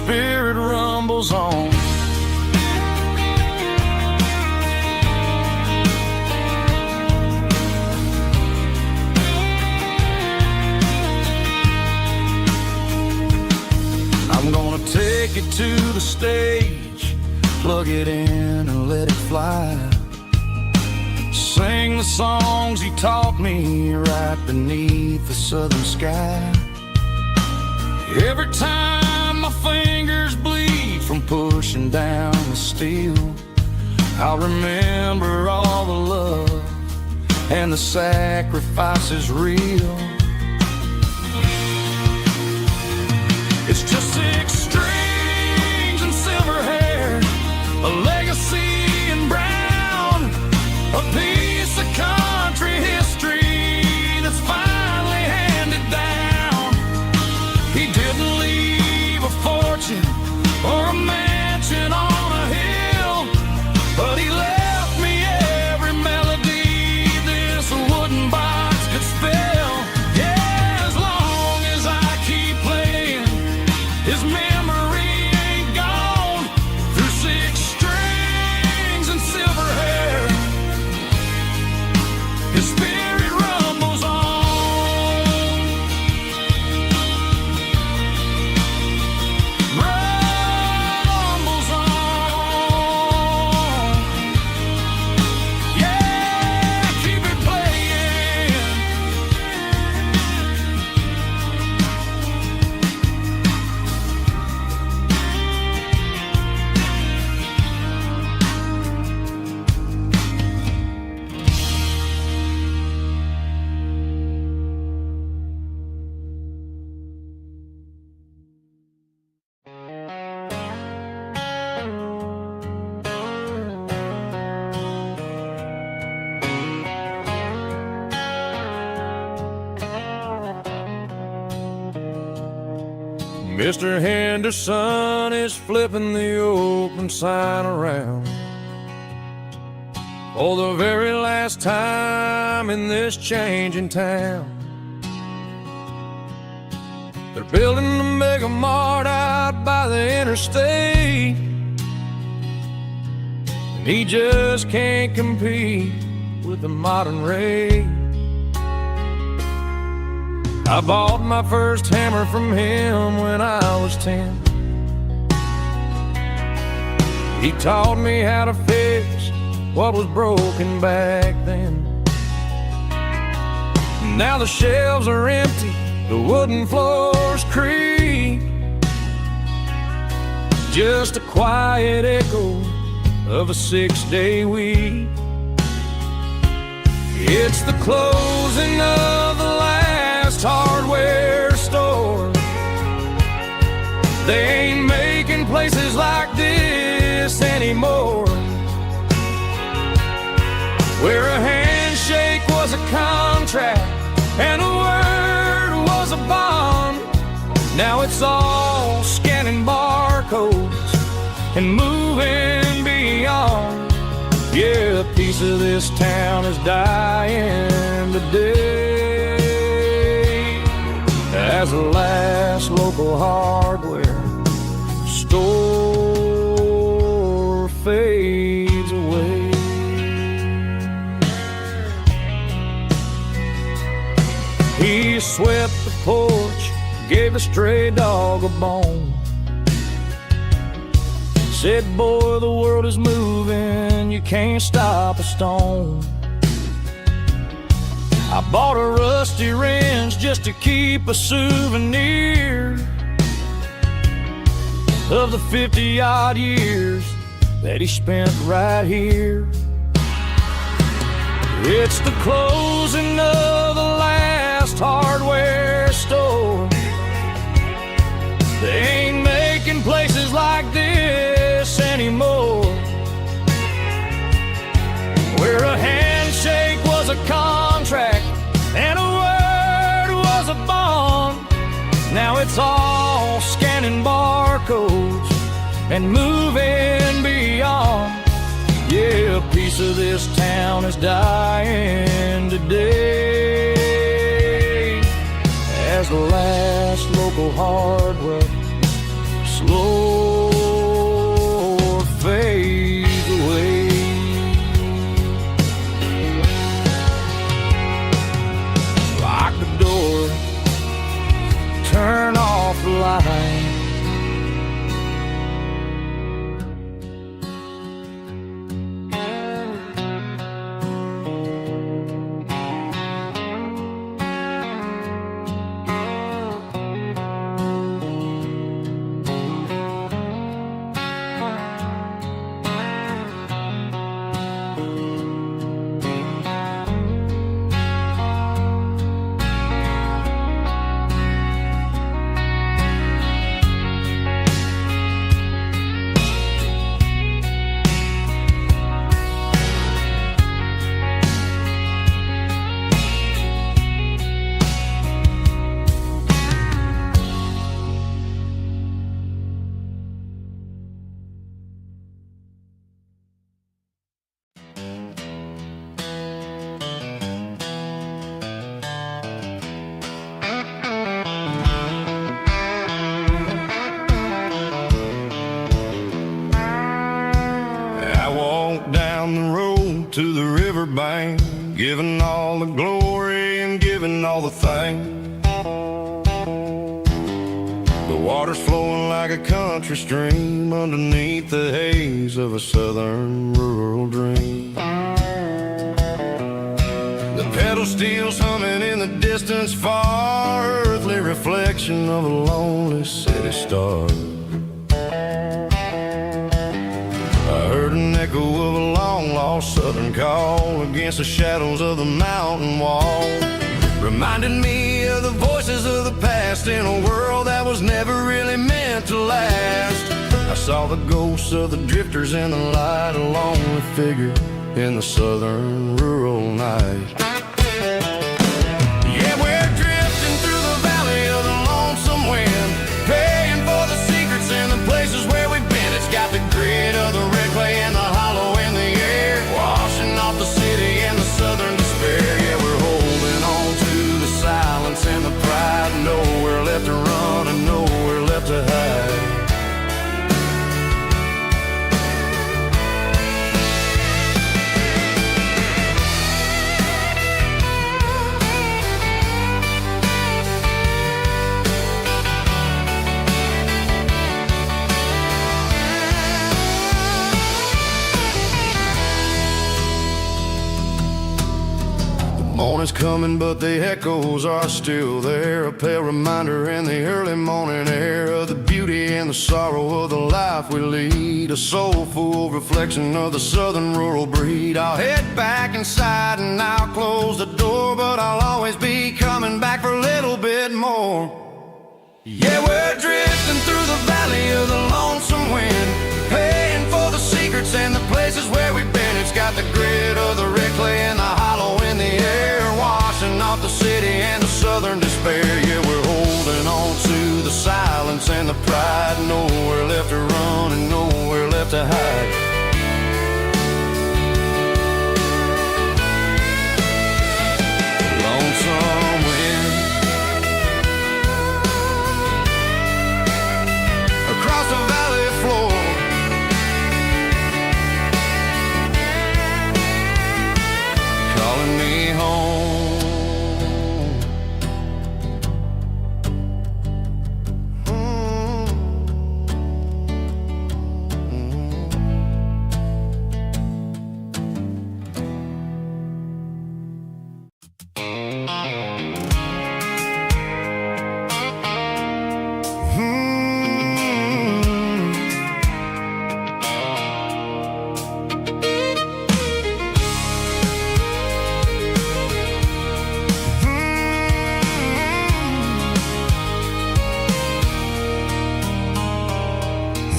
spirit rumbles on. I'm gonna take it to the stage, plug it in and let it fly. Sing the songs he taught me right beneath the southern sky. Every time my fingers bleed from pushing down the steel, I'll remember all the love and the sacrifices real. It's just 6 strings and silver hair, a legacy in brown, a piece of country history that's finally handed down. He didn't leave a fortune or a mansion on a hill, but he left me every melody this wooden box could spell. Yeah, as long as I keep playing, his memory ain't gone. Through 6 strings and silver hair, his spirit rumbles on. Rumbles on. Yeah, keep it playing. Mr. Henderson is flipping the open sign around for the very last time in this changing town. They're building a mega mart out by the interstate, and he just can't compete with the modern rate. I bought my first hammer from him when I was 10. He taught me how to fix what was broken back then. Now the shelves are empty, the wooden floors creak, just a quiet echo of a 6-day week. It's the closing of the last hardware store. They ain't making places like this anymore, where a handshake was a contract and a word was a bond. Now it's all scanning barcodes and moving beyond. Yeah, a piece of this town is dying today as the last local hardware store fades away. He swept the porch, gave the stray dog a bone, said, boy, the world is moving, you can't stop a stone. I bought a rusty wrench just to keep a souvenir of the 50-odd years that he spent right here. It's the closing of the last hardware store. They ain't making places like this anymore, where a handshake was a contract and a word was a bond. Now it's all scanning barcodes and moving beyond. Yeah, a piece of this town is dying today as the last local hardware slow to the riverbank, giving all the glory and giving all the thanks. The water's flowing like a country stream underneath the haze of a southern rural dream. The pedal steel's humming in the distance far, earthly reflection of a lonely city star. I heard an echo of a long-lost southern call against the shadows of the mountain wall, reminded me of the voices of the past in a world that was never really meant to last. I saw the ghosts of the drifters in the light, a lonely figure in the southern rural night. Yeah, we're drifting through the valley of the lonesome wind, paying for the secrets and the places where we've been. It's got the grit of the red clay and the hollow in the air, washing off the city and the southern despair. Yeah, we're holding on to the silence and the pride, nowhere left to run and nowhere left to hide. Morning's coming, but the echoes are still there, a pale reminder in the early morning air of the beauty and the sorrow of the life we lead, a soulful reflection of the southern rural breed. I'll head back inside and I'll close the door, but I'll always be coming back for a little bit more. Yeah, we're drifting through the valley of the lonesome wind, paying for the secrets and the places where we've been. It's got the grit of the red clay and the hollow in the air, washing off the city and the southern despair. Yeah, we're holding on to the silence and the pride, nowhere left to run and nowhere left to hide. Lonesome wind across the valley floor, calling me home.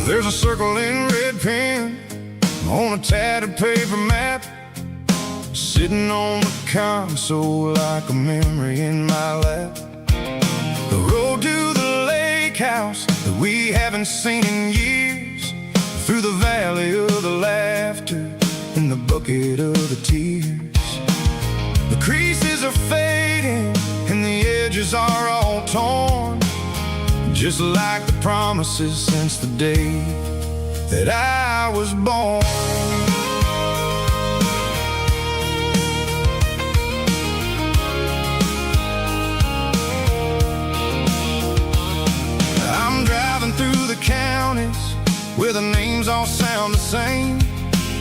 There's a circle in red pen on a tattered paper map, sitting on the console like a memory in my lap. The road to the lake house that we haven't seen in years, through the valley of the laughter and the bucket of the tears. The creases are fading and the edges are all torn, just like the promises since the day that I was born. I'm driving through the counties where the names all sound the same,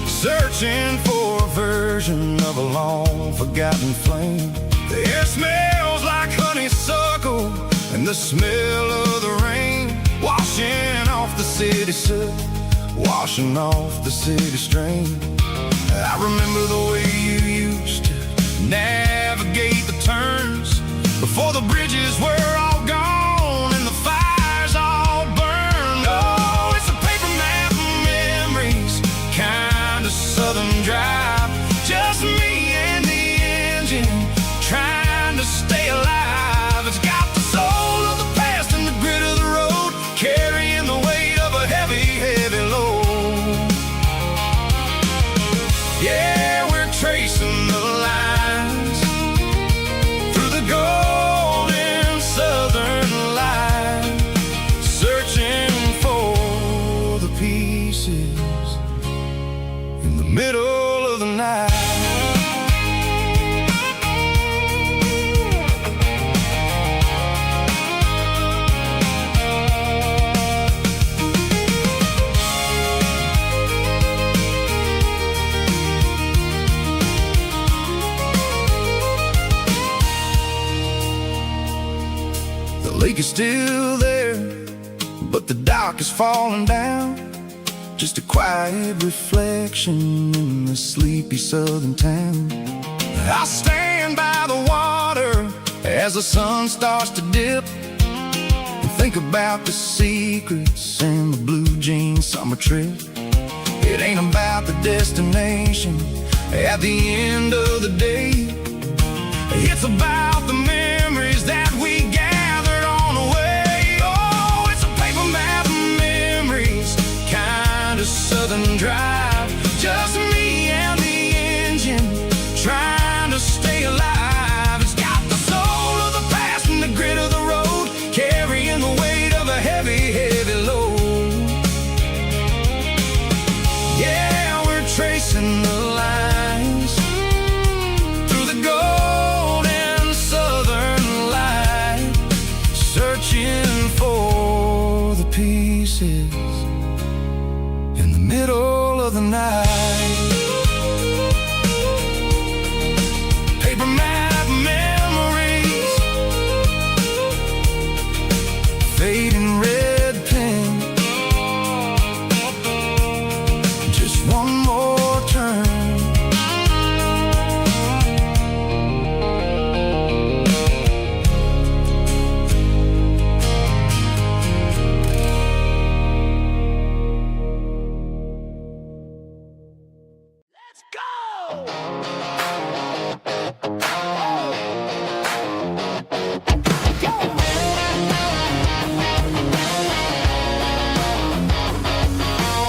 searching for a version of a long forgotten flame. The air smells like honeysuckle and the smell of the rain, washing off the city soot, washing off the city strain. I remember the way you used to navigate the turns before the bridges were all gone and the fires all burned. Oh, it's a paper map of memories, kind of southern drive, just me and the engine trying to stay alive. It's got the soul of the past and the grit of the road, carrying the weight of a heavy, heavy load. Yeah, we're tracing the lines through the golden southern is still there, but the dock is falling down. Just a quiet reflection in the sleepy southern town. I stand by the water as the sun starts to dip, and think about the secrets and the blue jean summer trip. It ain't about the destination at the end of the day. It's about the memories that we gathered on the way. Oh, it's a paper map of memories, kind of southern drive. Just me and the engine, trying to stay alive. It's got the soul of the past and the grit of the road, carrying the weight of a heavy, heavy load. Yeah, we're tracing the lines through the golden southern light, searching for the pieces in the middle of the night. Paper map memories, fading red pen, just one more turn. Let's go!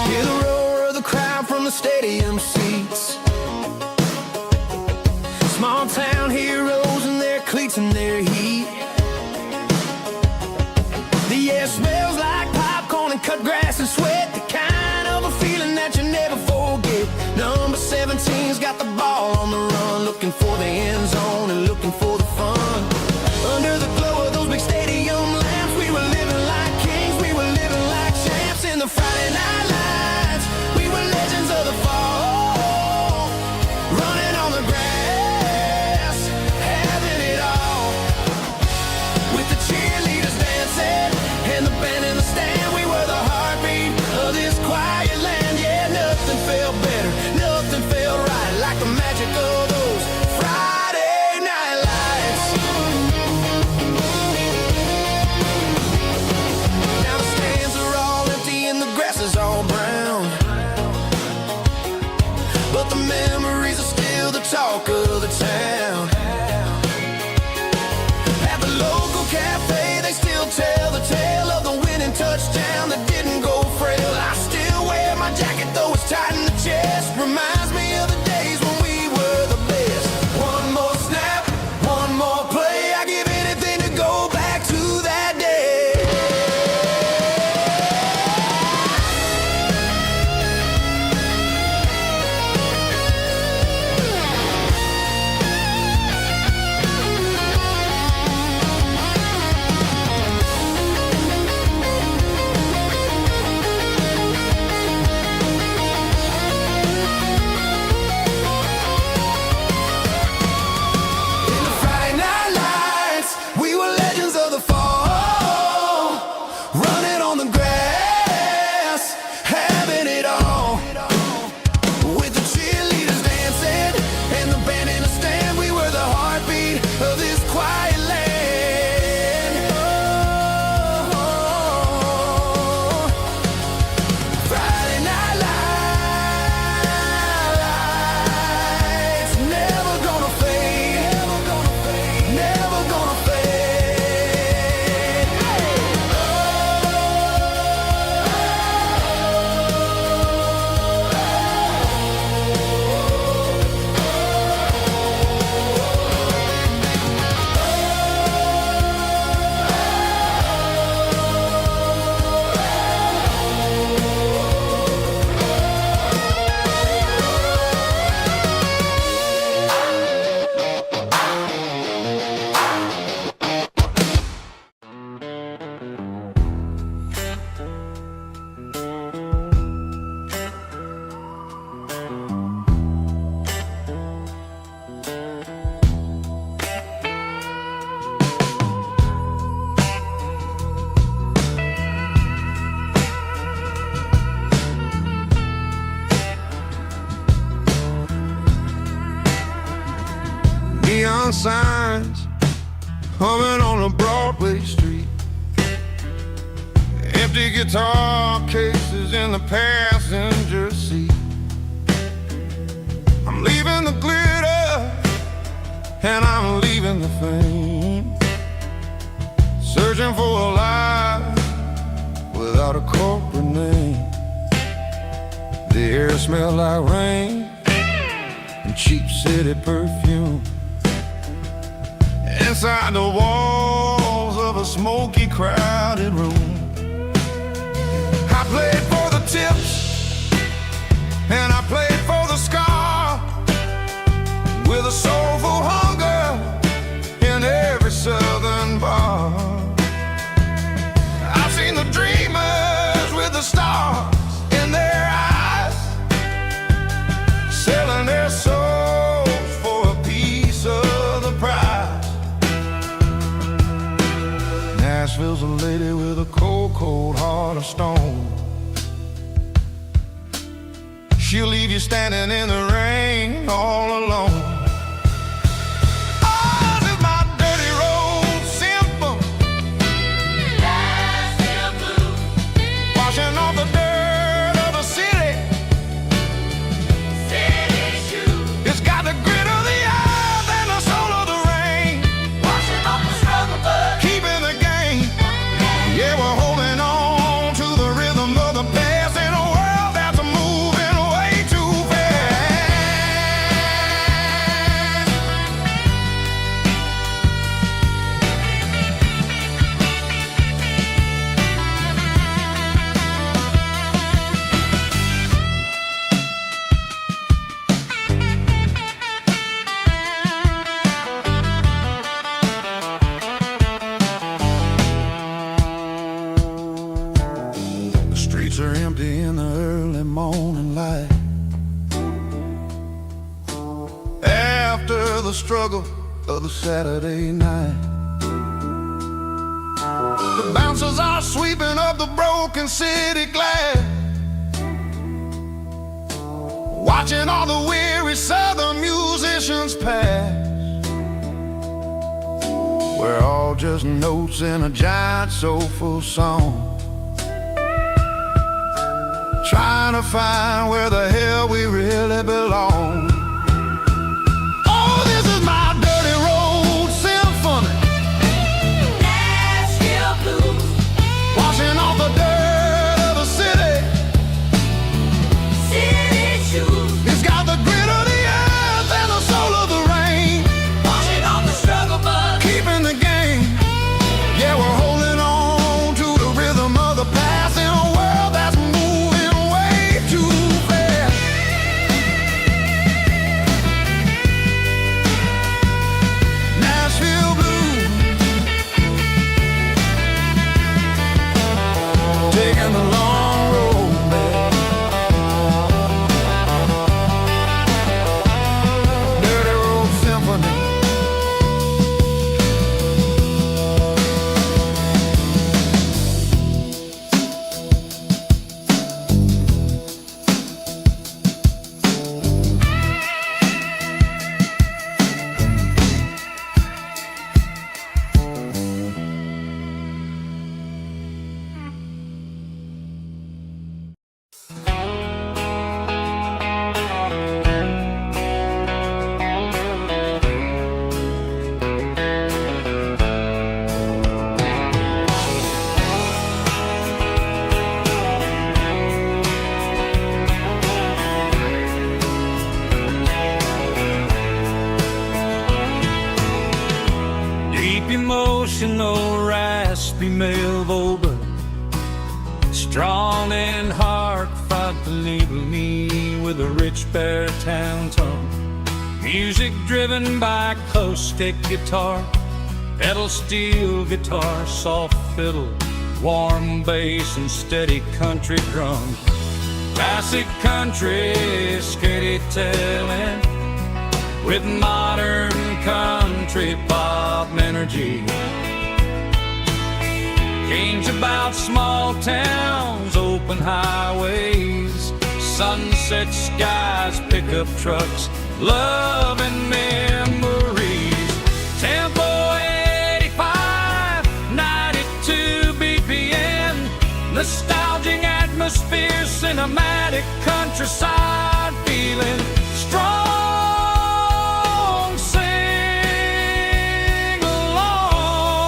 Hear the roar of the crowd from the stadium seats. Small town heroes in their cleats and their heat. The air smells like popcorn and cut grass and sweat, the kind of a feeling that you never forget. Number 17's got the ball on the run, looking for the end zone and looking for the fun. Under the glow of those big stadium lamps, we were living like kings, we were living like champs in the Friday night lights. We were legends of the fall, running on the grass, having it all. With the cheerleaders dancing and the band in the stand, we were the heartbeat of this quiet land. Yeah, nothing felt better, nothing felt right like the magic of those Friday night lights. Now the stands are all empty and the grass is all brown, but the memories are still the talk of the town. At the local cafe, they still tell the tale of the winning touchdown that didn't go frail. I still wear my jacket though it's tight in the chest. Reminds me of the days when we were the best. One more snap, one more play. I give anything to go back to that day. neon signs humming on a Broadway street. Empty guitar cases in the passenger seat. I'm leaving the glitter and I'm leaving the fame, searching for a life without a corporate name. The air smelled like rain and cheap city perfume. Inside the walls of a smoky, crowded room, I played for the tips and I played for the scar, with a soulful hunger in every southern bar. I've seen the dreamers with the stars in their eyes, selling their souls for a piece of the prize. Nashville's a lady with a cold, cold heart of stone. She'll leave you standing in the rain all alone. Oh, this is my dirty road symphony. Nashville blues. Washing off the dirt of the city. City shoes. It's got the grit of the earth and the soul of the rain. Washing off the struggle, but keeping the game. Yeah, we're holding on to the rhythm of the past in a world that's moving way too fast. The streets are empty in the early morning light, after the struggle of the Saturday night. The bouncers are sweeping up the broken city glass, watching all the weary southern musicians pass. We're all just notes in a giant soulful song, trying to find where the hell we really belong. Oh, this is my dirty road symphony. Nashville blues. Washing off the dirt of the city. City shoes. It's got the grit of the earth and the soul of the rain. Washing off the struggle, but keeping the game. Yeah, we're holding on to the rhythm of the past in a world that's moving way too fast. Nashville blues, taking the long road back. Dirty road symphony. Deep emotional, raspy male vulva, strong in heart, fight to label me with a rich baritone tone. Music driven by acoustic guitar, pedal steel guitar, soft fiddle, warm bass and steady country drum. Classic country, skitty telling, with modern country pop energy. Games about small towns, open highways, sunset skies, pickup trucks, love and memories. atmosphere, cinematic countryside feeling strong. Sing along.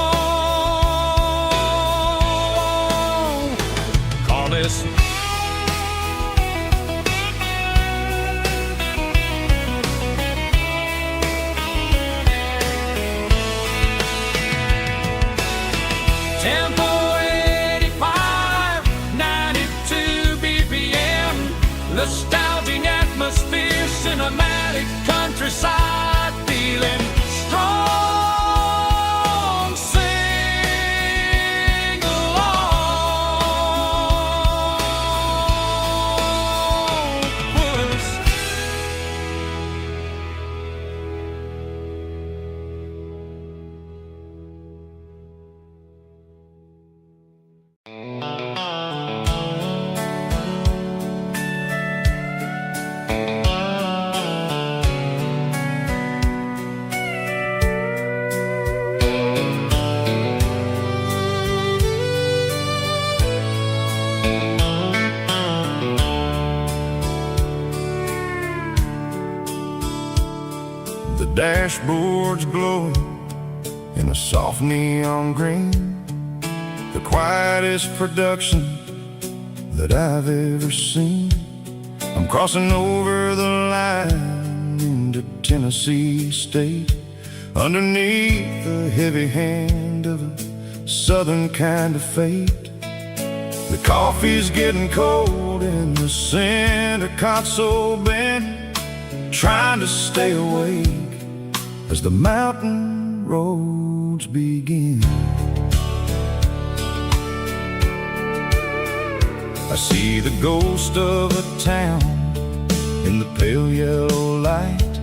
Call this tempo 85, 92 BPM. Nostalgic atmosphere, cinematic countryside feeling strong. Sing along with us. The dashboard's glowing in a soft neon green, the quietest production that I've ever seen. I'm crossing over the line into Tennessee State, underneath the heavy hand of a southern kind of fate. The coffee's getting cold in the center console bin, trying to stay awake as the mountain roads begin. I see the ghost of a town in the pale yellow light,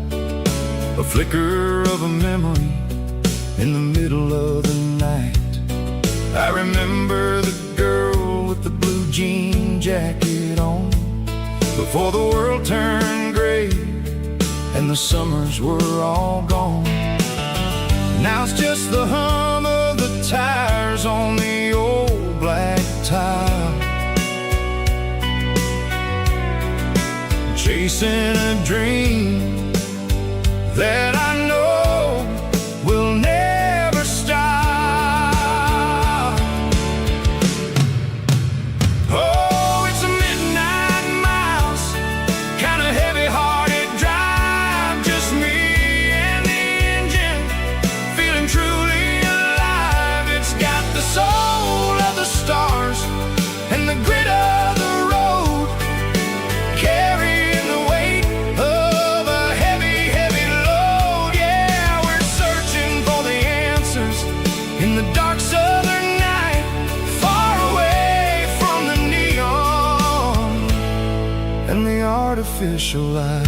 a flicker of a memory in the middle of the night. I remember the girl with the blue jean jacket on, before the world turned gray and the summers were all gone. Now it's just the hum of the tires on the old black tile, chasing a dream that I know will never stop. Oh, it's a midnight miles, kind of heavy-hearted drive, just me and the engine, feeling truly alive. It's got the soul of the stars and the grit of the road, carrying the weight of a heavy, heavy load. Yeah, we're searching for the answers in the dark southern night, far away from the neon and the artificial light.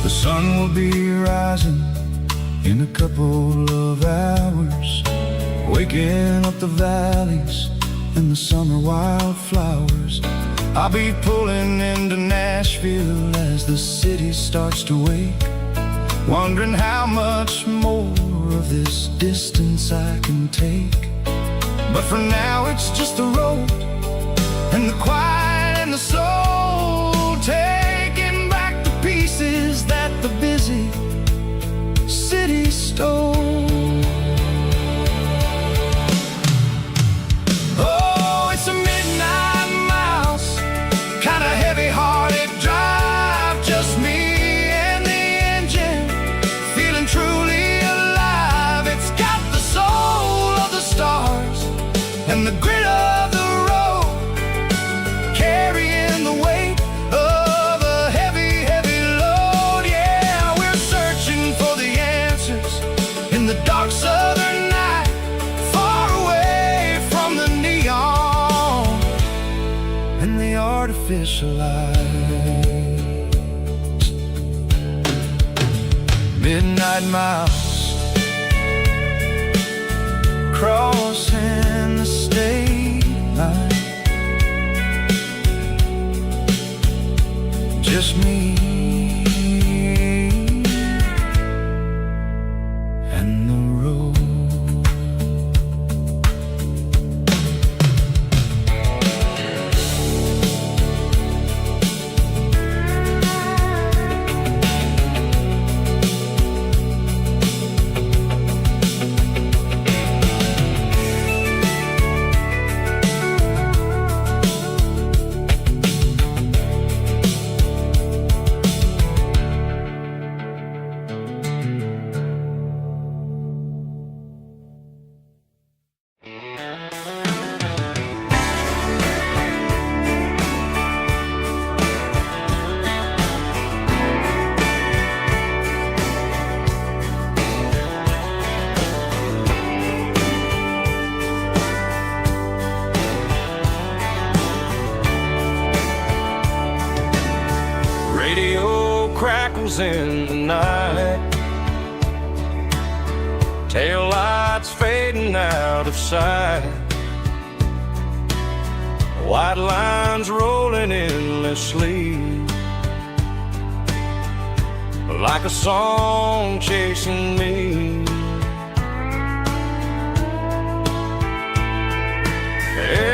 The sun will be rising in a couple of hours, waking up the valleys and the summer wildflowers. I'll be pulling into Nashville as the city starts to wake, wondering how much more of this distance I can take. But for now it's just the road and the quiet and the soul, taking back the pieces that the busy city stole. Oh, it's a midnight miles, kind of heavy-hearted drive, just me and the engine, feeling truly alive. It's got the soul of the stars and the grit of the road, carrying the weight of a heavy, heavy load. Yeah, we're searching for the answers in the dark southern night, far away from the neon and the artificial light. midnight miles, crossing the state line. Just me and the road. In the night, tail lights fading out of sight, white lines rolling endlessly, like a song chasing me.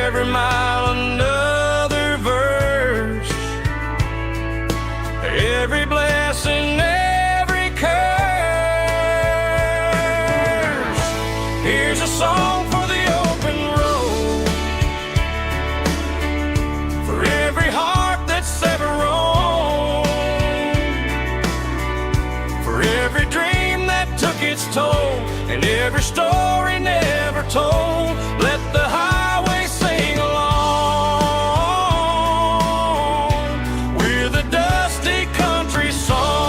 Every mile another verse, every blessing, every curse. Here's a song for the open road, for every heart that's ever roamed, for every dream that took its toll, and every story never told. Let the highway sing along with a dusty country song.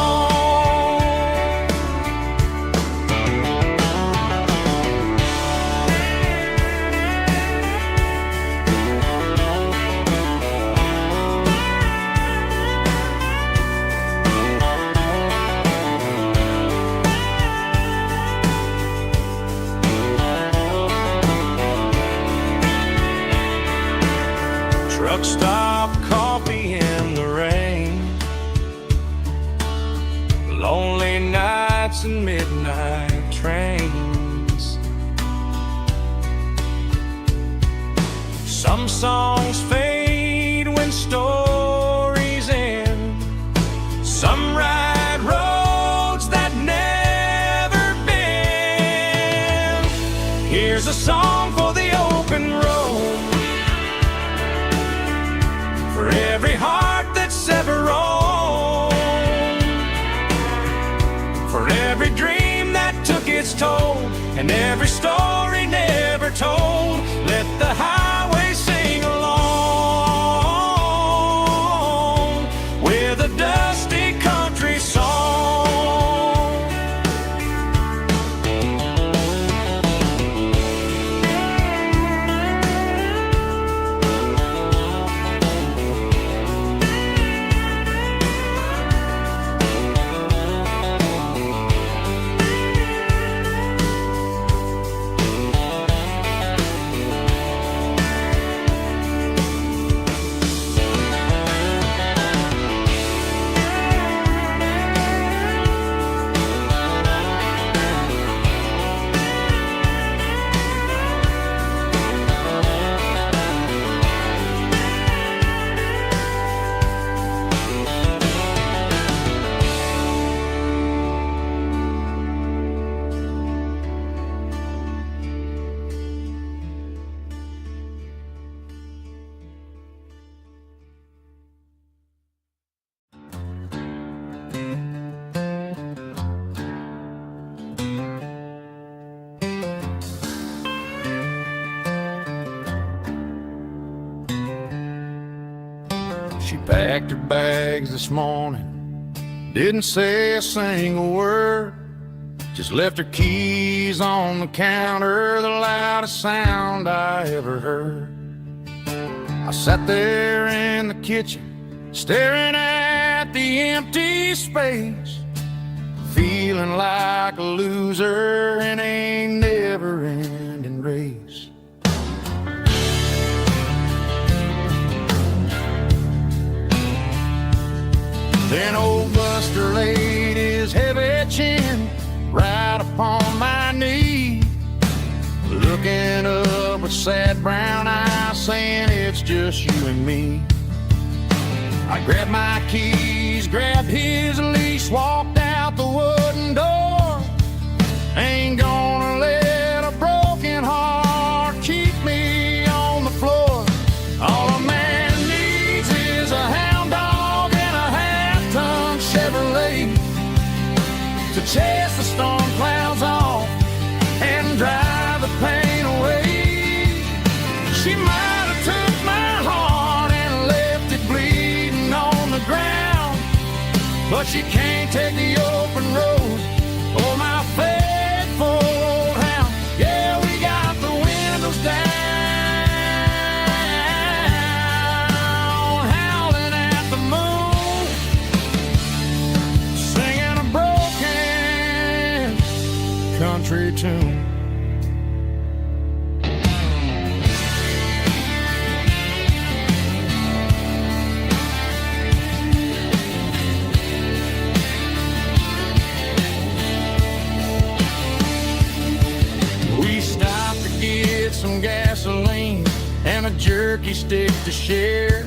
Truck stop, coffee in the rain, lonely nights and midnight trains. Some songs fade when stories end, some ride roads that never bend. Here's a song for the open road, for every heart that's ever roamed, for every dream that took its toll, and every story never told. Let the highway sing along with a dusty country song. She packed her bags this morning, didn't say a single word, just left her keys on the counter, the loudest sound I ever heard. I sat there in the kitchen, staring at the empty space, feeling like a loser in a never-ending race. Then old Buster laid his heavy chin right upon my knee, looking up with sad brown eyes, saying it's just you and me. I grabbed my keys, grabbed his leash, walked out the wooden door. Ain't gonna let a broken heart keep me on the floor. All a man needs is a hound dog and a half-ton Chevrolet to chase the storm clouds off and drive the pain away. She might have took my heart and left it bleeding on the ground, but she can't take the open road or my faithful old hound. Yeah, we got the windows down, howling at the moon, singing a broken country tune. Some gasoline and a jerky stick to share.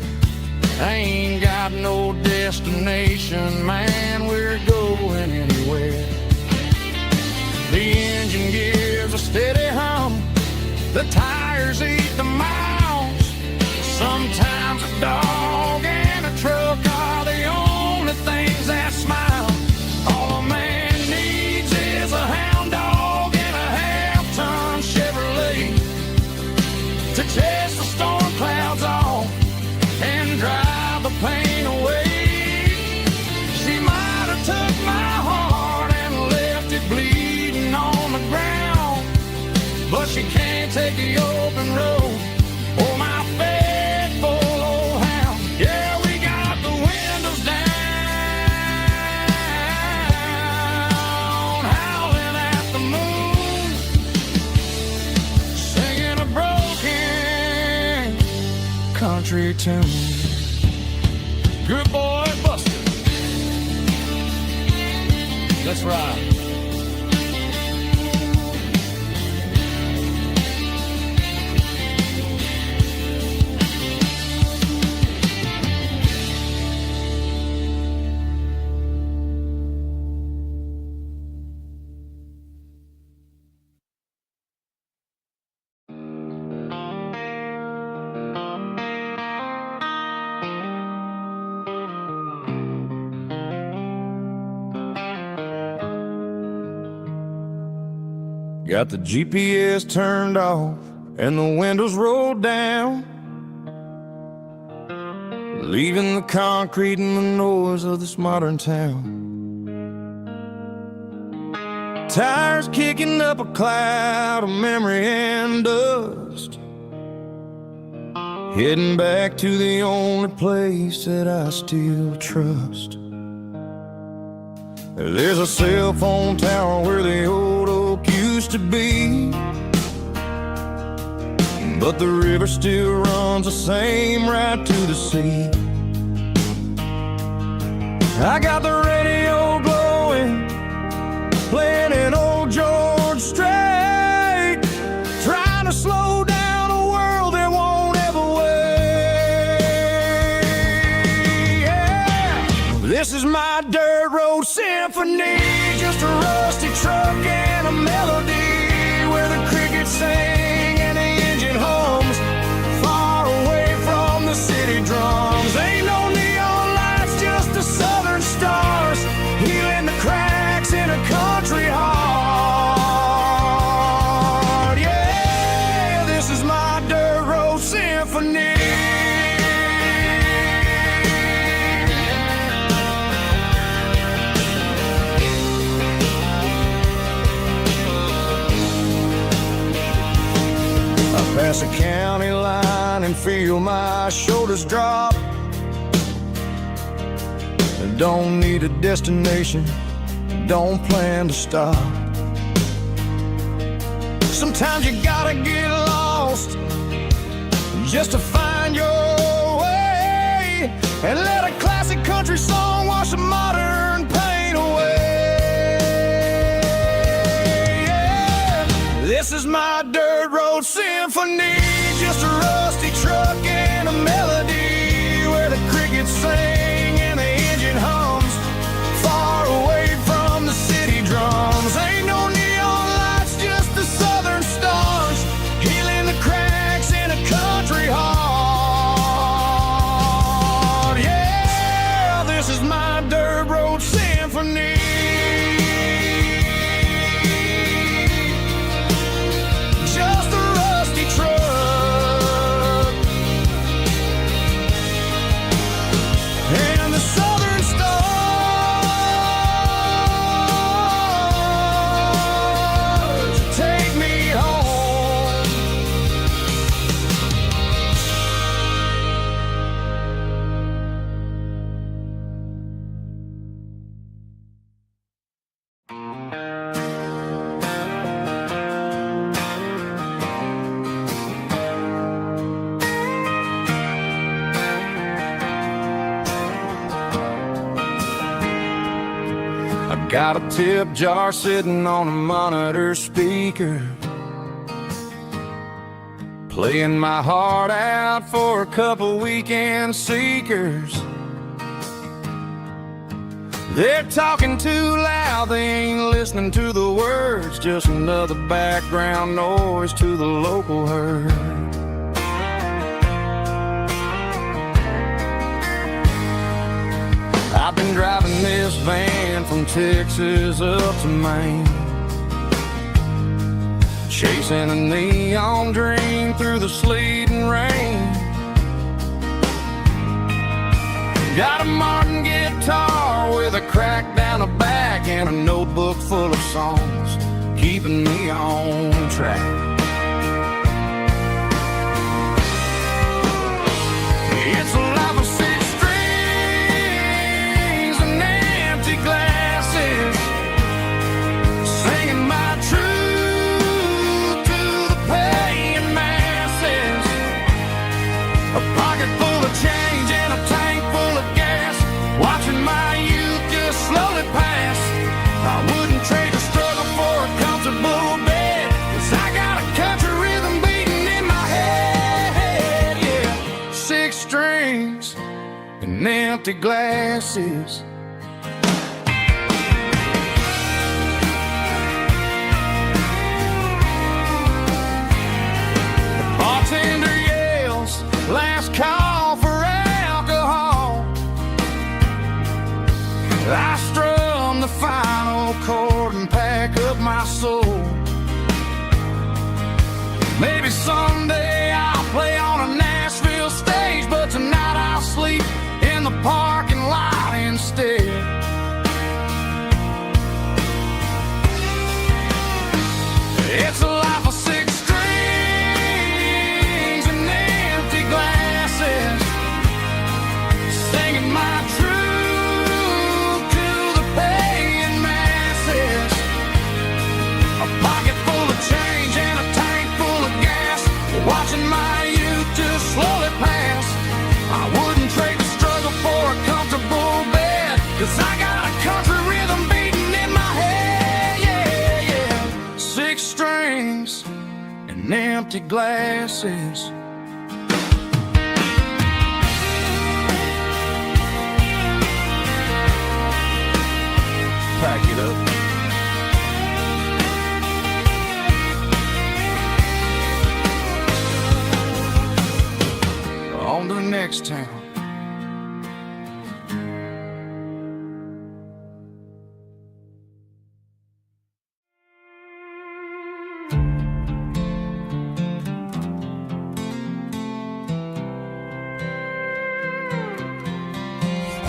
I ain't got no destination, man, we're going anywhere. The engine gives a steady hum, the tires eat the miles. Sometimes a dog and a truck are the only things that smile. All a man needs is a hound dog and a half-ton Chevrolet to chase the storm clouds off and drive the pain away. She might have took my heart and left it bleeding on the ground, but she can't take the open road or my faithful old hound. Yeah, we got the windows down, howling at the moon, singing a broken country tune. Good boy, Buster. Let's ride. Got the GPS turned off and the windows rolled down, leaving the concrete and the noise of this modern town. Tires kicking up a cloud of memory and dust, heading back to the only place that I still trust. There's a cell phone tower where the old oak used to be, but the river still runs the same right to the sea. I got the radio glowing, playing an old George Strait, trying to slow down a world that won't ever wait. Yeah. This is my dirt road symphony, just a rusty truck and a melody where the crickets sing and the engine hums, far away from the city drums. Ain't no neon lights, just the southern stars, healing the cracks in a country heart. Yeah, this is my dirt road symphony. Pass a county line and feel my shoulders drop. I don't need a destination, don't plan to stop. Sometimes you gotta get lost just to find your way, and let a classic country song wash a modern pain away. Yeah. This is my dirt road symphony, just a rusty truck and a melody where the crickets sing and the engine hums, far away from the city drums. Ain't no neon lights, just the southern stars, healing the cracks in a country heart. Yeah, this is my dirt road symphony. Just a rusty truck and the southern stars take me home. I got a tip jar sitting on a monitor speaker, playing my heart out for a couple weekend seekers. They're talking too loud, they ain't listening to the words, just another background noise to the local herd. I've been driving this van from Texas up to Maine, chasing a neon dream through the sleet and rain. Got a Martin guitar with a crack down the back and a notebook full of songs, keeping me on track. It's a life of six strings and empty glasses, singing my truth to the paying masses. A pocket full of change and a tank full of gas, watching my youth just slowly pass. I wouldn't trade the struggle for a comfortable bed, 'cause I got a country rhythm beating in my head. Yeah, six strings and empty glasses. The bartender yells, last call for alcohol. I strum the final chord and pack up my soul. Maybe someday I'll play on a Nashville stage, but tonight I'll sleep in the parking lot instead. It's a life of six strings and empty glasses, singing my truth to the paying masses. A pocket full of change and a tank full of gas, watching my youth just slowly pass. I wouldn't trade the struggle for a comfortable bed, 'cause I got a country rhythm beating in my head. Yeah, yeah. Six strings and empty glasses. Pack it up. On to the next town.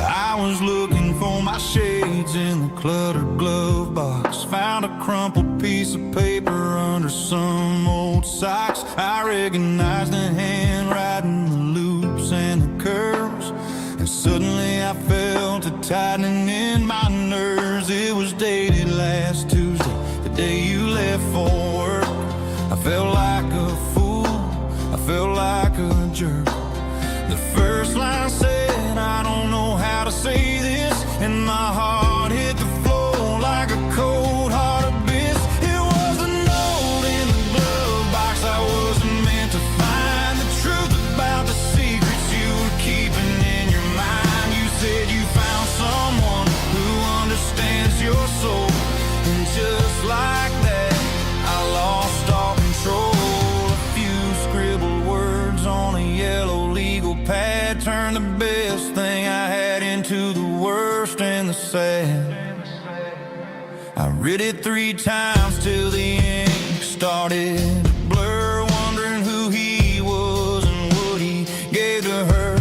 I was looking for my shades in the cluttered glove box, found a crumpled piece of paper under some old socks. I recognized the handwriting, the loops and the curves, and suddenly I felt a tightening in my nerves. It was dated sad. I read it 3 times till the ink started to blur, wondering who he was and what he gave to her.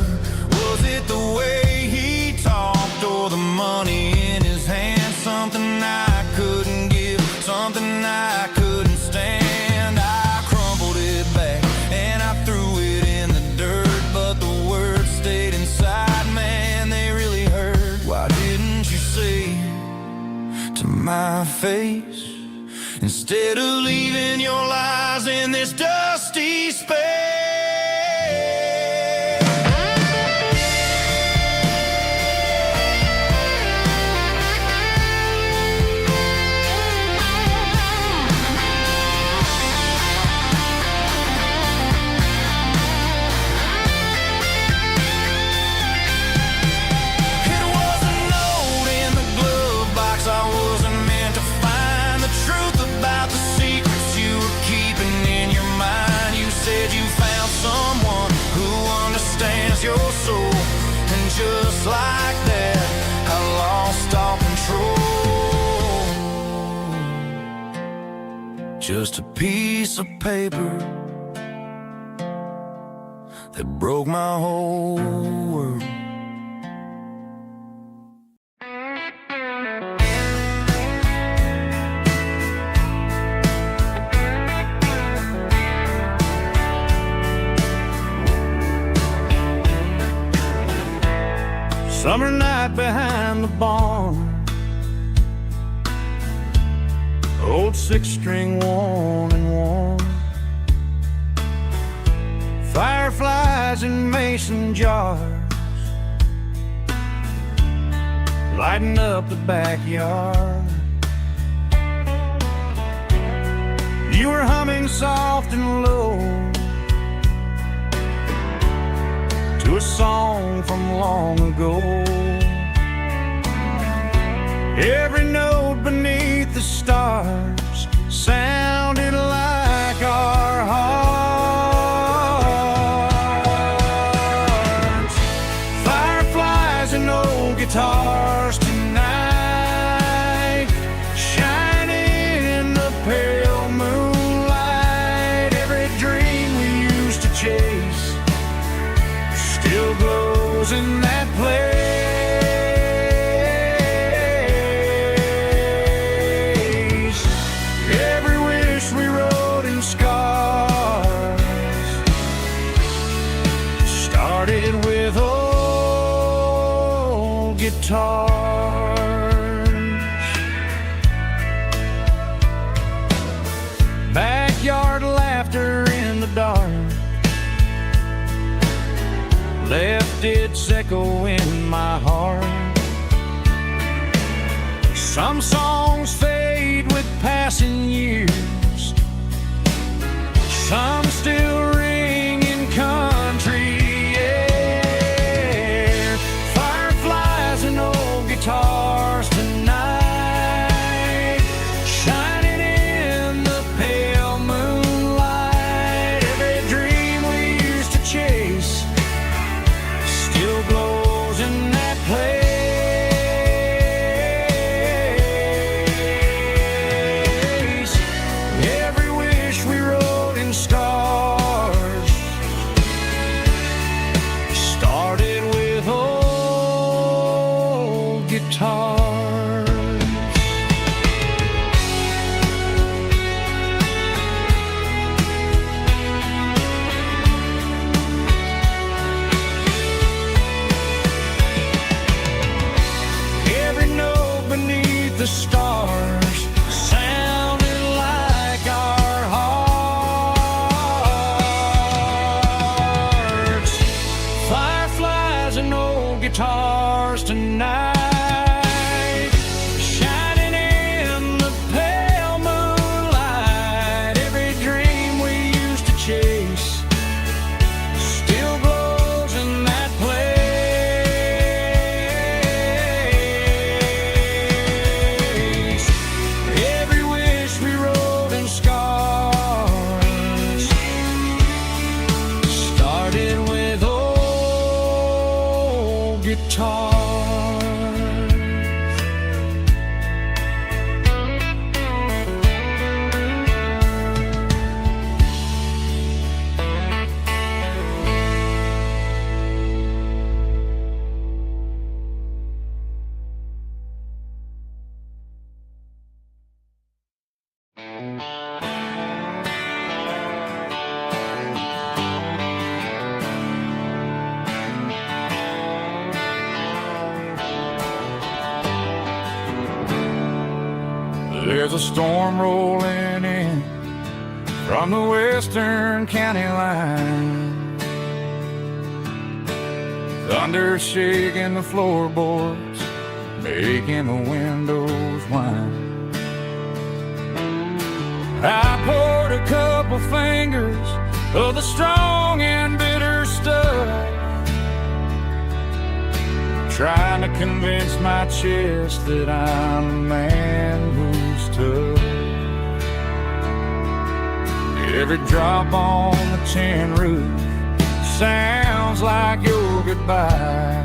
Was it the way he talked or the money in his hand? Something I couldn't give, something I couldn't stand. I crumpled it back and I threw it in the dirt, but the words stayed inside, man, they really hurt. Why didn't you say to my face, instead of leaving your lies in this dusty space? Your soul, and just like that, I lost all control. Just a piece of paper that broke my whole world. Summer night behind the barn, old 6-string worn and worn, fireflies in mason jars, lighting up the backyard. You were humming soft and low to a song from long ago. Every note beneath the stars sounded like our hearts. Fireflies and old guitars tonight, shining in the pale moonlight. Every dream we used to chase still glows in that place. Every wish we wrote in scars started with old guitars. Backyard laughter in the dark left its echo in my heart. Some songs fade with passing years, some still ring in country air. Fireflies and old guitars tonight, shining in the pale moonlight. Every dream we used to chase still glows in that place. Every wish we wrote in stars started with old guitars. Every note beneath the stars sounded like our hearts. Fireflies and old guitars tonight, shining in the pale moonlight. Every dream we used to chase still glows in that place. There's a storm rolling in from the western county line. Thunder shaking the floorboards, making the windows whine. I poured a couple fingers of the strong and bitter stuff, trying to convince my chest that I'm a man who's tough. Every drop on the tin roof sounds like your goodbye,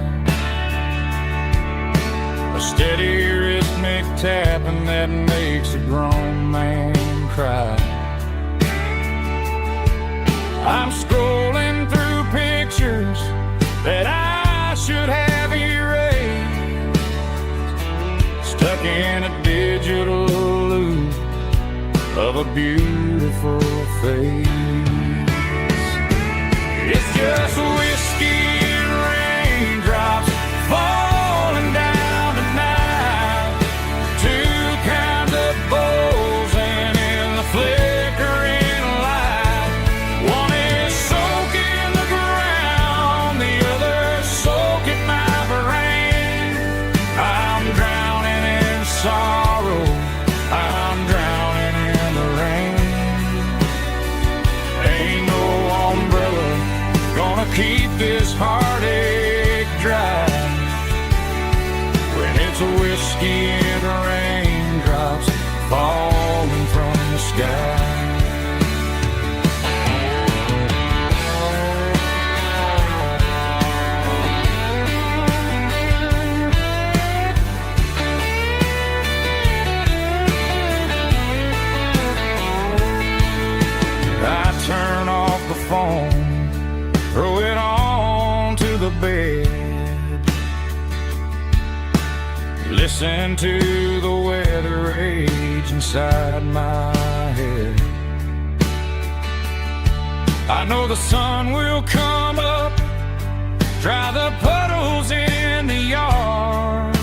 a steady rhythmic tapping that makes a grown man cry. I'm scrolling through pictures that I should have erased, stuck in a digital loop of a beautiful face. It's just whiskey and raindrops falling down tonight, two kinds of bowls and in the flickering light. One is soaking the ground, the other soaking my brain. I'm drowning in sorrow, I'm drowning in the rain. Ain't no umbrella gonna keep this heartache dry when it's a whiskey and raindrops falling from the sky. I turn off the phone, throw it on to the bed, listen to the weather rage inside my head. I know the sun will come up, dry the puddles in the yard,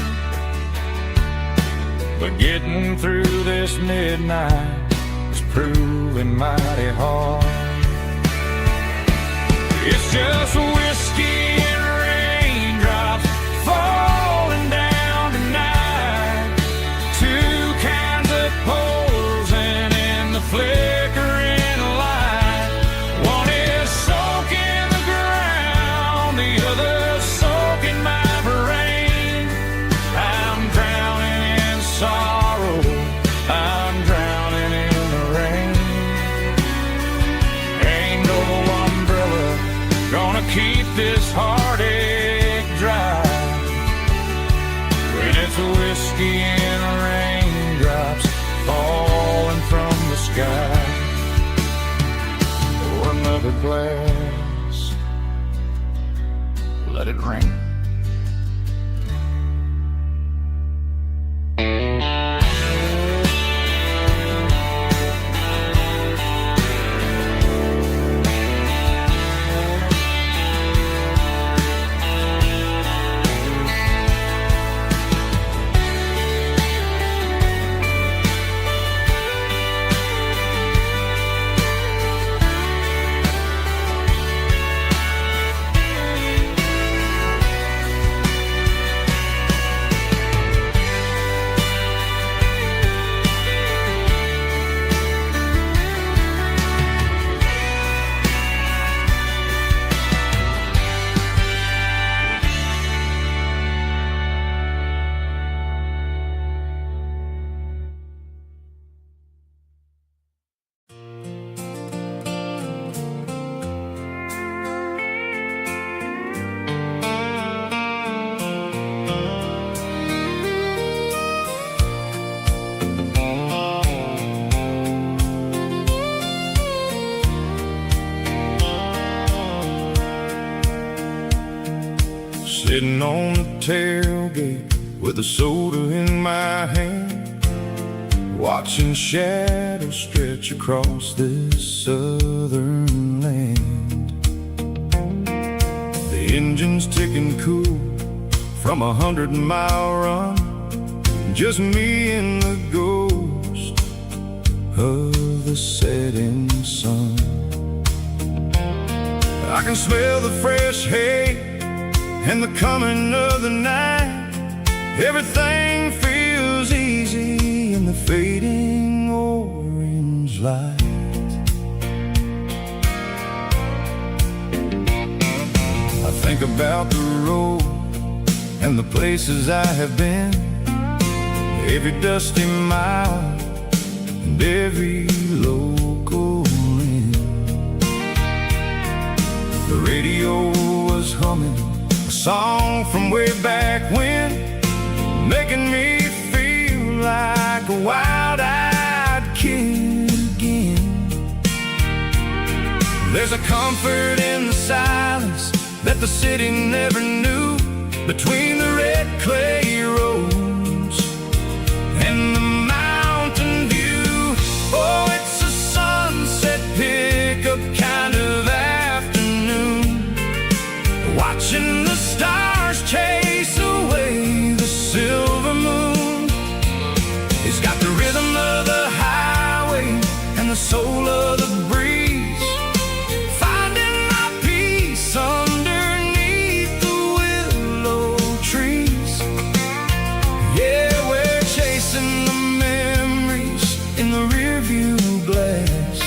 but getting through this midnight is proving mighty hard. It's just whiskey and raindrops falling down tonight, two kinds of poles and in the flickering light. One is soaking the ground, the other soaking my brain. I'm drowning in sorrow, I'm drowning in the rain. Ain't no umbrella gonna keep this heartache dry when it's a whiskey and raindrops falling from the sky. Pour another glass, let it rain. Sitting on the tailgate with a soda in my hand, watching shadows stretch across this southern land. The engine's ticking cool from 100-mile run, just me and the ghost of the setting sun. I can smell the fresh hay and the coming of the night. Everything feels easy in the fading orange light. I think about the road and the places I have been, every dusty mile and every local inn. The radio was humming a song from way back when, making me feel like a wild-eyed kid again. There's a comfort in the silence that the city never knew, between the red clay roads and the mountain view. Oh, it's a sunset pickup kind of afternoon, watching the stars chase away the silver moon. It's got the rhythm of the highway and the soul of the breeze, finding my peace underneath the willow trees. Yeah, we're chasing the memories in the rearview glass,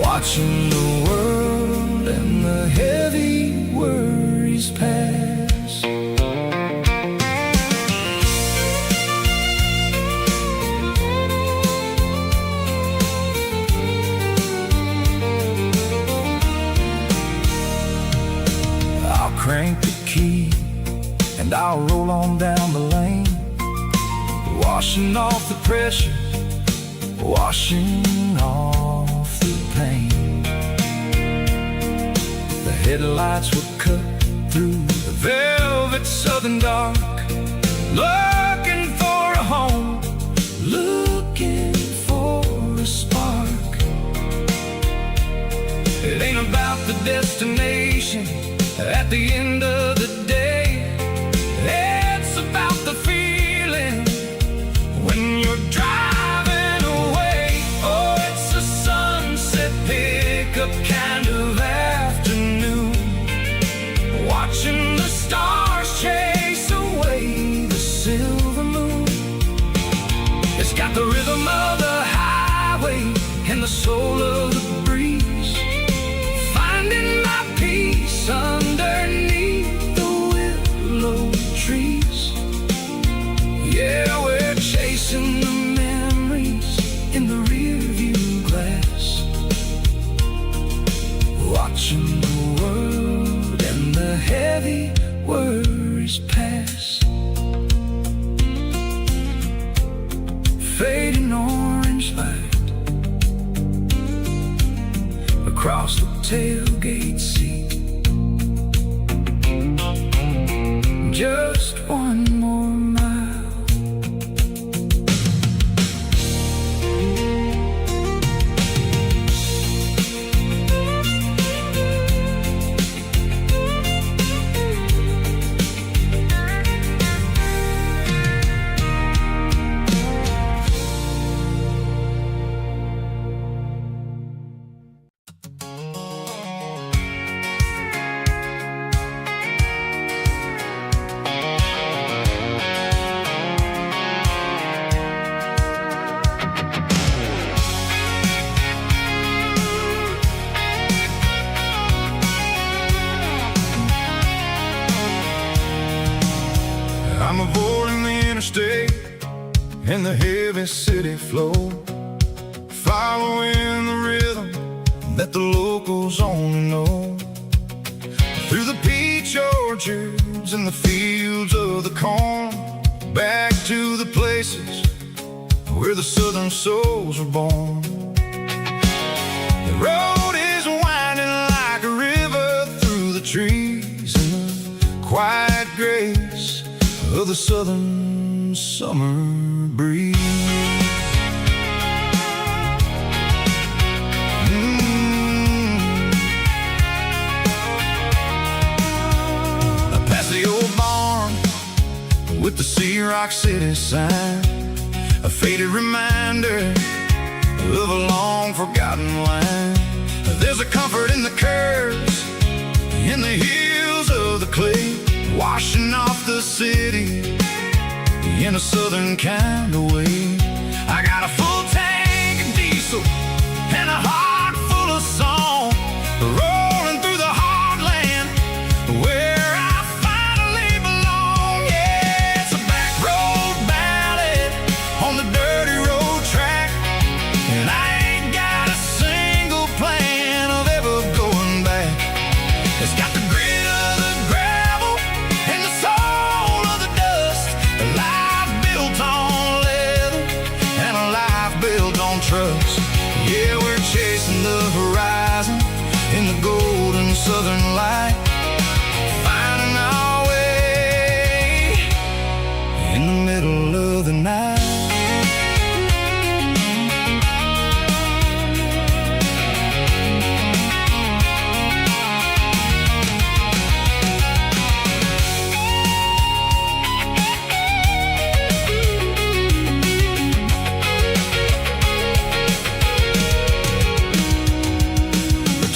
watching the world and the heavy worries pass. I'll crank the key and I'll roll on down the lane, washing off the pressure, washing off the pain. The headlights will cut through the velvet southern dark, looking for a home, looking for a spark. It ain't about the destination at the end of the day, it's about the feeling when you're driving away. Oh, it's a sunset pickup kind of afternoon, watching the stars chase away the silver moon. It's got the rhythm of the highway and the soul of the breeze, finding my peace underneath the willow trees. Yeah, we're chasing the memories in the rearview glass, watching the world and the heavy worries pass. Fading orange light across the tailgate seat. Just one more mile. I'm avoiding the interstate and the heavy city flow, following the rhythm that the locals only know. Through the peach orchards and the fields of the corn, back to the places where the southern souls were born. The road is winding like a river through the trees in the quiet grace of the southern summer breeze. Past the old barn with the Sea Rock City sign, a faded reminder of a long forgotten land. There's a comfort in the curves, in the hills of the clay, washing off the city in a southern kind of way. I got a full tank of diesel and a heart full of song, rolling through the heartland where I finally belong. Yeah, it's a back road ballad on the dirty road track, and I ain't got a single plan of ever going back. It's got the grit of the gravel and the soul of the dust, a life built on leather and a life built on trust. Yeah, we're chasing the horizon in the golden southern light, finding our way in the middle of the night.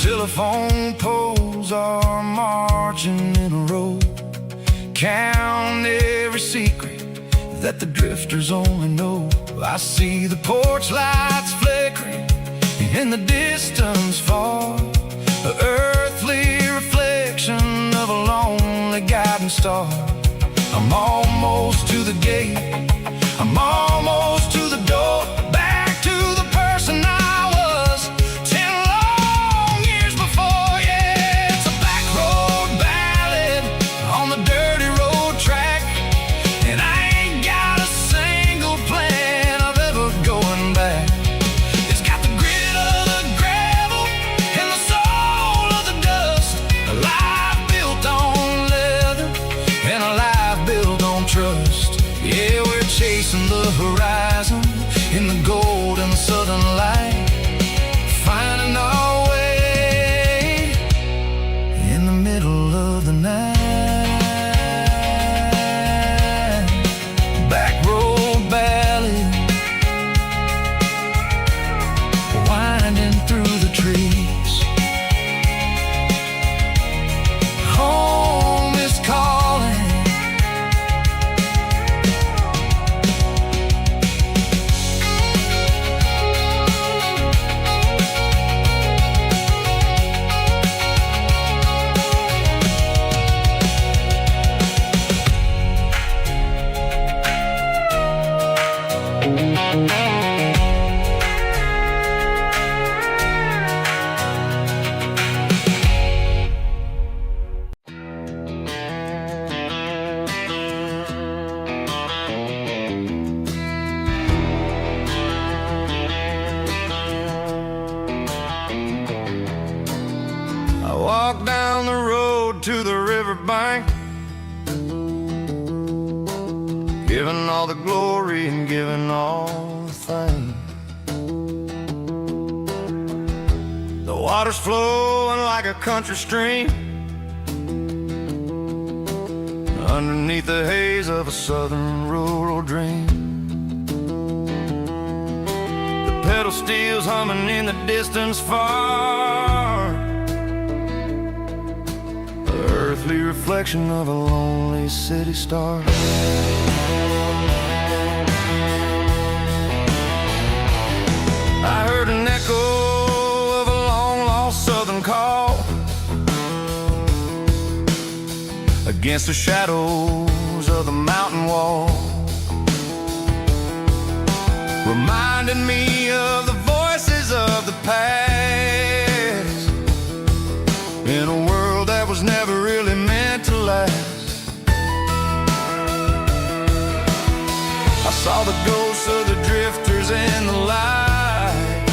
Telephone poles are marching in a row, count every secret that the drifters only know. I see the porch lights flickering in the distance far, an earthly reflection of a lonely guiding star. I'm almost to the gate, I'm almost to the door, back to the person I was 10 long years before. Yeah, it's a back road ballad on the dirty road track, and I ain't got a single plan of ever going back. It's got the grit of the gravel and the soul of the dust, a life built on leather and a life built on trust. Yeah, we're chasing the horizon in the golden southern light, finding our way in the middle of the night. Back road ballad, winding through the trees. Home is calling. I walk down the road to the riverbank, giving all the glory and giving all the thanks. The water's flowing like a country stream underneath the haze of a southern rural dream. The pedal steel's humming in the distance far, the earthly reflection of a lonely city star. I heard an echo of a long-lost southern call against the shadows of the mountain wall, reminding me of the voices of the past in a world that was never really meant to last. I saw the ghosts of the drifters in the light,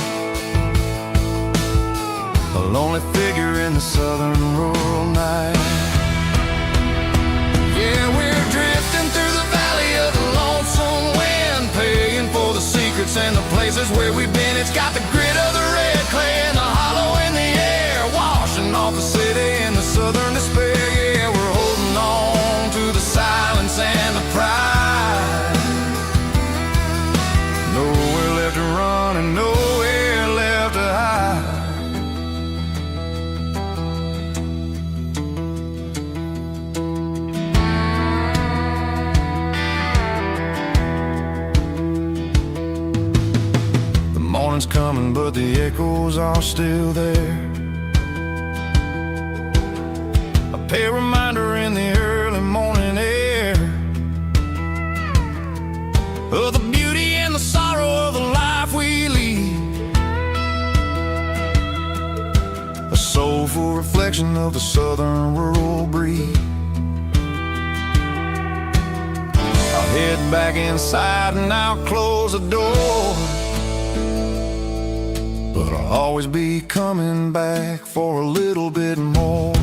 a lonely figure in the southern rural night. Yeah, we're drifting through the valley of the lonesome wind, paying for the secrets and the places where we've been. It's got the grit of the red clay and the hollow in the air, washing off the city in the southern despair. Yeah, we're holding on to the silence and the pride morning's coming, but the echoes are still there. A pale reminder in the early morning air of the beauty and the sorrow of the life we lead. A soulful reflection of the southern rural breed. I'll head back inside and I'll close the door, but I'll always be coming back for a little bit more.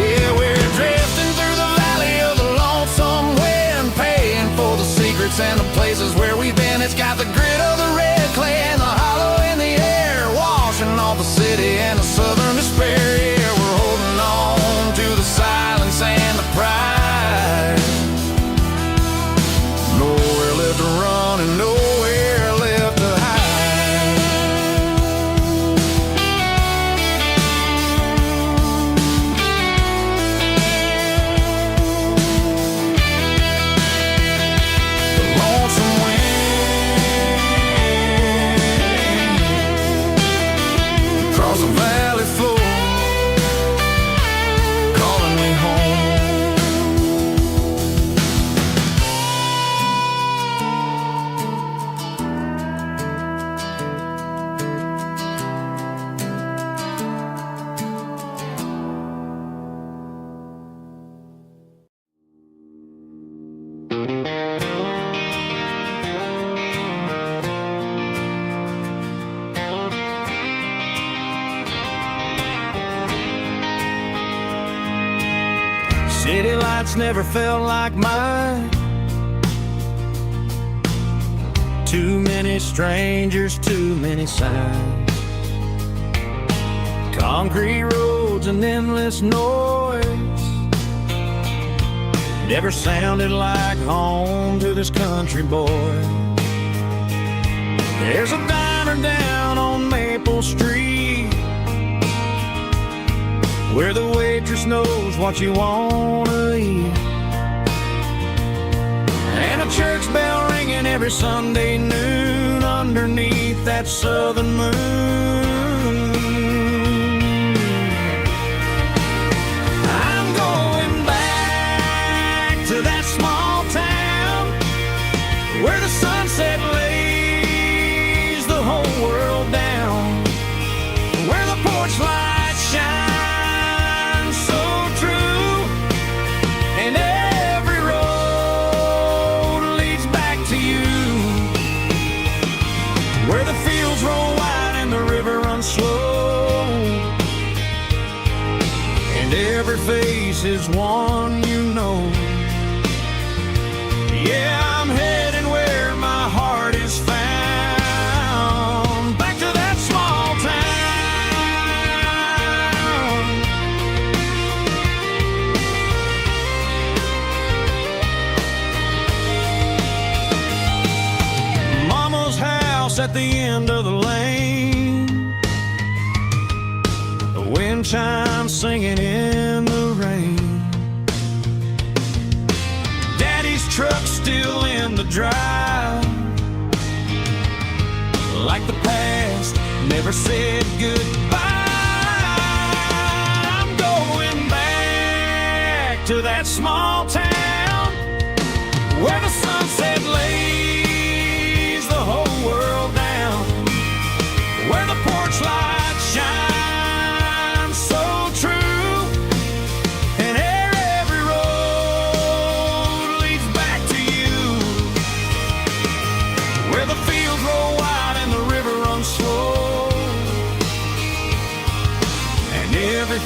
Yeah, we're drifting through the valley of the lonesome wind, paying for the secrets and the places where we've been. It's got the grit of the red clay and the hollow in the air, washing off the city and the southern despair. Yeah, we're holding on to the silence and the pride. Nowhere left to run and nowhere left to hide. The lonesome wind across the valley floor, calling me home. City lights never felt like mine. Too many strangers, too many signs. Concrete roads and endless noise never sounded like home to this country boy. There's a diner down on Maple Street where the waitress knows what you wanna eat, and a church bell ringing every Sunday noon underneath that southern moon. I'm going back to that small town where the sunset lays the whole world down, where the porch lights shine slow, and every face is one you know. Yeah, I'm heading where my heart is found, back to that small town. Mama's house at the end of the lane, wind chimes singing in the rain. Daddy's truck still in the drive, like the past never said goodbye. I'm going back to that small town where the sunset lays the whole world down, where the porch lights shine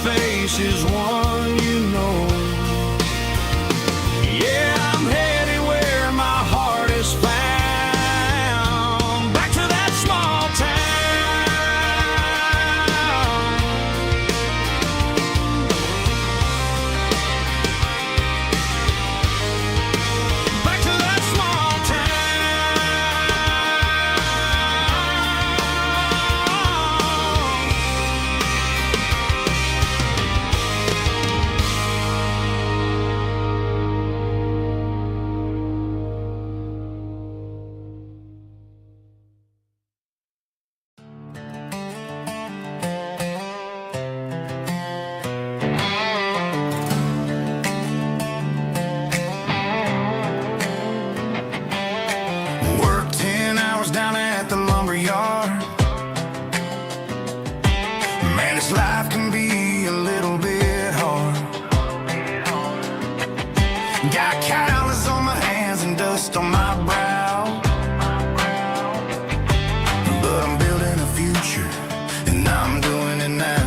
face is one you know. Yeah, I'm headed where my heart is found, back to that small back to that small town. dust on my brow. But I'm building a future, and I'm doing it now.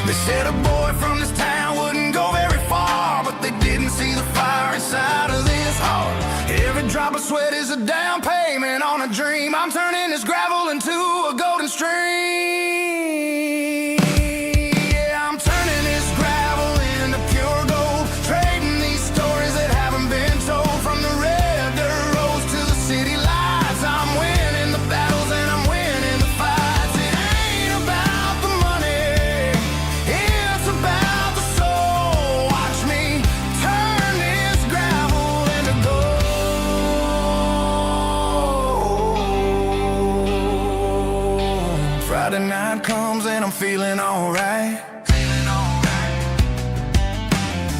They said a boy from this town wouldn't go very far, but they didn't see the fire inside of this heart. Every drop of sweat is a down payment on a dream. I'm turning this gravel into a golden stream. Yeah, I'm turning this gravel into pure gold, trading these stories that haven't been told. From the red dirt roads to the city lights, I'm winning the battles and I'm winning the fights. It ain't about the money, it's about the soul. Watch me turn this gravel into gold. Friday night comes and I'm feeling alright.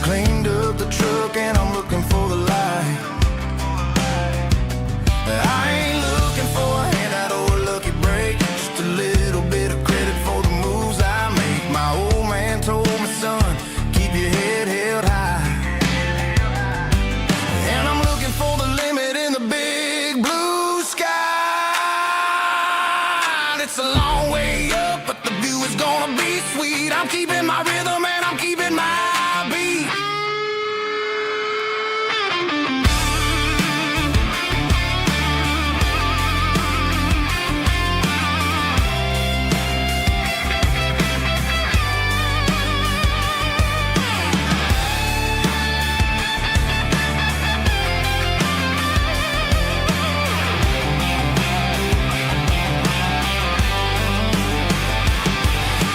Cleaned up the truck and I'm looking for the light. I ain't looking for a handout or a lucky break, just a little bit of credit for the moves I make. My old man told me, son, keep your head held high. And I'm looking for the limit in the big blue sky. It's a long way up, but the view is gonna be sweet. I'm keeping my rhythm and I'm keeping my beat.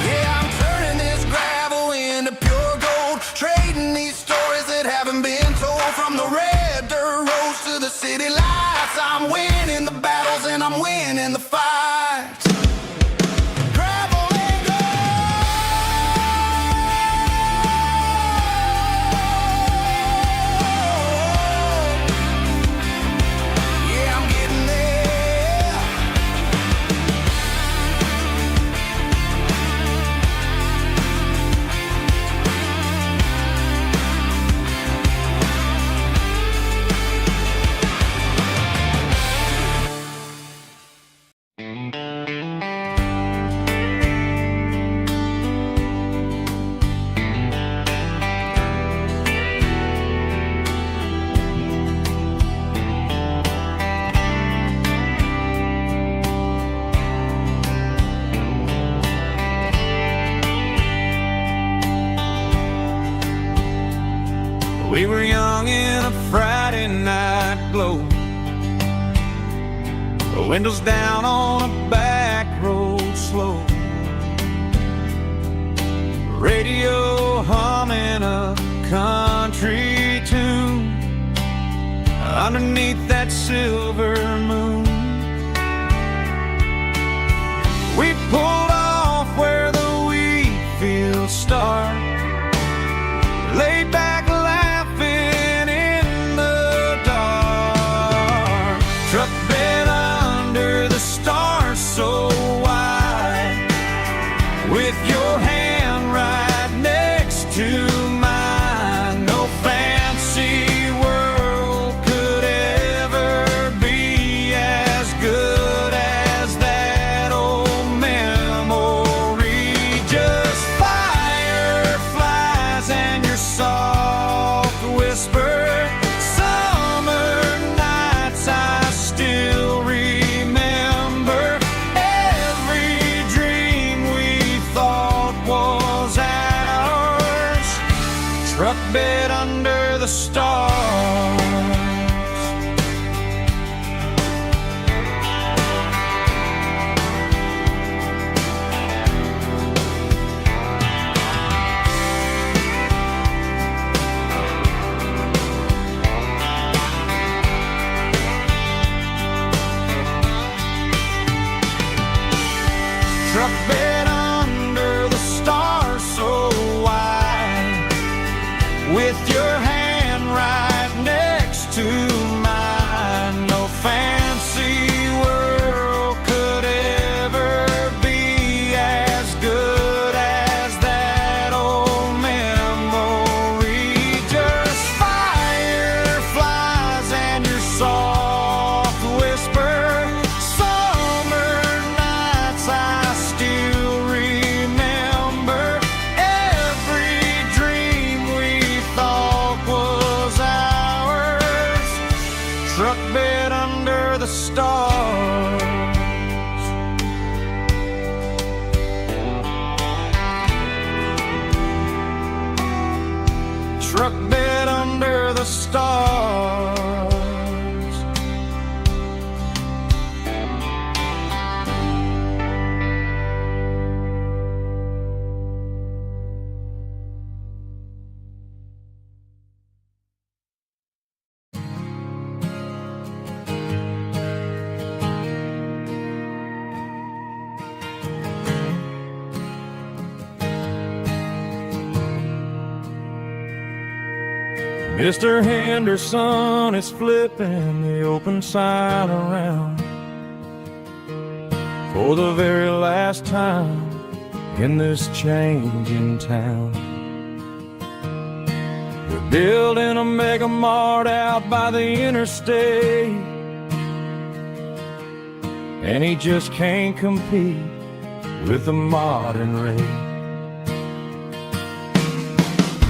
Yeah, I'm turning this gravel into pure gold, trading these stories that haven't been told. From the red dirt roads to the city lights, I'm winning the battles and I'm winning the fights. Gravel and gold. Yeah, I'm getting there. We were young in a Friday night glow, the windows down on a back road slow, radio humming a country tune underneath that silver moon. We pulled off where the wheat fields start, laid back laughing in the dark. Truck bed under the stars so wide, with your hand right next to mine. No fancy world could ever be as good as that old memory truck bed under the stars. Truck bed under the stars. Mr. Henderson is flipping the open sign around for the very last time in this changing town. They're building a mega mart out by the interstate, and he just can't compete with the modern rate.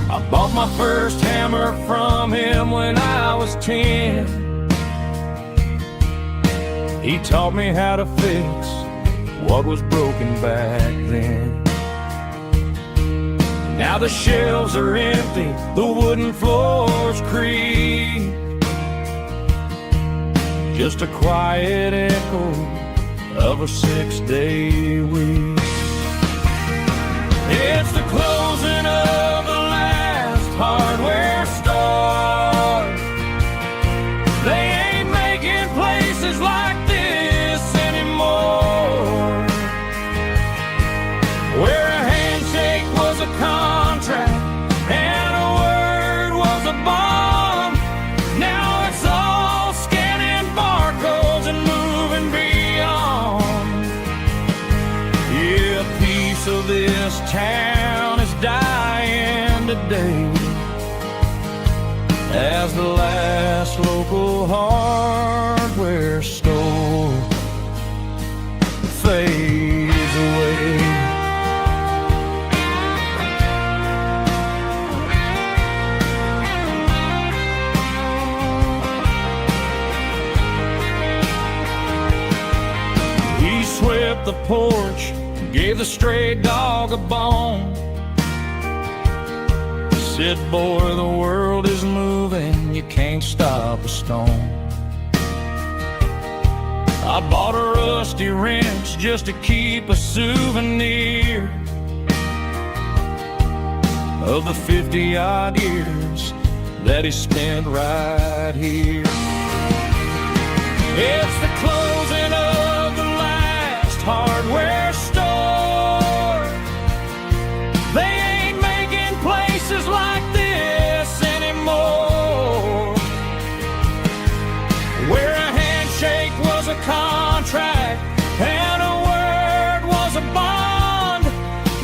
I bought my first hammer from him when I was 10. He taught me how to fix what was broken back then. Now the shelves are empty, the wooden floors creak, just a quiet echo of a 6-day week. It's the closing of the last hardware store. They ain't making places like this anymore, where a handshake was a contract and a word was a bond. Now it's all scanning barcodes and moving beyond. Yeah, a piece of this town is dying today as the last local hardware store fades away. He swept the porch, gave the stray dog a bone, said, boy, the world is moving, you can't stop a stone. I bought a rusty wrench just to keep a souvenir of the 50-odd years that he spent right here. It's the closing of the last hardware store. They ain't making places like this anymore, where a handshake was a contract and a word was a bond.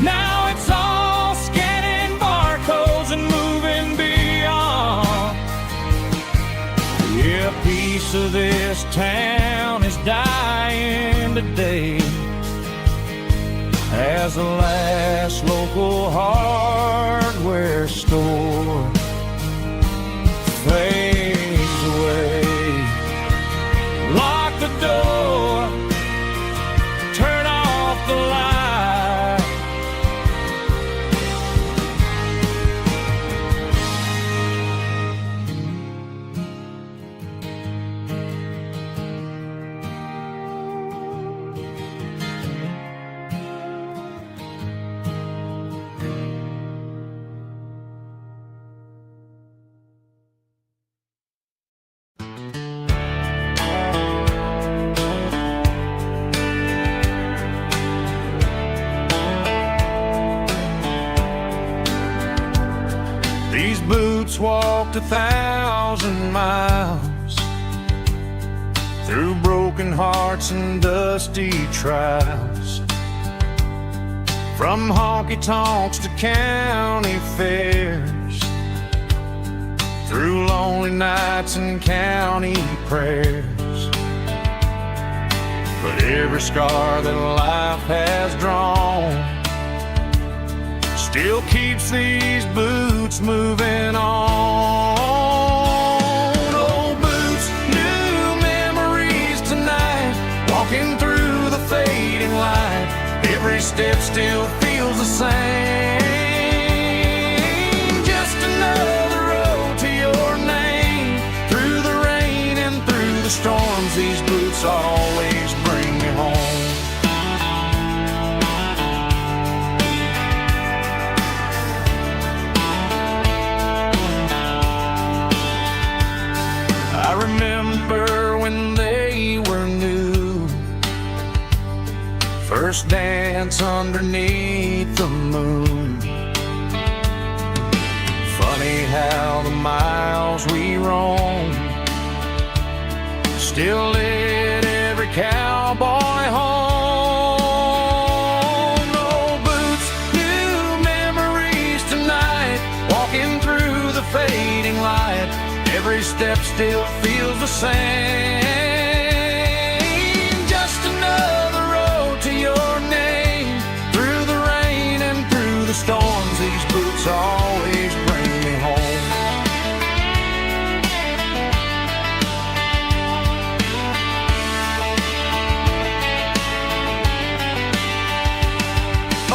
Now it's all scanning barcodes and moving beyond. Yeah, a piece of this town is dying today as the last local hardware store fades away. Lock the door, turn off the light. These boots walked 1,000 miles through broken hearts and dusty trials, from honky-tonks to county fairs, through lonely nights and county prayers. But every scar that life has drawn still keeps these boots moving on. Old boots, new every step still feels the same. Just another road to your name. Through the rain and through the storms, these boots always bring me home. I remember when they were new, first dance underneath the moon. Funny how the miles we roam still lit every cowboy home. No boots, new memories tonight, walking through the fading light. Every step still feels the same. Just another road to your name. Through the rain and through the storms, these boots always bring me home.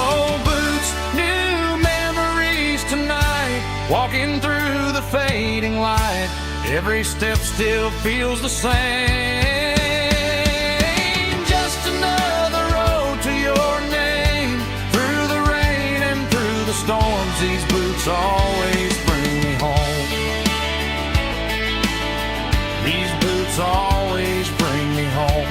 Oh, boots, new memories tonight, walking through the fading light. Every step still feels the same. Just another road to your name. Through the rain and through the storms, these boots always bring me home. These boots always bring me home.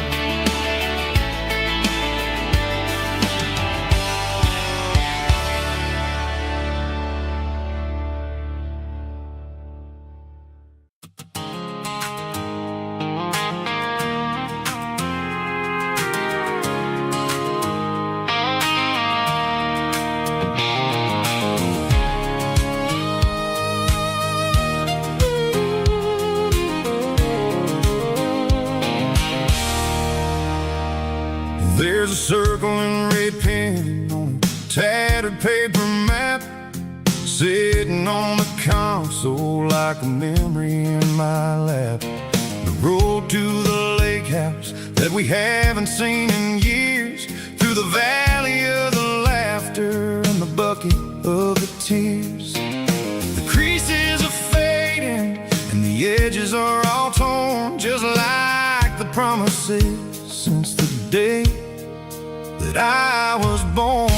There's a circling red pen on a tattered paper map, sitting on the console like a memory in my lap. The road to the lake house that we haven't seen in years, through the valley of the laughter and the bucket of the tears. The creases are fading and the edges are all torn, just like the promises since the day that I was born.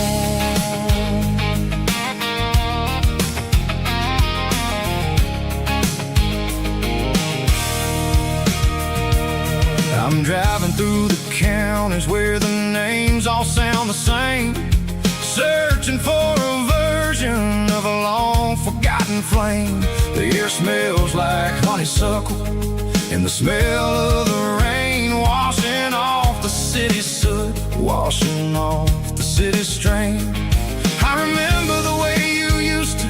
I'm driving through the counties where the names all sound the same, searching for a version of a long forgotten flame. The air smells like honeysuckle and the smell of the rain washing off the city soot, washing off the city strain. I remember the way you used to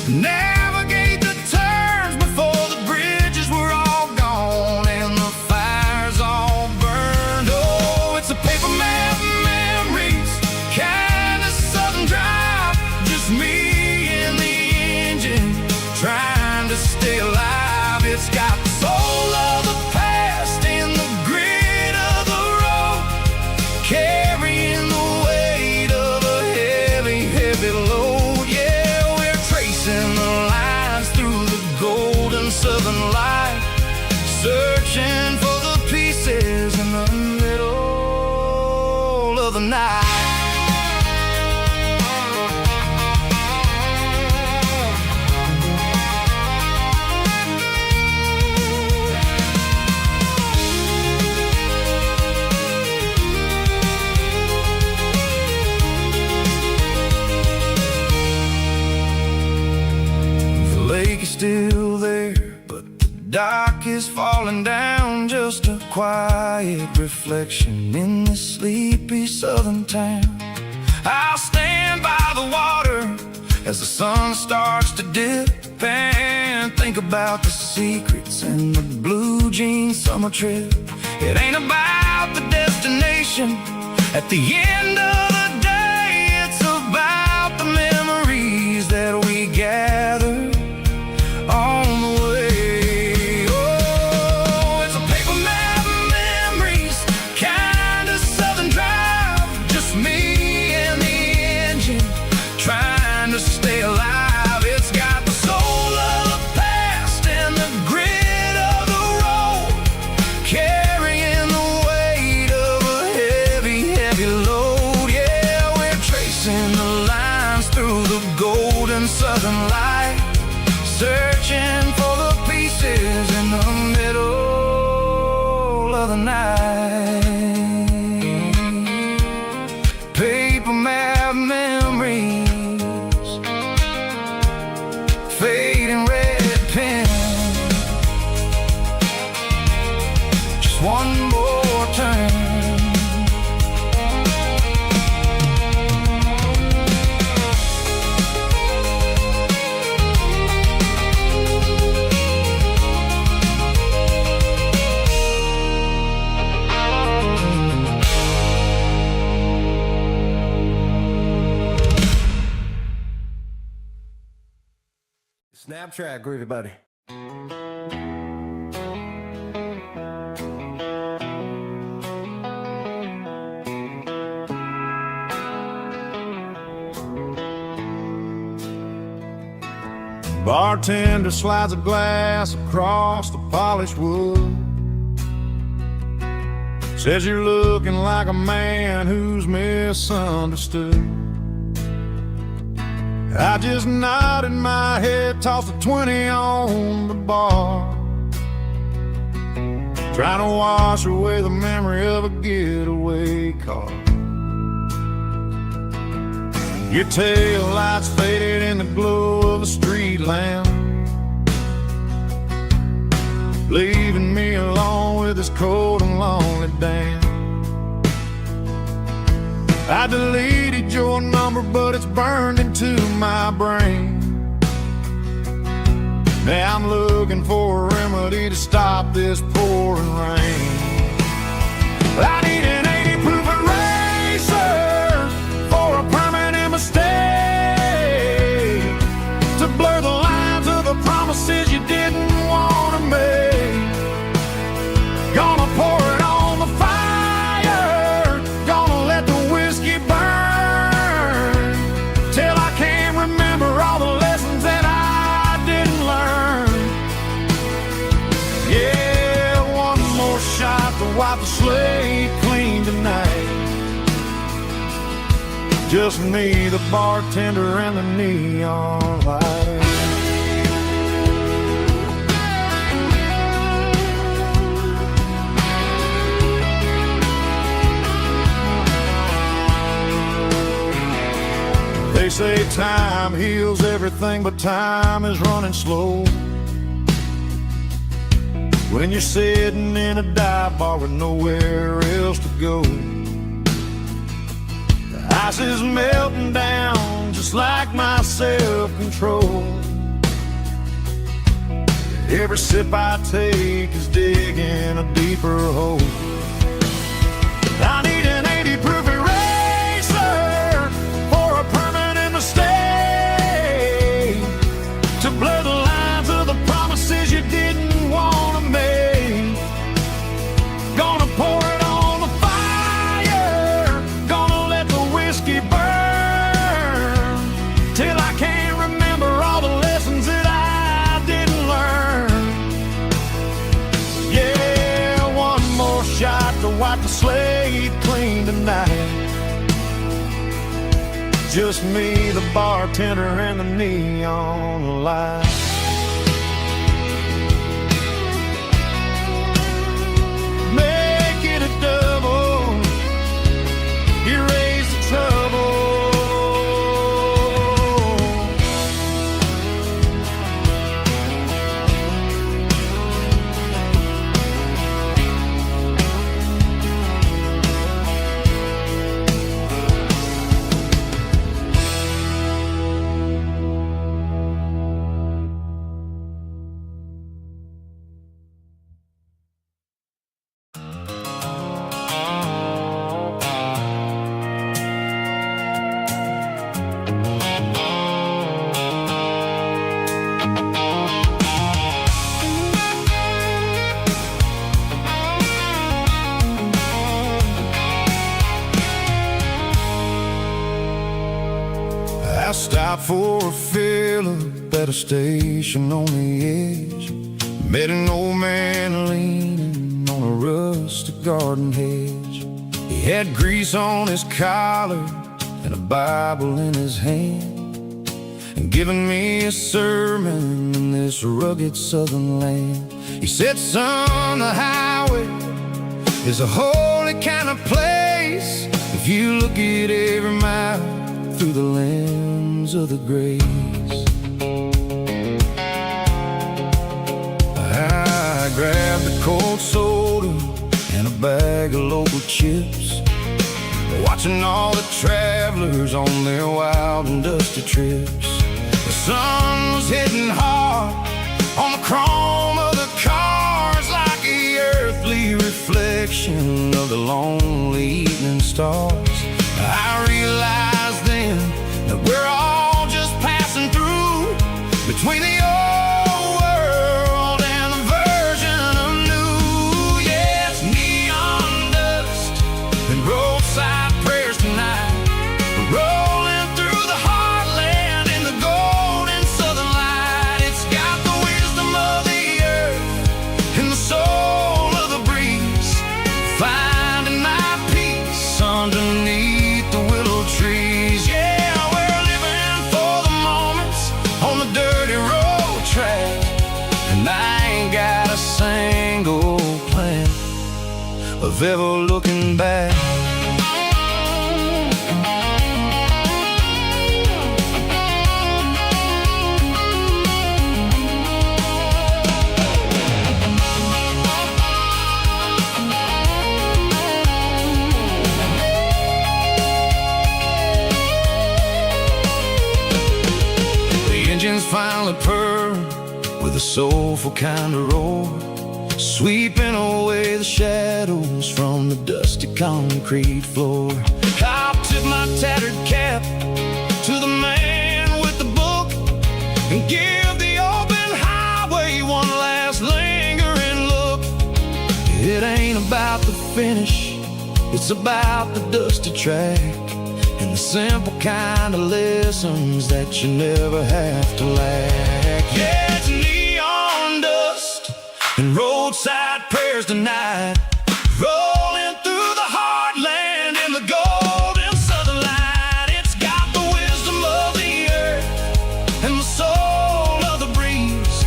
navigate the turns before the bridges were all gone and the fires all burned. Oh, it's a paper map memories, kind of southern drive, just me and the engine trying to stay alive. It's got the soul of the past and the grit of the road, carrying the weight of a heavy, heavy load. Yeah, we're tracing the lines through the golden southern light, searching for the pieces in the middle of the night. Still there, but the dock is falling down, just a quiet reflection in this sleepy southern town. I'll stand by the water as the sun starts to dip and think about the secrets and the blue jean summer trip. It ain't about the destination at the end of the day, it's about the memories that we gather on the way. Oh, it's a paper map memories, kind of southern drive, just me night. Paper map memories, fading red pen. Just one more turn. Snap track, groovy buddy. Bartender slides a glass across the polished wood. Says you're looking like a man who's misunderstood. I just nodded my head, tossed a 20 on the bar, trying to wash away the memory of a getaway car. Your tail lights faded in the glow of a street lamp, leaving me alone with this cold and lonely damn. I deleted your number, but it's burned into my brain. Now I'm looking for a remedy to stop this pouring rain. I need an 80 proof eraser for a permanent mistake, to blur the lines of the promises you didn't want to make. Gonna pour it on the fire, gonna let the whiskey burn, till I can't remember all the lessons that I didn't learn. Yeah, one more shot to wipe the slate clean tonight. Just me, the bartender, and the neon light. They say time heals everything, but time is running slow when you're sitting in a dive bar with nowhere else to go. The ice is melting down just like my self-control. Every sip I take is digging a deeper hole. I need an 80 proof eraser for a permanent mistake, to blur the lines of the promises you didn't want to make. Gonna pour it on the fire, gonna let the whiskey burn, till I can't remember all the lessons that I didn't learn. Yeah, one more shot to wipe the slate clean tonight. Just me, the bartender, and the neon light. Make it a double, erase the trouble. I stopped for a fill-up at a station on the edge. Met an old man leaning on a rustic garden hedge. He had grease on his collar and a Bible in his hand, and giving me a sermon in this rugged southern land. He said, son, the highway is a holy kind of place if you look at every mile through the lens of the grace. I grabbed a cold soda and a bag of local chips, watching all the travelers on their wild and dusty trips. The sun was hitting hard on the chrome of the cars, like the earthly reflection of the lonely evening stars. I realized then that we're all just passing through between the old world and the version of new. Yeah, it's neon dust and roadside prayers tonight, rolling through the heartland in the golden southern light. It's got the wisdom of the earth and the soul of the breeze, finding my peace underneath the willow trees. Yeah, we're living for the moments on the dirty road track, and I ain't got a single plan of ever looking back. Finally purr with a soulful kind of roar, sweeping away the shadows from the dusty concrete floor. I'll tip my tattered cap to the man with the book and give the open highway one last lingering look. It ain't about the finish, it's about the dusty track, and the simple kind of lessons that you never have to lack. Yeah, it's neon dust and roadside prayers tonight, rolling through the heartland in the golden southern light. It's got the wisdom of the earth and the soul of the breeze,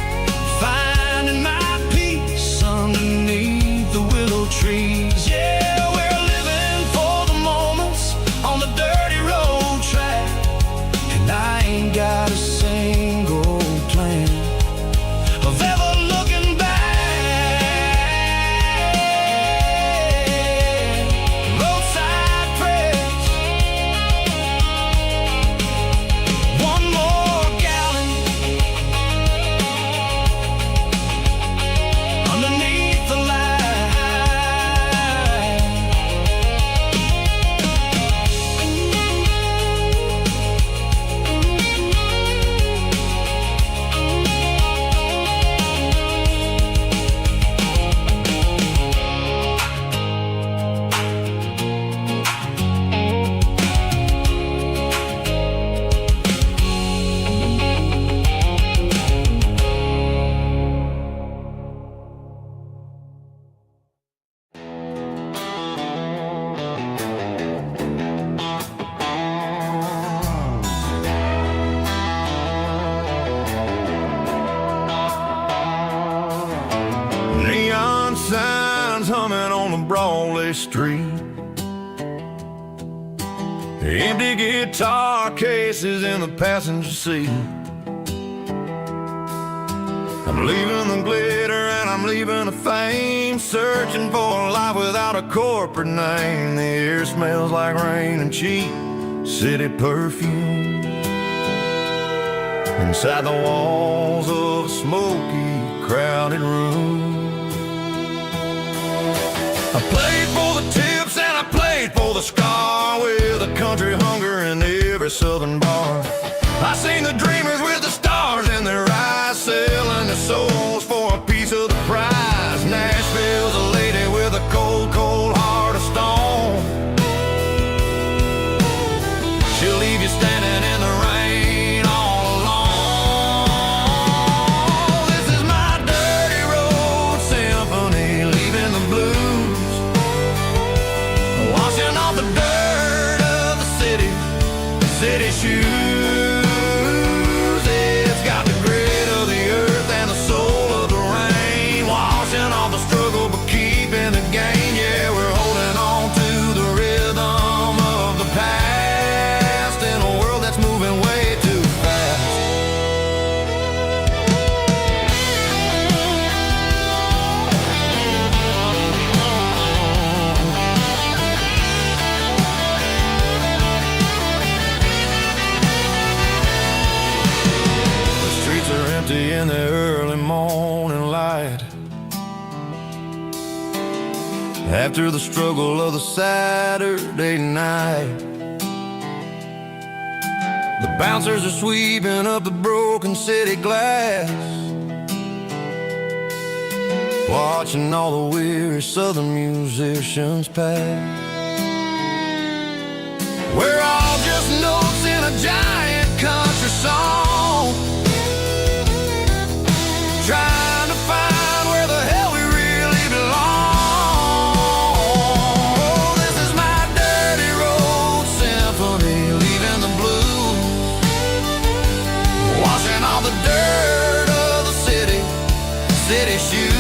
finding my peace underneath the willow trees. Yeah, we're living for the moments on the dirty road track, and I ain't got a single plan of ever looking back. Roadside prayers, one more gallon underneath the light. Neon signs humming on the Broadway street, empty guitar cases in the passenger seat. I'm leaving the glitter and I'm leaving the fame, searching for a life without a corporate name. The air smells like rain and cheap city perfume inside the walls of a smoky, crowded room. I played for the tips and I played for the scar, with a country hunger in every southern bar. I seen the dreamers with the stars in their eyes, selling their souls for a piece of the prize. Nashville's a lady with a cold, cold heart of stone. She'll leave you standing in the rain all alone. This is my dirty road symphony, leaving the blues, washing off the dirt of the city shoes. It's got the grit of the earth and the soul of the rain. Wow. After the struggle of the Saturday night, the bouncers are sweeping up the broken city glass, watching all the weary southern musicians pass. We're all just notes in a giant country song, trying to find where the hell we really belong. Oh, this is my dirty road symphony, leaving the blues, washing all the dirt of the city shoes.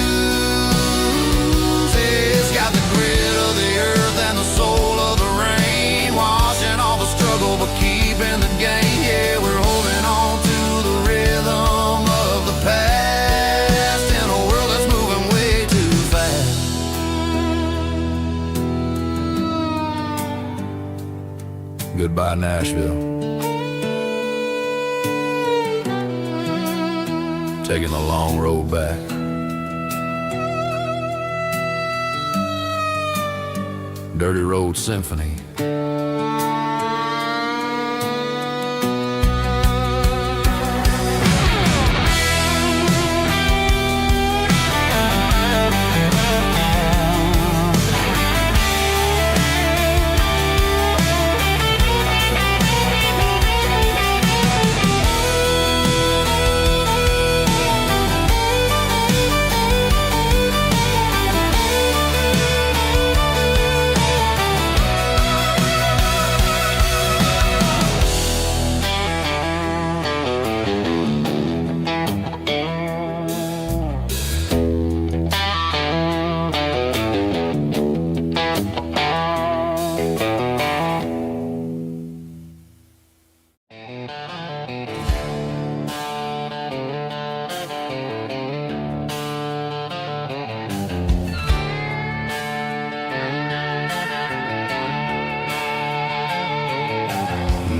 It's got the grit of the earth and the soul of the rain, washing all the struggle but keeping the game. Yeah, we're holding on to the rhythm of the past in a world that's moving way too fast. Goodbye, Nashville. Taking the long road back. Dirty Road Symphony.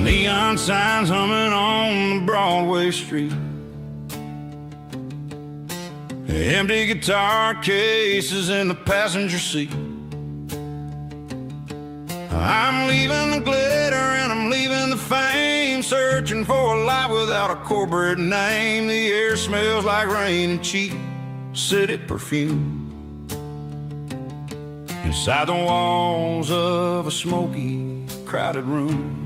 Neon signs humming on the Broadway street, empty guitar cases in the passenger seat. I'm leaving the glitter and I'm leaving the fame, searching for a life without a corporate name. The air smells like rain and cheap city perfume inside the walls of a smoky, crowded room.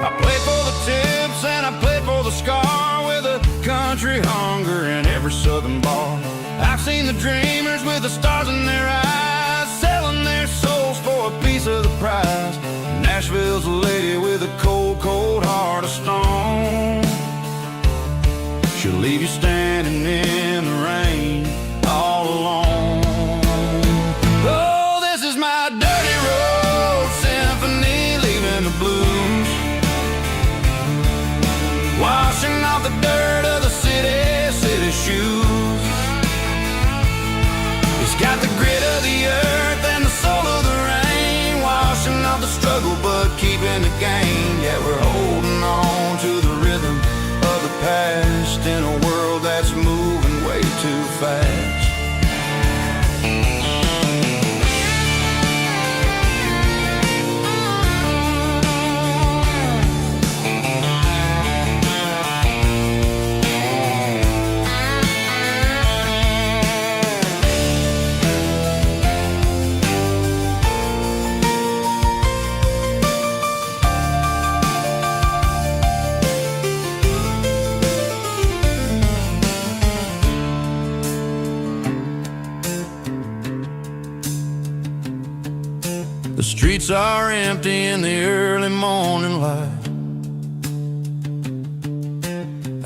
I played for the tips and I played for the scar, with a country hunger in every southern bar. I've seen the dreamers with the stars in their eyes, selling their souls for a piece of the prize. Nashville's a lady with a cold, cold heart of stone. She'll leave you standing in the rain all alone. Oh, this is my dirty road symphony, leaving the blues, washing off the dirt of the city shoes. It's got the grit of the earth and the soul of the rain, washing off the struggle but keeping the game. Yeah, we're holding on to the rhythm of the past in a world that's moving way too fast. The streets are empty in the early morning light,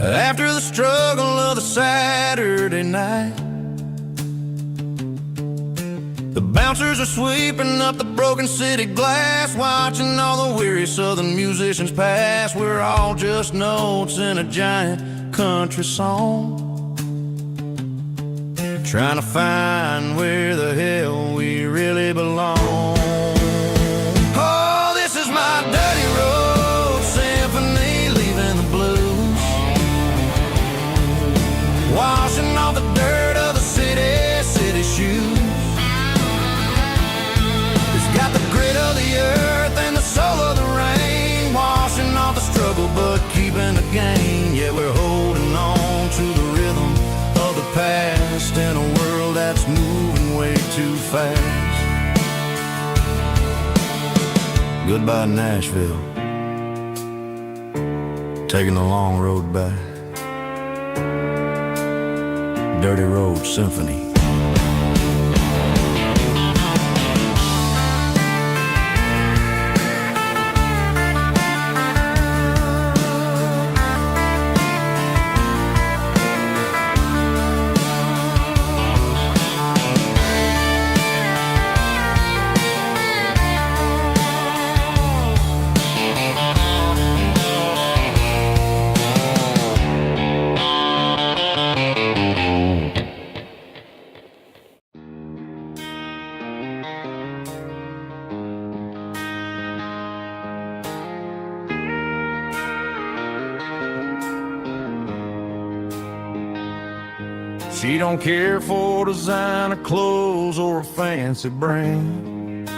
after the struggle of the Saturday night. The bouncers are sweeping up the broken city glass, watching all the weary southern musicians pass. We're all just notes in a giant country song, trying to find where the hell we really belong. Dirty road symphony, leaving the blues, washing off the dirt of the city shoes. that's moving way too fast. Goodbye, Nashville. Taking the long road back. Dirty Road Symphony. She don't care for designer clothes or a fancy brand.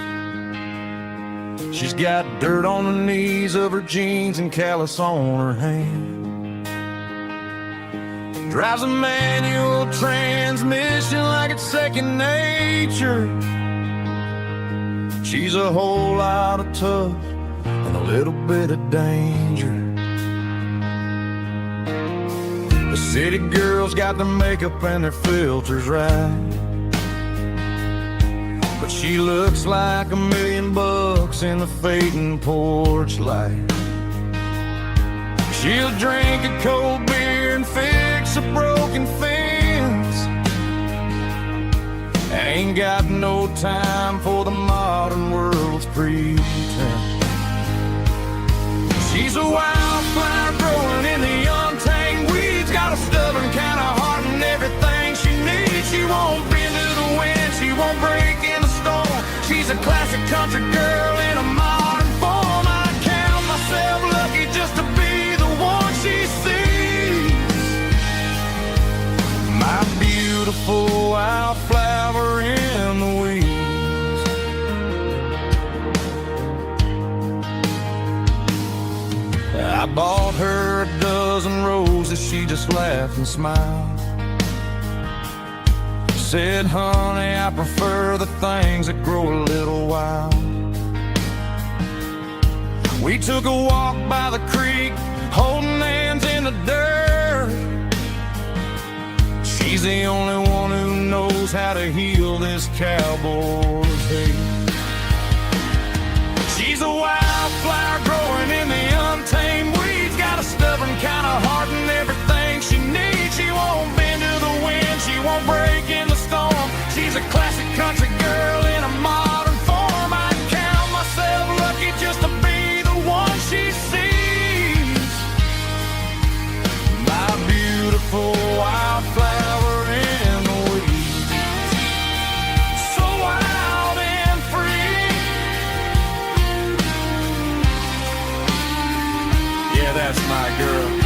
She's got dirt on the knees of her jeans and callus on her hand. Drives a manual transmission like it's second nature. She's a whole lot of tough and a little bit of danger. The city girls got their makeup and their filters right, but she looks like $1 million in the fading porch light. She'll drink a cold beer and fix a broken fence, and ain't got no time for the modern world's pretense. She's a wildflower growing in the untamed weeds, got a stubborn kind of heart and everything she needs. She won't bend to the wind, she won't break in the storm. She's a classic country girl in a modern form. I count myself lucky just to be the one she sees. My beautiful wildflower in the weeds. I bought her a dozen roses, she just laughed and smiled. Said, honey, I prefer the things that grow a little wild. We took a walk by the creek, holding hands in the dirt. She's the only one who knows how to heal this cowboy's hate. She's a wildflower growing in the untamed weeds, got a stubborn kind of heart and everything she needs. She won't bend to the wind, she won't break in the storm. She's a classic country girl in a modern form. I count myself lucky just to be the one she sees. My beautiful wildflower in the weeds, so wild and free. Yeah, that's my girl.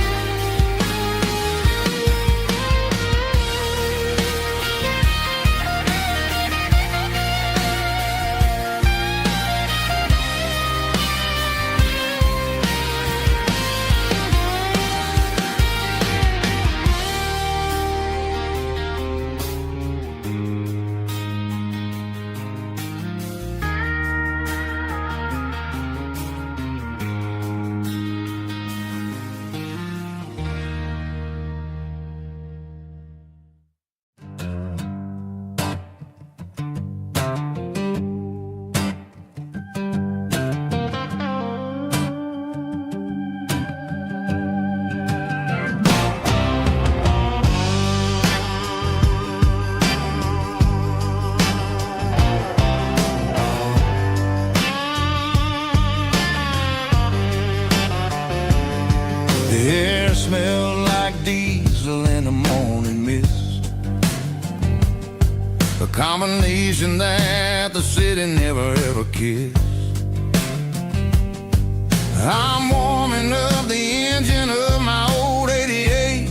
Smelled like diesel in the morning mist, a combination that the city never ever kissed. I'm warming up the engine of my old 88,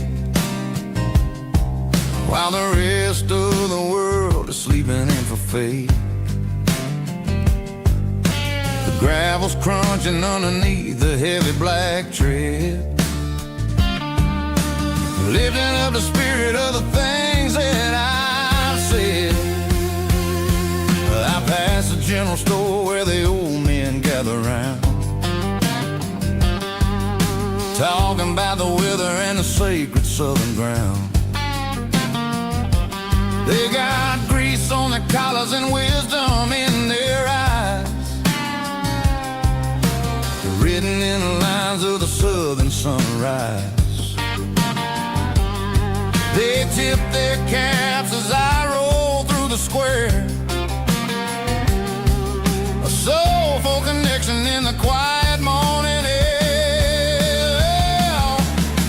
while the rest of the world is sleeping in for fate. The gravel's crunching underneath the heavy black tread, lifting up the spirit of the things that I've said. general store where the old men gather round, talking about the weather and the sacred southern ground. They got grease on their collars and wisdom in their eyes, written in the lines of the southern sunrise. They tip their caps as I roll through the square, a soulful connection in the quiet morning air.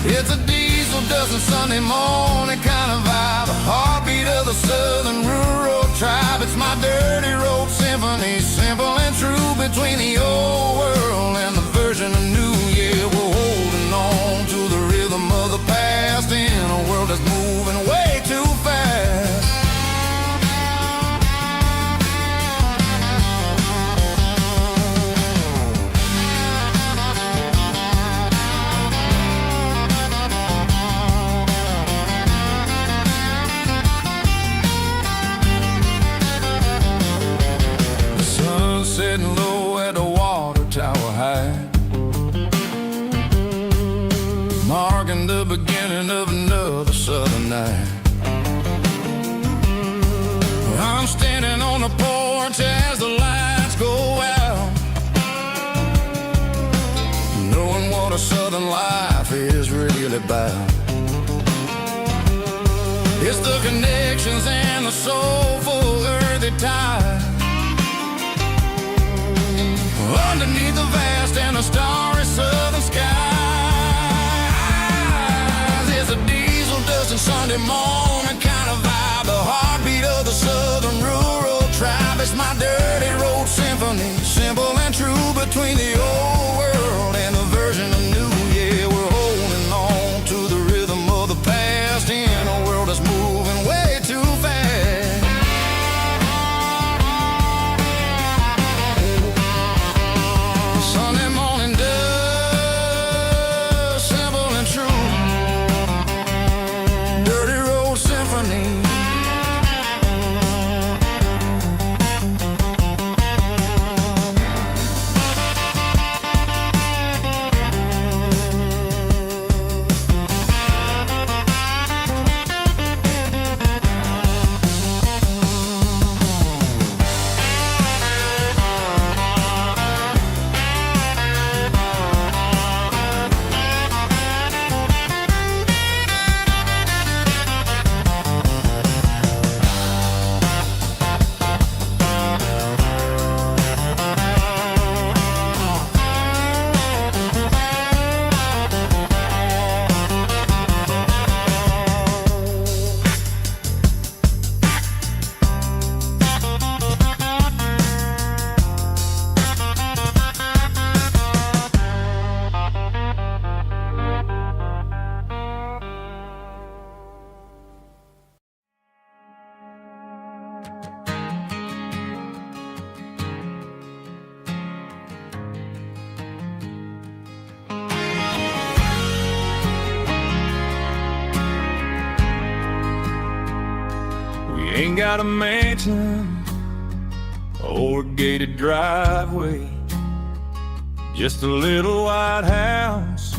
It's a diesel dusting Sunday morning kind of vibe, a heartbeat of the southern rural tribe. It's my dirty road symphony, simple and true, between the old world and the version of new. Yeah, we're holding on to the rhythm of the past in a world that's moving way too fast. The sun's setting low at the water tower high, marking the beginning of another southern night. I'm standing on the porch as the lights go out, knowing what a southern life is really about. It's the connections and the soulful earthy tide, underneath the vast and the starry southern skies. It's a diesel dusting Sunday morning kind of vibe, the heartbeat of the southern rural tribe. It's my dirty road symphony, simple and true, between the old world and the version of new. Yeah, we're holding on to the rhythm of the past in a world that's moving way too fast. Sunday morning dust, simple and true, dirty road symphony. Ain't got a mansion or a gated driveway, just a little white house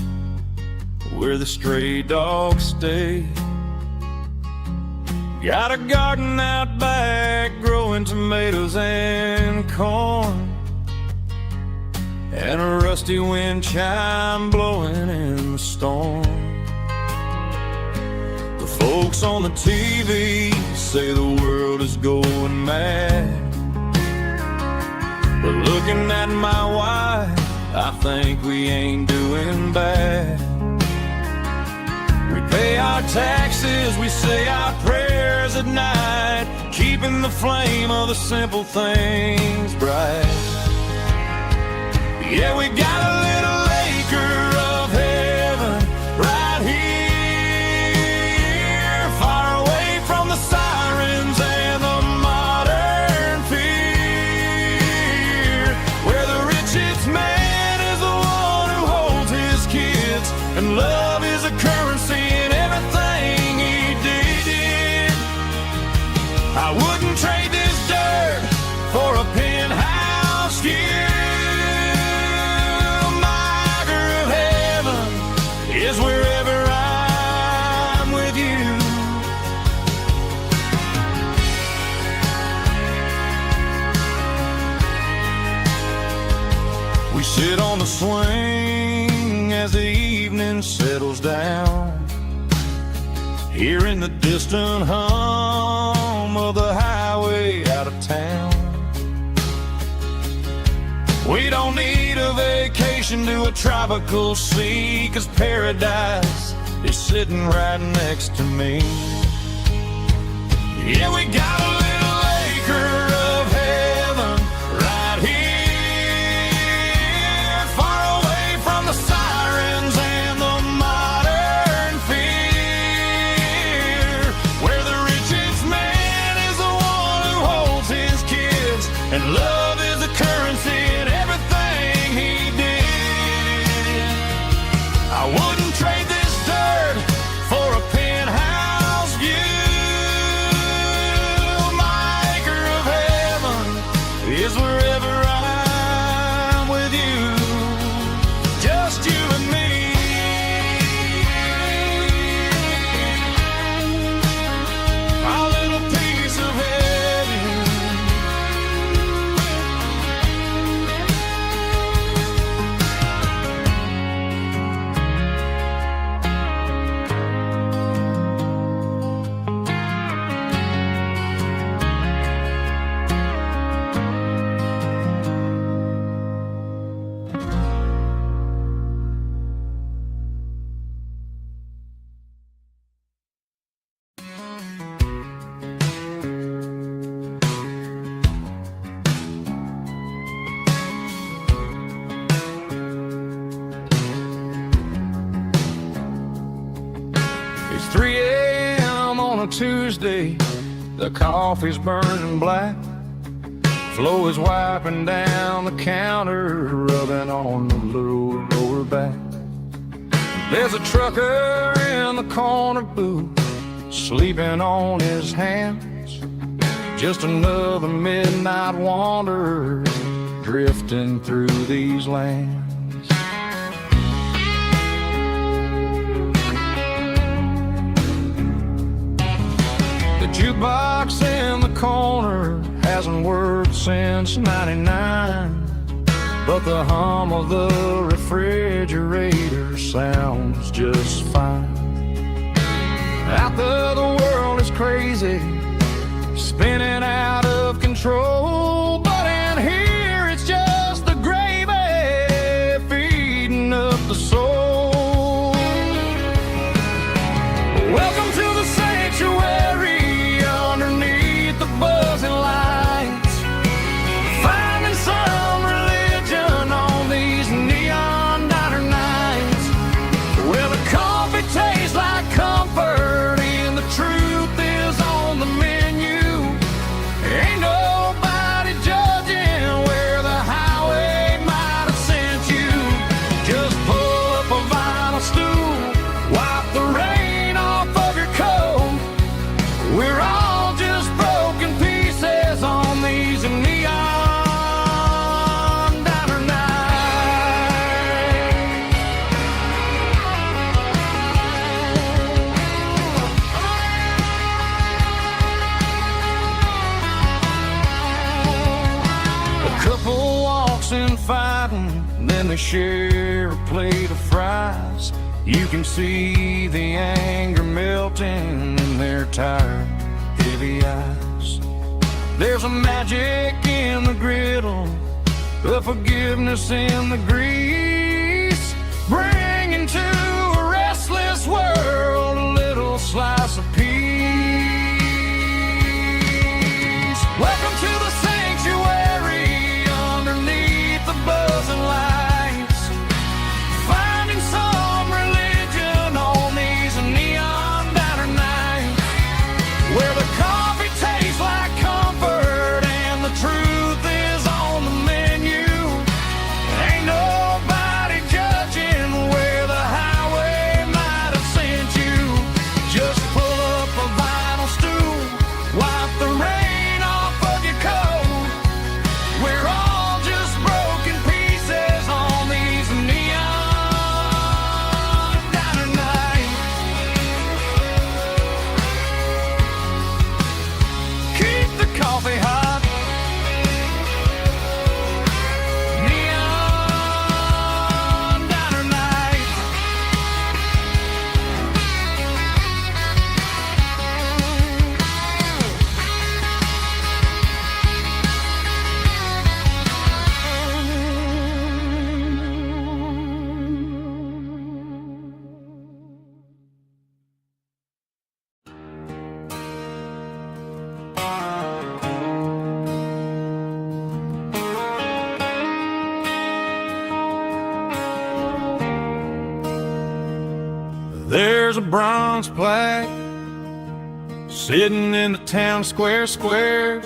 where the stray dogs stay. Got a garden out back growing tomatoes and corn, and a rusty wind chime blowing in the storm. The folks on the TV say the world is going mad, but looking at my wife, I think we ain't doing bad. We pay our taxes, we say our prayers at night, keeping the flame of the simple things bright. Yeah, we got a little acre of heaven right here, far away from the sirens and the modern fear, where the richest man is the one who holds his kids, and love is a currency in everything he did. I wouldn't trade this dirt for a penthouse We sit on the swing as the evening settles down, hearing the distant hum of the highway out of town. We don't need a vacation to a tropical sea, 'cause paradise is sitting right next to me. Yeah, we got a little acre of heaven right here, far away from the sirens and the modern fear, where the richest man is the one who holds his kids, and love is the currency in everything he did. I wouldn't trade this dirt for a penthouse view. My acre of heaven is wherever I'm with you, just you and me. Our little piece of heaven. It's 3 a.m. on a Tuesday, the coffee's burning black. Flo is wiping down the counter, rubbing on the little lower back. There's a trucker in the corner booth, sleeping on his hands. Just another midnight wanderer, drifting through these lands. The jukebox in the corner hasn't worked since '99, but the hum of the refrigerator sounds just fine. Out there the world is crazy, spinning out of control, but in here it's just the gravy feeding up the soul. Welcome to the sanctuary underneath the buzzing lights, finding some religion on these neon diner nights, where the coffee tastes like comfort and the truth is on the menu. Ain't nobody judging where the highway might have sent you. Just pull up a vinyl stool, wipe the rain off of your coat. We're all just broken pieces on these neon diner nights. A couple walks in fighting, then they share a plate of fries. You can see the anger melting in their tired, heavy eyes. There's a magic in the griddle, a forgiveness in the grease, bringing to a restless world a little slice of peace. Welcome to the sanctuary underneath the buzzing lights, finding some religion on these neon diner nights, where the coffee tastes like comfort and the truth is on the menu. Ain't nobody judging where the highway might have sent you. Just pull a bronze plaque sitting in the town square.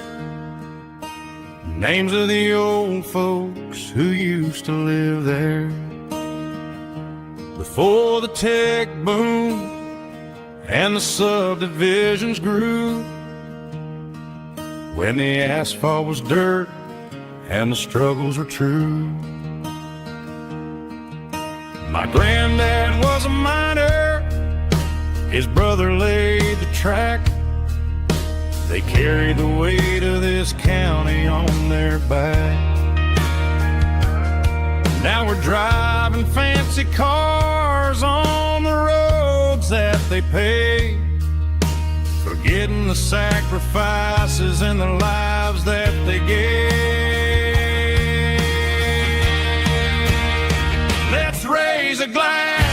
Names of the old folks who used to live there. Before the tech boom and the subdivisions grew, when the asphalt was dirt and the struggles were true. My granddad was a miner, his brother laid the track. They carried the weight of this county on their back. Now we're driving fancy cars on the roads that they paved, forgetting the sacrifices and the lives that they gave. Let's raise a glass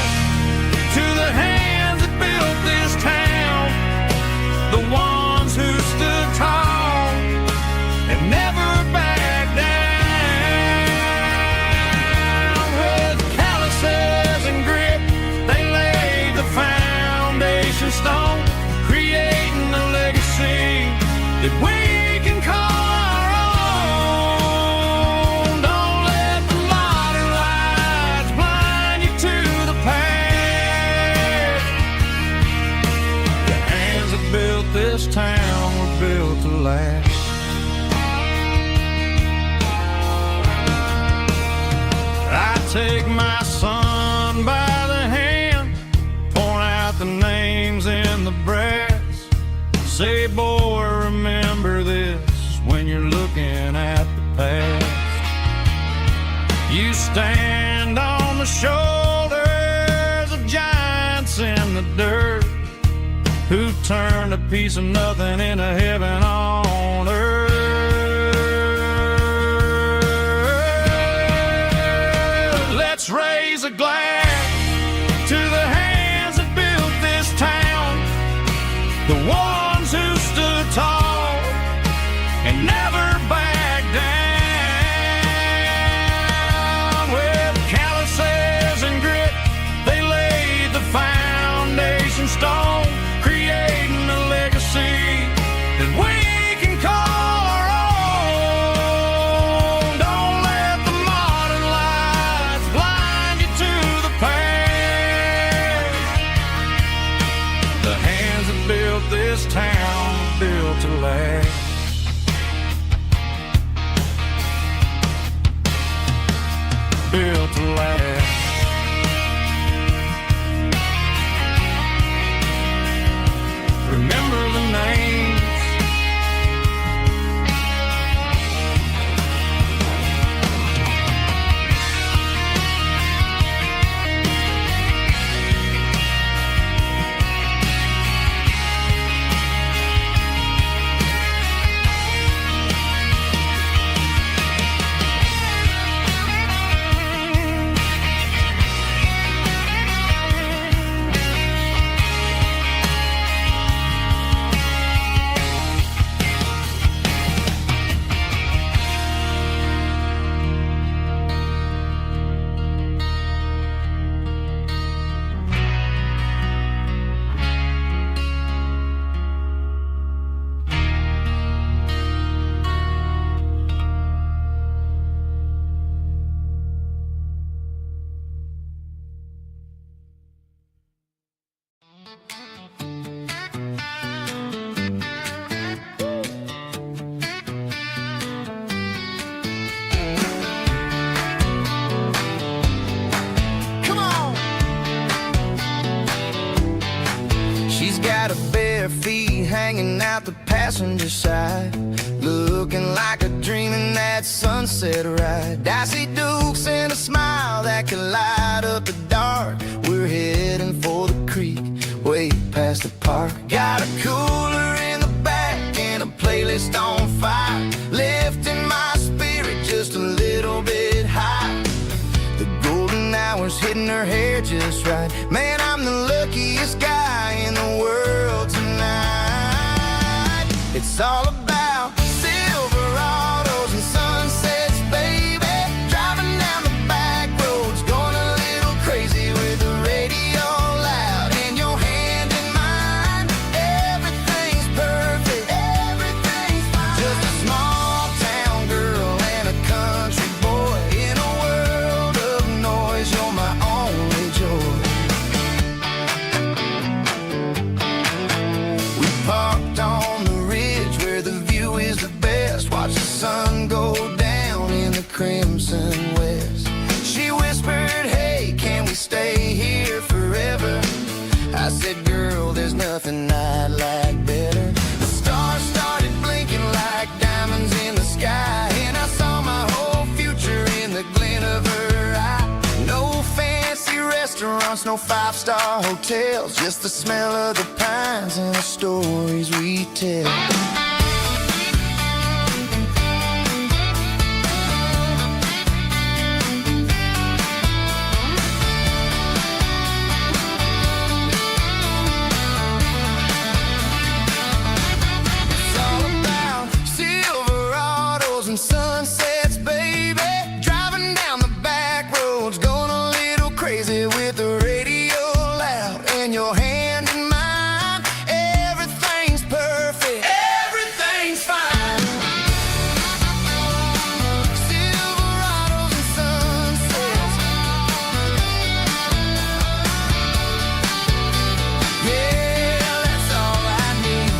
to the hands that built this town, the ones who stood tall and never backed down. With calluses and grit, they laid the foundation stone, creating a legacy that we can call our own. Don't let the modern lights blind you to the past. The hands that built this town were built to last. I take my son by the hand, point out the names in the brass, say, boy, remember this when you're looking at the past. You stand on the shoulders of giants in the dirt, who turned a piece of nothing into heaven on earth. Let's raise a glass to the hands that built this town, the ones who stood tall and never backed down. With calluses and grit, they laid the foundation stone, creating a legacy that we can call our own. Don't let the modern lights blind you to the past. The hands that built this town were built to last. Built to last. Remember the names. Come on. She's got her bare feet hanging out the passenger side, looking like a dream in that sunset ride. I see Dukes and a smile that can light up the dark. We're heading for the creek, way past the park. Got a cooler in the back and a playlist on fire, lifting my spirit just a little bit high. The golden hours hitting her hair just right. Man, I'm the luckiest guy in the world tonight. It's all about Silverados and sunsets, baby. Driving down the back roads, going a little crazy with the radio loud. And your hands restaurants, no five-star hotels, just the smell of the pines and the stories we tell. It's all about Silverados and sunsets, baby. Driving down the back roads, going a little crazy with the radio loud and your hand in mine. Everything's perfect, everything's fine. Silverados and sunsets, yeah, that's all I need.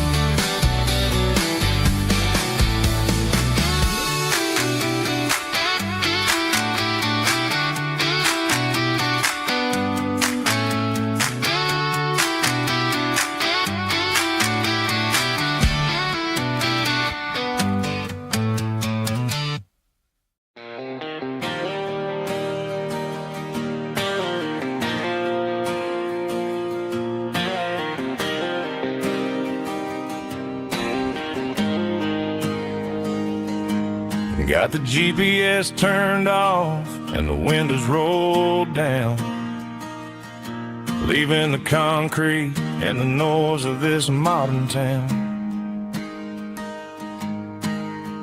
Got the GPS turned off and the windows rolled down, leaving the concrete and the noise of this modern town.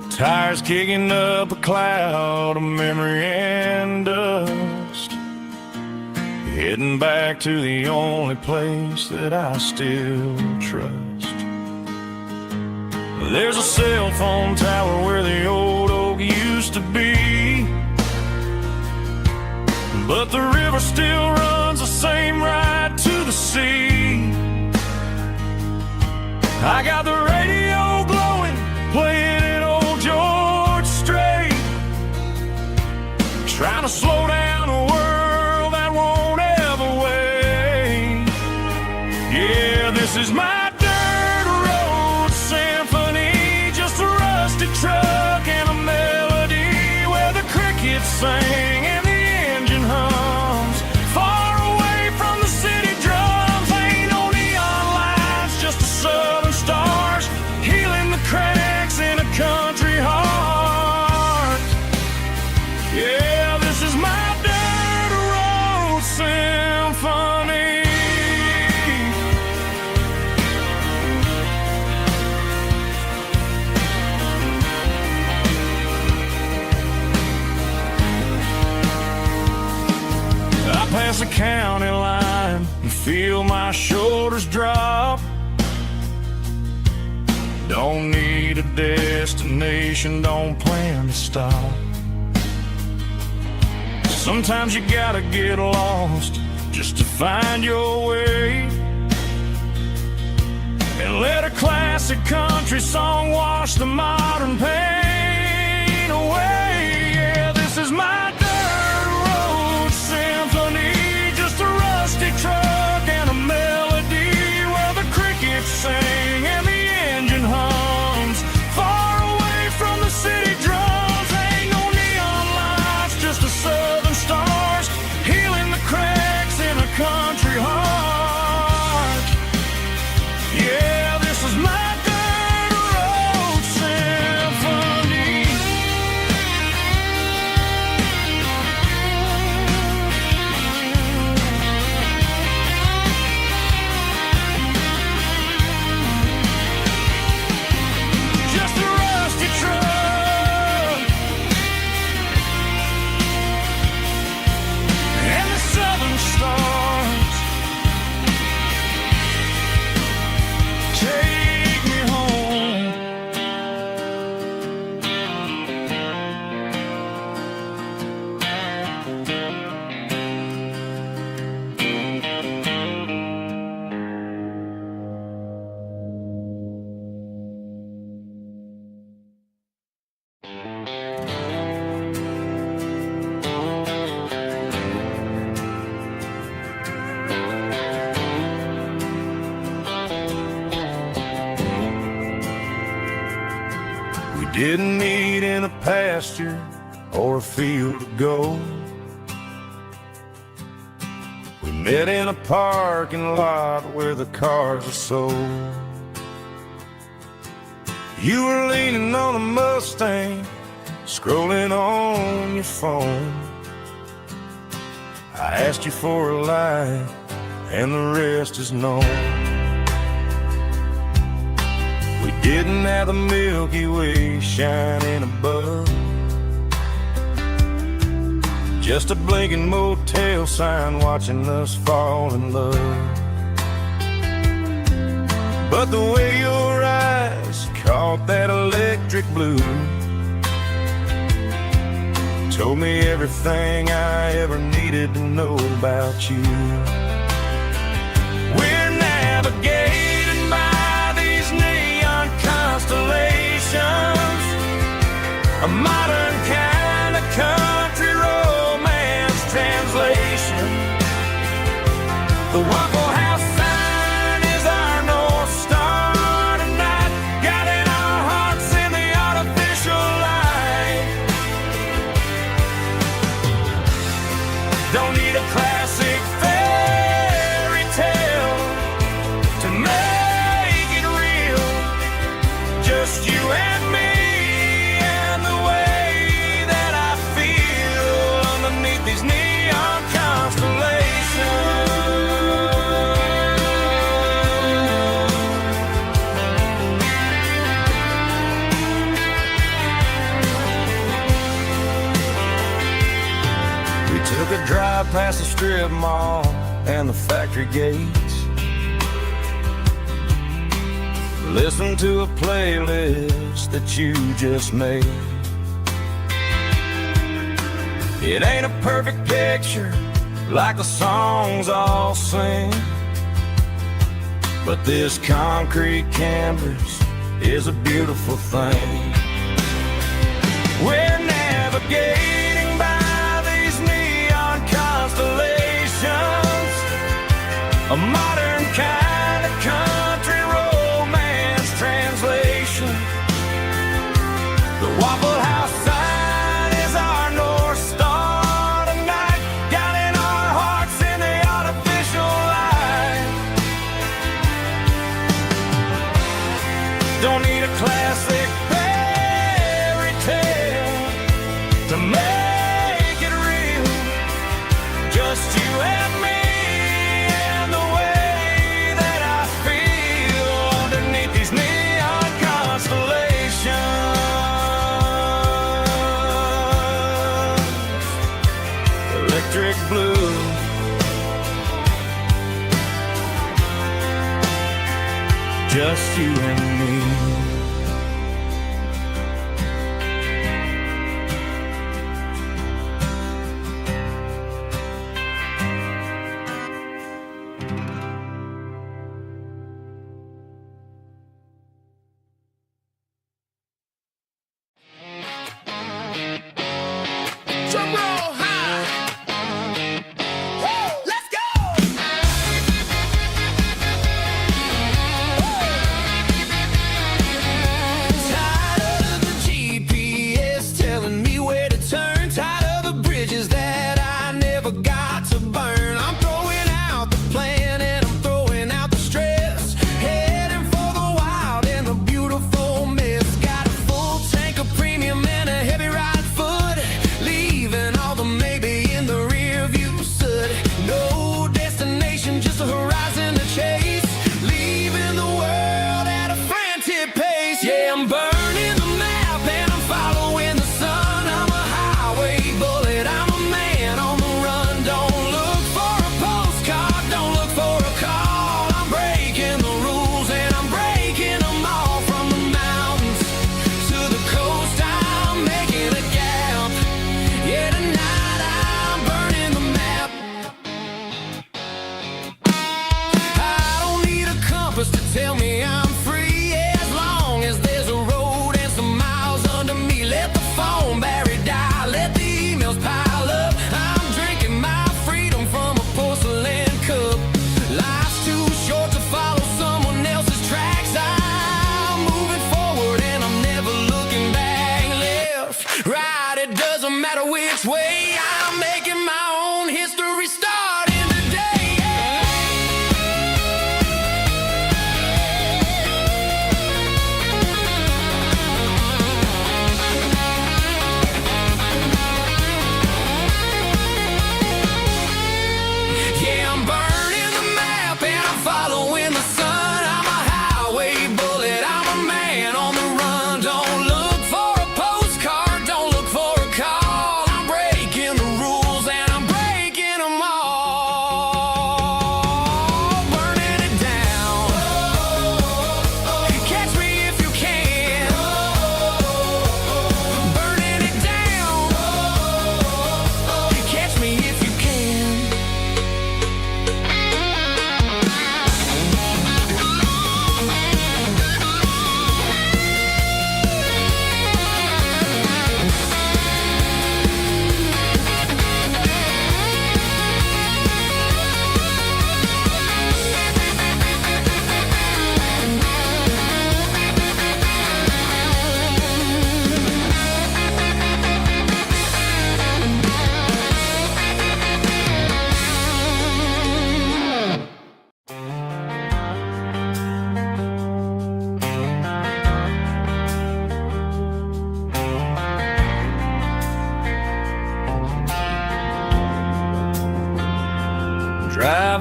Tires kicking up a cloud of memory and dust, heading back to the only place that I still trust. There's a cell phone tower where the old oak used to be, but the river still runs the same right to the sea. I got the radio glowing, playing an old George Strait, trying to slow down a world that won't ever wait. Yeah, this is my dirt road symphony, just a rusty truck and a melody where the crickets sing and the engine hums. Far away from the city drums, ain't no neon lights, just the southern stars healing the cracks in a country heart. Yeah, this is my dirt road symphony. I pass the county line and feel my shoulders drop. Don't need a destination, don't plan to stop. Sometimes you gotta get lost just to find your way, and let a classic country song wash the modern pain away. Yeah, this is my dirt road symphony, just a rusty truck and a melody where the crickets sing and the engine hums. Far away from the city drums, ain't no neon lights, just the southern stars healing the cracks in a country heart. Yeah, this is my dirt road symphony. Just a rusty truck and the southern stars take me home. We didn't meet in a pasture or a field of gold. We Met in a parking lot where the cars are sold. You were leaning on a Mustang, scrolling on your phone. I asked you for a light, and the rest is known. We didn't have the Milky Way shining above, just a blinking motel sign watching us fall in love. But the way your eyes caught that electric blue told me everything I ever needed to know about you. We're navigated by these neon constellations, a modern kind of country romance translation. The Waffle House sign is our North Star tonight, guiding our hearts in the artificial light. Don't need a classic fairy tale to make it real. Just you and me and the way that I feel underneath these neon constellations. We took a drive past the strip mall and the factory gates, listened to a playlist that you just made. It ain't a perfect picture like the songs all sing, but this concrete canvas is a beautiful thing. We're navigating by these neon constellations, a modern kind of country romance translation. The Waffle House sign is our North Star tonight, guiding our hearts in the artificial light. Don't need a classic fairy tale to make it real. Just you and me and the way that I feel underneath these neon constellations. Electric blue, just you and me. Drum roll high. Woo, let's go. Tired of the GPS telling me where to turn, tired of the bridges that I never got to burn. I'm throwing out the plan and I'm throwing out the stress, heading for the wild and the beautiful mess. Got a full tank of premium and a heavy right foot, leaving all the maybe in the rear view soot. No destination, just a horizon to chase, leaving the world at a frantic pace. Yeah, I'm burning the map and I'm following the sun. I'm a highway bullet, I'm a man on the run. Don't look for a postcard, don't look for a call. I'm breaking the rules and I'm breaking them all. From the mountains to the coast, I'm making a gap. Yeah, tonight I'm burning the map. I don't need a compass to tell me I'm free, as long as there's a road and some miles under me. Let the phone battery die, let the emails pile up. I'm drinking my freedom from a porcelain cup. Life's too short to follow someone else's tracks. I'm moving forward and I'm never looking back. Left, right, it doesn't matter which way. I'm making my own history starting today.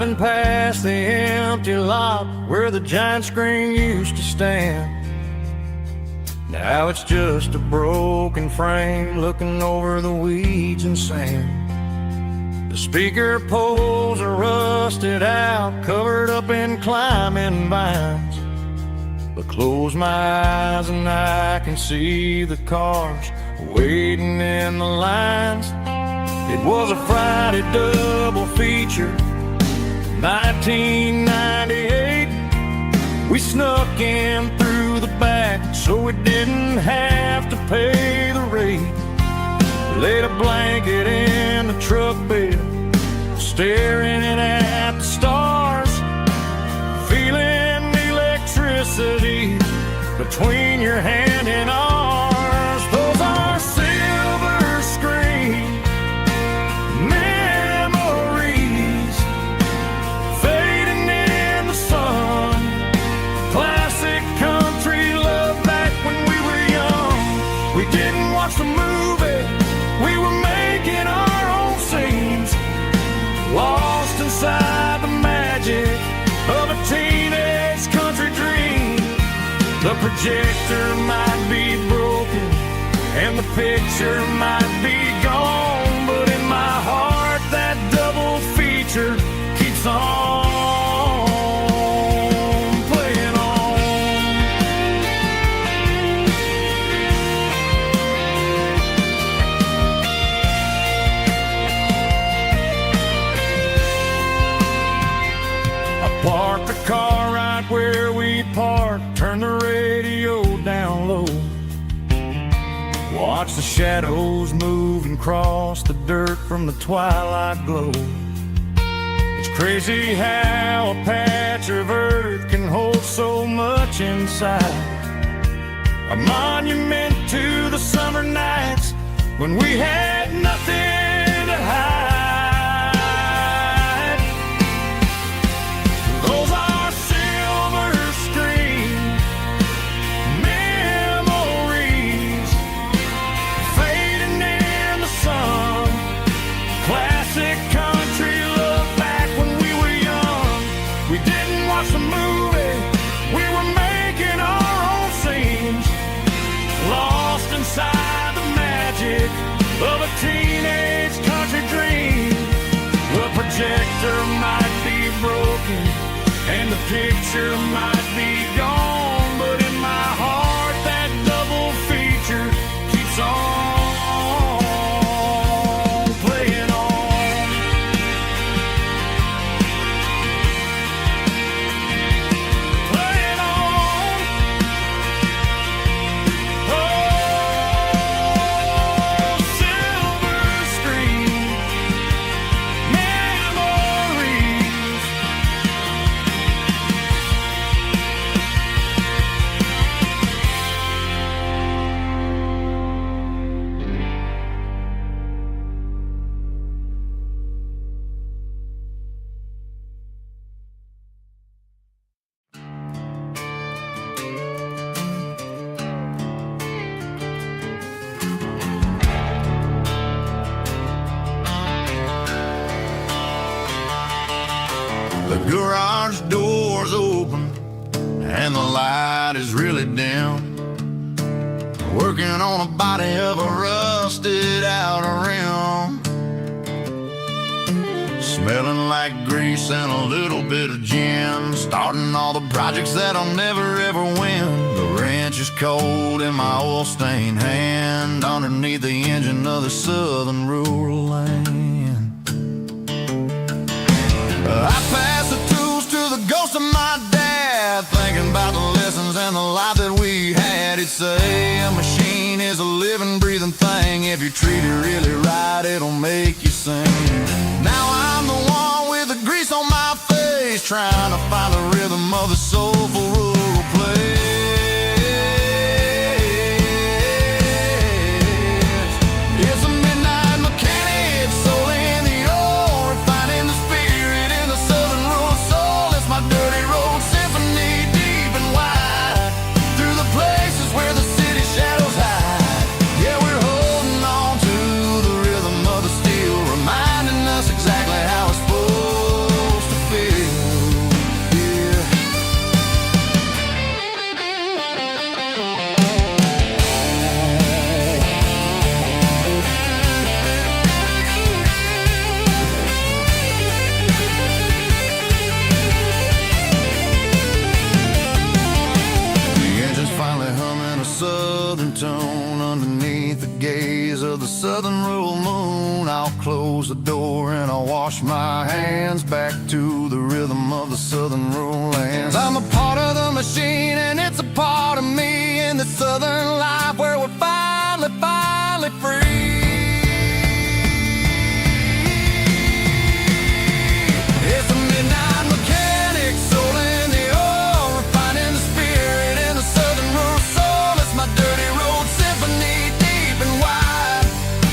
Driving past the empty lot where the giant screen used to stand. Now it's just a broken frame looking over the weeds and sand. The speaker poles are rusted out, covered up in climbing vines. But close my eyes and I can see the cars waiting in the lines. It was a Friday double feature, 1998. We snuck in through the back so we didn't have to pay the rate. Laid a blanket in the truck bed, staring at the stars, feeling the electricity between your hand and ours. Those are silver screen memories fading in the sun. Classic country love back when we were young. We didn't watch the movie, we were making our own scenes, lost inside the magic of a teenage country dream. The projector might be broken and the picture might be gone, but in my heart that double feature keeps on playing on. I parked the car right where we parked, turned the radio down low, watch the shadows move and cross the dirt from the twilight glow. It's crazy how a patch of earth can hold so much inside. A monument to the summer nights when we had nothing to hide. Those are silver screen memories fading in the sun. Classic country love back when we were young. We didn't watch the movie, we were making our own scenes, lost inside the magic of a teenage country dream. The projector might be broken and the picture might be gone, but in my heart that double feature keeps on playing on. Playing on. Oh, silver screen memories. The garage door's open and the light is really dim. Working on a body of a rusted out rim, smelling like grease and a little bit of gin. Starting all the projects that I'll never ever win. The wrench is cold in my oil stained hand, underneath the engine of the southern rural land. I pass the tools to the ghost of my dad, thinking about the lessons and the life that we had. He'd say a machine is a living, breathing thing. If you treat it really right, it'll make you sing. Now I'm the one with the grease on my face, trying to find the rhythm of the soulful rural place. It's a midnight mechanic, soul in the ore, refining the spirit in the southern rural soul. It's my dirty road symphony, deep and wide, through the places where the city shadows hide. Yeah, we're holding on to the rhythm of the steel, reminding us exactly how it's supposed to feel. alone underneath the gaze of the southern rural moon. I'll close the door and I'll wash my hands back to the rhythm of the southern rural lands. I'm a part of the machine and it's a part of me in the southern life where we're finally free. It's a midnight mechanic, soul in the oil, refining the spirit in the southern rural soul. It's my dirty road symphony, deep and wide,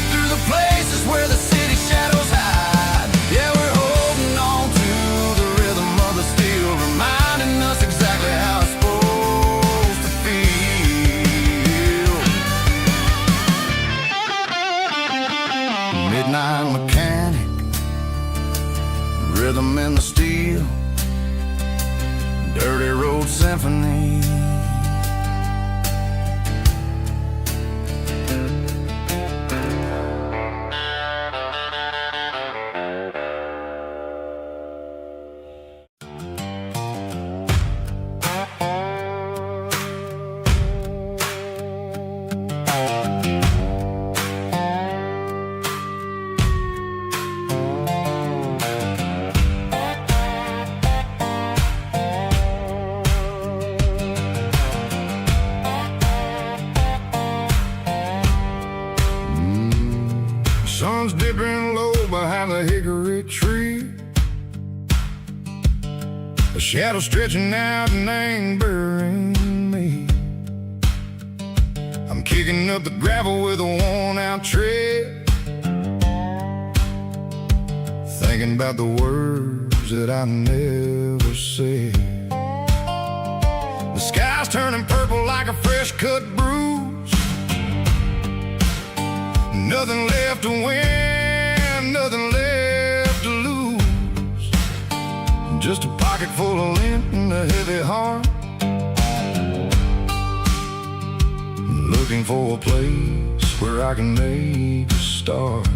through the places where the city shadows hide. Yeah, we're holding on to the rhythm of the steel, reminding us exactly how it's supposed to feel. Midnight mechanic, rhythm in the steel, dirty road symphony. Sun's dipping low behind the hickory tree, a shadow stretching out and angering me. I'm kicking up the gravel with a worn-out tread, thinking about the words that I never said. The sky's turning purple like a fresh-cut bruise. Nothing left to win, nothing left to lose. Just a pocket full of lint and a heavy heart, looking for a place where I can make a start.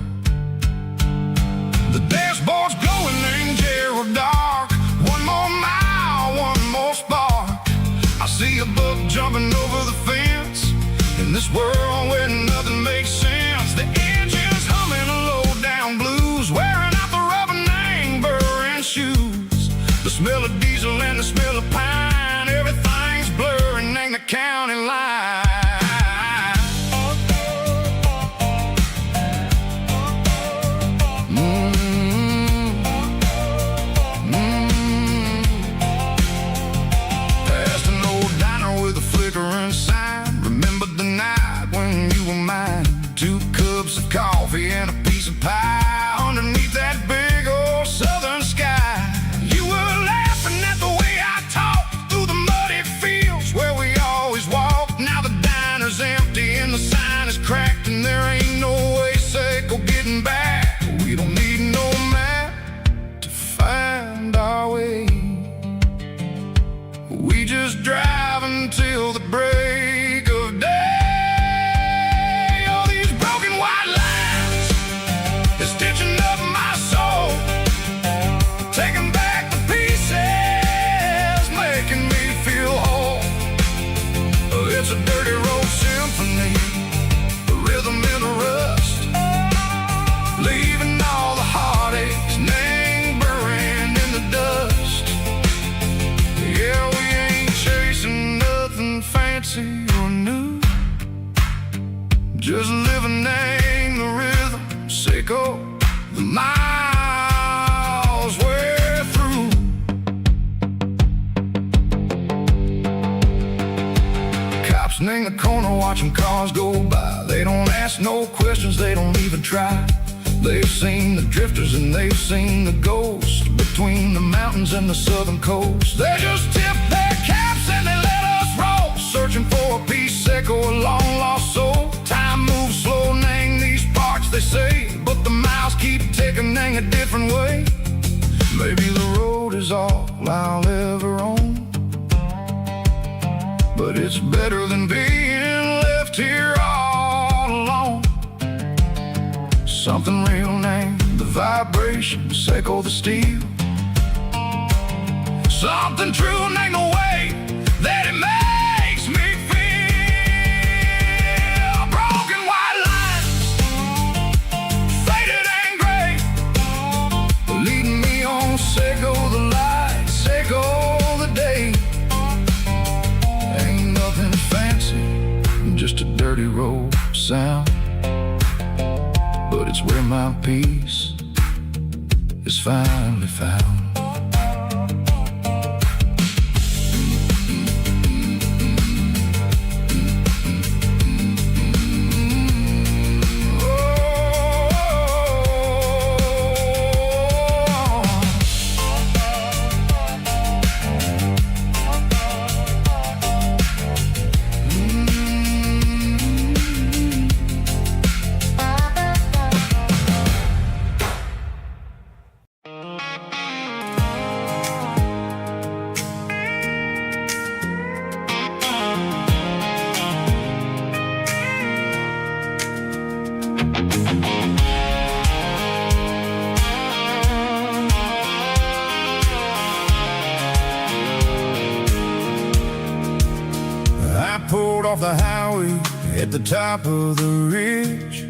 The dashboard's glowing in Gerald dark. One more mile, one more spark. I see a buck jumping over the fence in this world where nothing makes sense. The engine's humming a low-down blues, wearing out the rubber name-burring shoes. The smell of diesel and the smell of pine, everything's blurring, ain't the county line. Past an old diner with a flickering sign. Remember the night when you were mine. 2 cups of coffee and a piece of pie underneath that big old southern sky. You were laughing at the way I talked through the muddy fields where we always walked. Now the diner's empty and the sign is cracked, and there ain't no way safe of getting back. We don't need no map to find our way. We just drive until the break of day. Stitching up my soul, taking back the pieces, making me feel whole. It's a dirty road symphony, a rhythm in the rust, leaving all the heartaches lingering in the dust. Yeah, we ain't chasing nothing fancy or new, just living in the rhythm, sicko. The miles we're through. Cops in the corner watching cars go by. They don't ask no questions, they don't even try. They've seen the drifters and they've seen the ghosts between the mountains and the southern coast. They just tip their caps and they let us roll, searching for a piece echo, a long lost soul. Time moves slow, nang these parts they say, but the miles keep ticking in a different way. Maybe the road is all I'll ever own, but it's better than being left here all alone. Something real named the vibrations echo the steel. Something true named the way that it makes me feel. sound, but it's where my peace is finally found. Off the highway at the top of the ridge,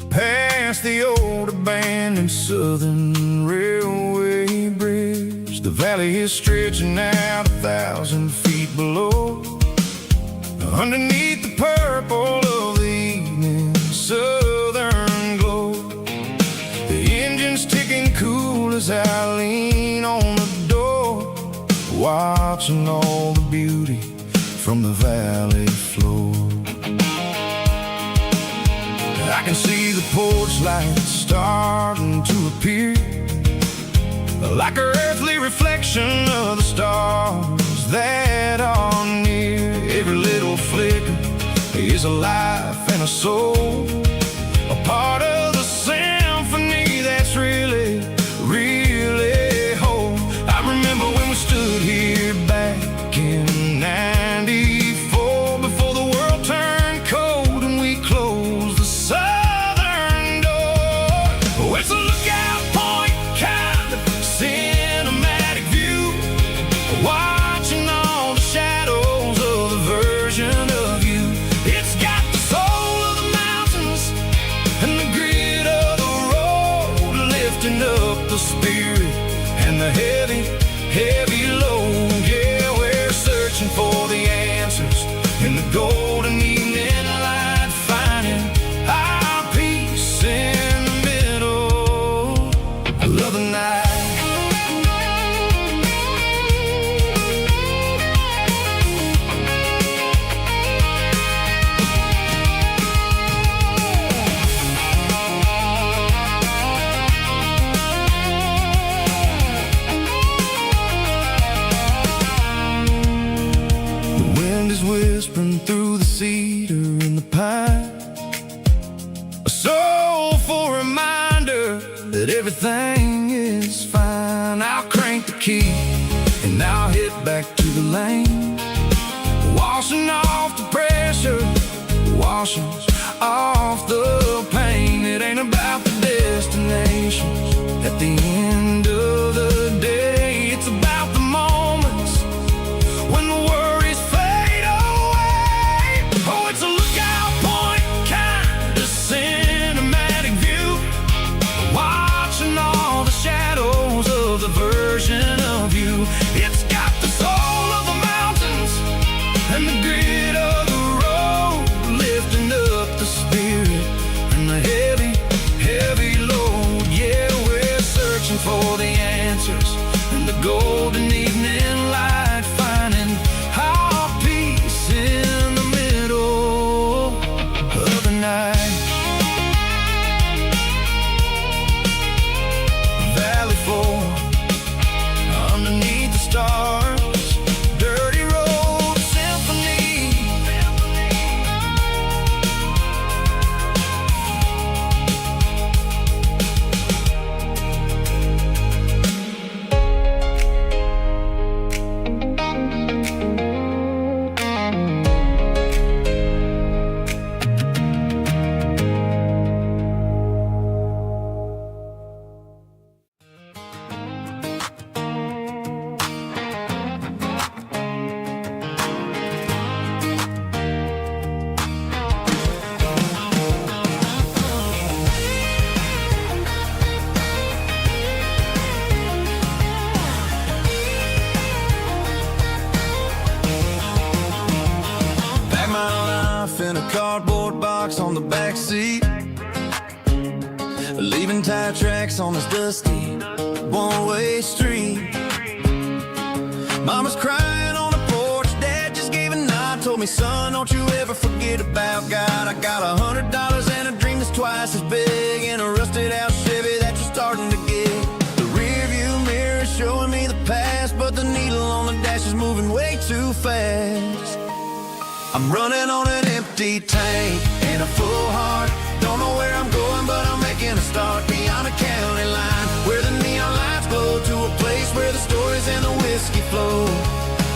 past the old abandoned Southern Railway bridge. The valley is stretching out 1,000 feet below, underneath the purple of the evening southern glow. The engine's ticking cool as I lean on the door, watching all the beauty from the valley floor. I can see the porch lights starting to appear, like an earthly reflection of the stars that are near. Every little flicker is a life and a soul, a part of the symphony that's really, really whole. I remember when we stood here back in '94, before the world turned cold and we closed the southern door. Oh, it's a lookout point, kind of cinematic view, watching all the shadows of the version of you. It's got the soul of the mountains and the grit of the road, lifting up the spirit and the heavy, heavy load. Yeah, we're searching for the answers in the golden evening light, finding our peace in the middle of the night. Whispering through the cedar and the pine, a soulful reminder that everything is fine. I'll crank the key and I'll hit back to the lane, washing off the pressure, washing off the pain. It ain't about the destinations at the end of the day, it's about the moments when the worries fade away. Oh, it's a lookout point, kind of cinematic view, watching all the shadows of the version of you. It's got the soul of the mountains and the grit of the road, lifting up the spirit and the heavy, heavy load. Yeah, we're searching for the answers in the golden evening light, finding our peace in the middle of the night. Valley floor, underneath the stars, dirty road symphony, locks on the back seat, leaving tire tracks on this dusty one-way street. Mama's crying on the porch, Dad just gave a nod, told me, son, don't you ever forget about God. I got $100 and a dream that's twice as big, and a rusted out Chevy that you're starting to get. The rear view mirror is showing me the past, but the needle on the dash is moving way too fast. I'm running on an empty tank and a full heart. Don't know where I'm going, but I'm making a start beyond a county line, where the neon lights glow, to a place where the stories and the whiskey flow.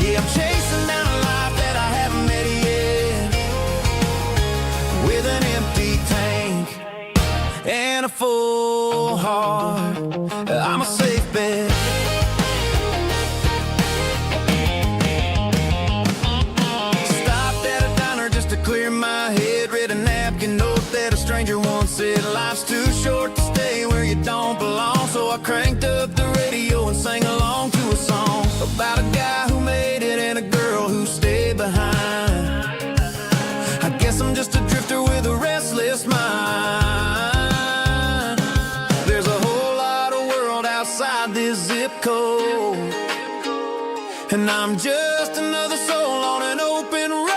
Yeah, I'm chasing down a life that I haven't met yet, with an empty tank and a full heart. I'm a safe bet. Stopped at a diner just to clear my head, read a napkin note that a stranger once said, life's too short to stay where you don't belong. So I cranked up the radio and sang along to a song about a guy who made it and a girl who stayed behind. I guess I'm just a drifter with a restless mind. There's a whole lot of world outside this zip code, and I'm just another soul on an open road.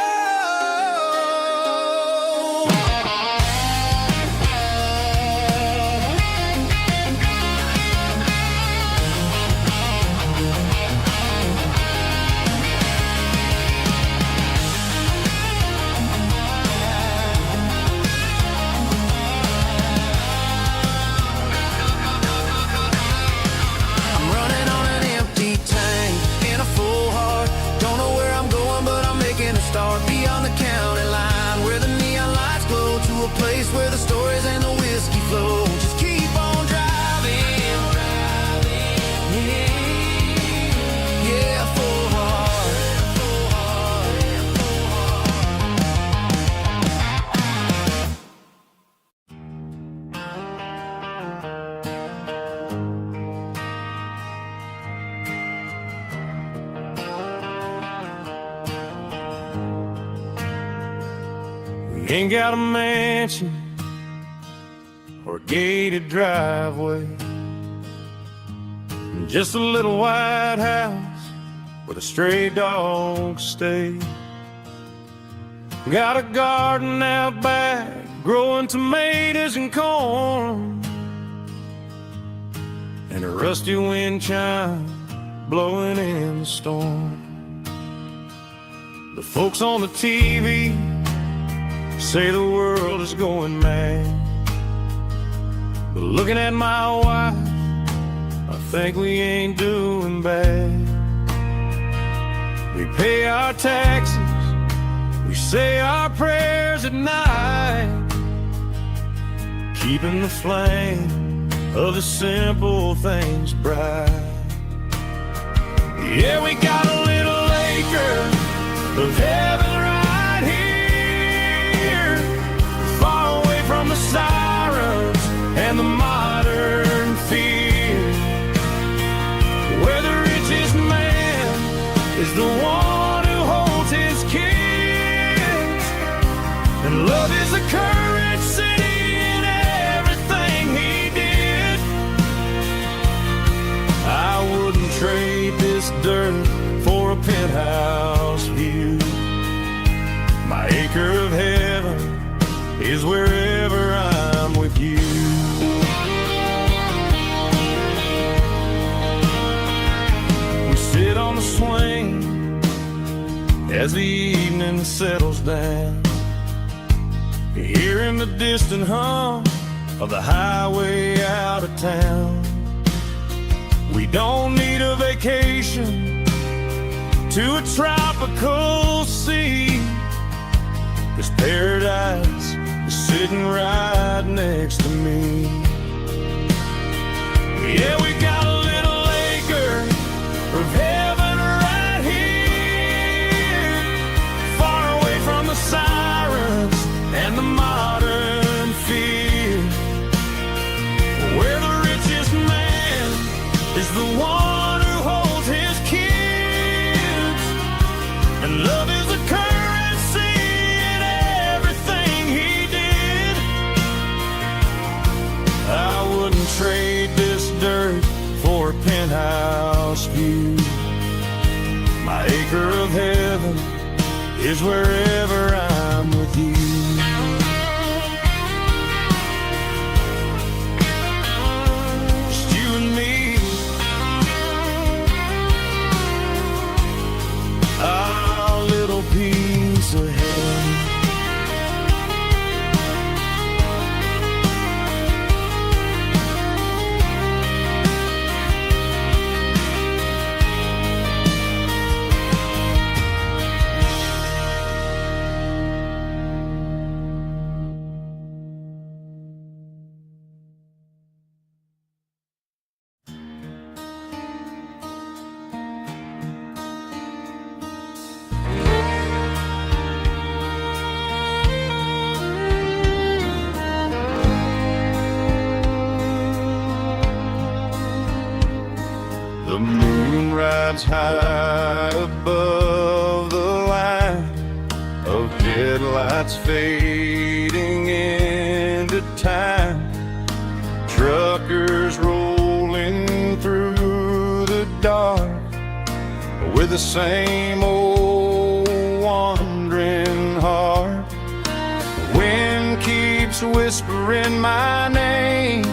Start beyond the county line, where the neon lights glow, to a place where the stories and the whiskey flow. Just keep on driving, yeah, full heart. Ain't got a mansion or a gated driveway, just a little white house where the stray dogs stay. Got a garden out back, growing tomatoes and corn, and a rusty wind chime blowing in the storm. The folks on the TV say the world is going mad, but looking at my wife, I think we ain't doing bad. We pay our taxes, we say our prayers at night, keeping the flame of the simple things bright. Yeah, we got a little acre of heaven right here, far away from the sirens and the modern fear, where the richest man is the one who holds his kids, and love is the currency in everything he did. I wouldn't trade this dirt for a penthouse view. My acre of heaven is wherever I'm with you. We sit on the swing as the evening settles down, hearing the distant hum of the highway out of town. We don't need a vacation to a tropical sea, 'cause paradise is sitting right next to me. Yeah, we got a little acre of heaven right here, far away from the sirens and the modern fear, where the richest man is the one who holds his kids, and love is a currency in everything he did. acre of heaven is wherever I'm with you. Just you and me, our little piece of heaven. The moon rides high above the line of headlights fading into time. Truckers rolling through the dark with the same old wandering heart. The wind keeps whispering my name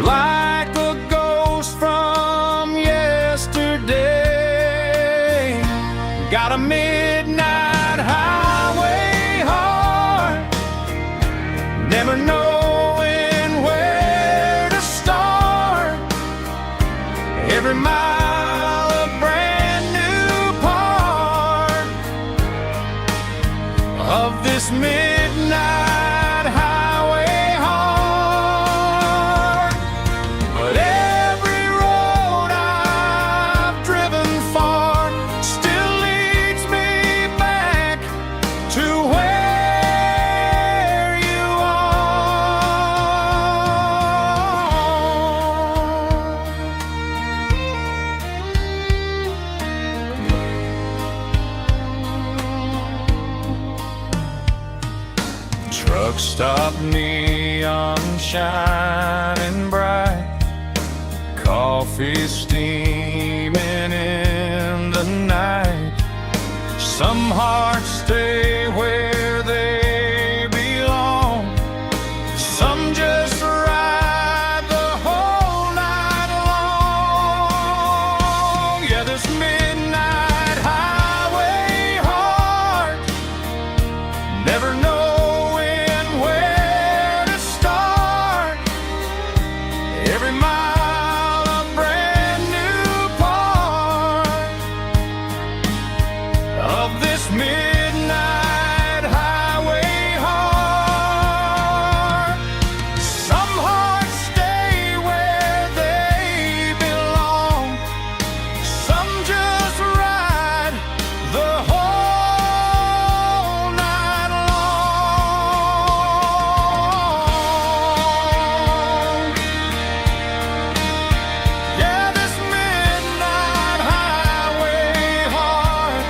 like a ghost from yesterday. Got a midnight highway heart, never knowing where to start. Every mile a brand new part of this midnight highway heart. But every road I've driven far still leads me back to where you are. Truck stop, neon shining bright, coffee steaming in the night. Some hearts stay where they belong, some just ride the whole night long. Yeah, this midnight highway heart, never knowing where to start. Every mile a brand new part of this midnight highway heart. Some hearts stay where they belong, some just ride the whole night long. Yeah, this midnight highway heart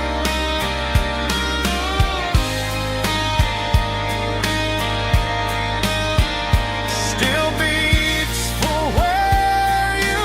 still beats for where you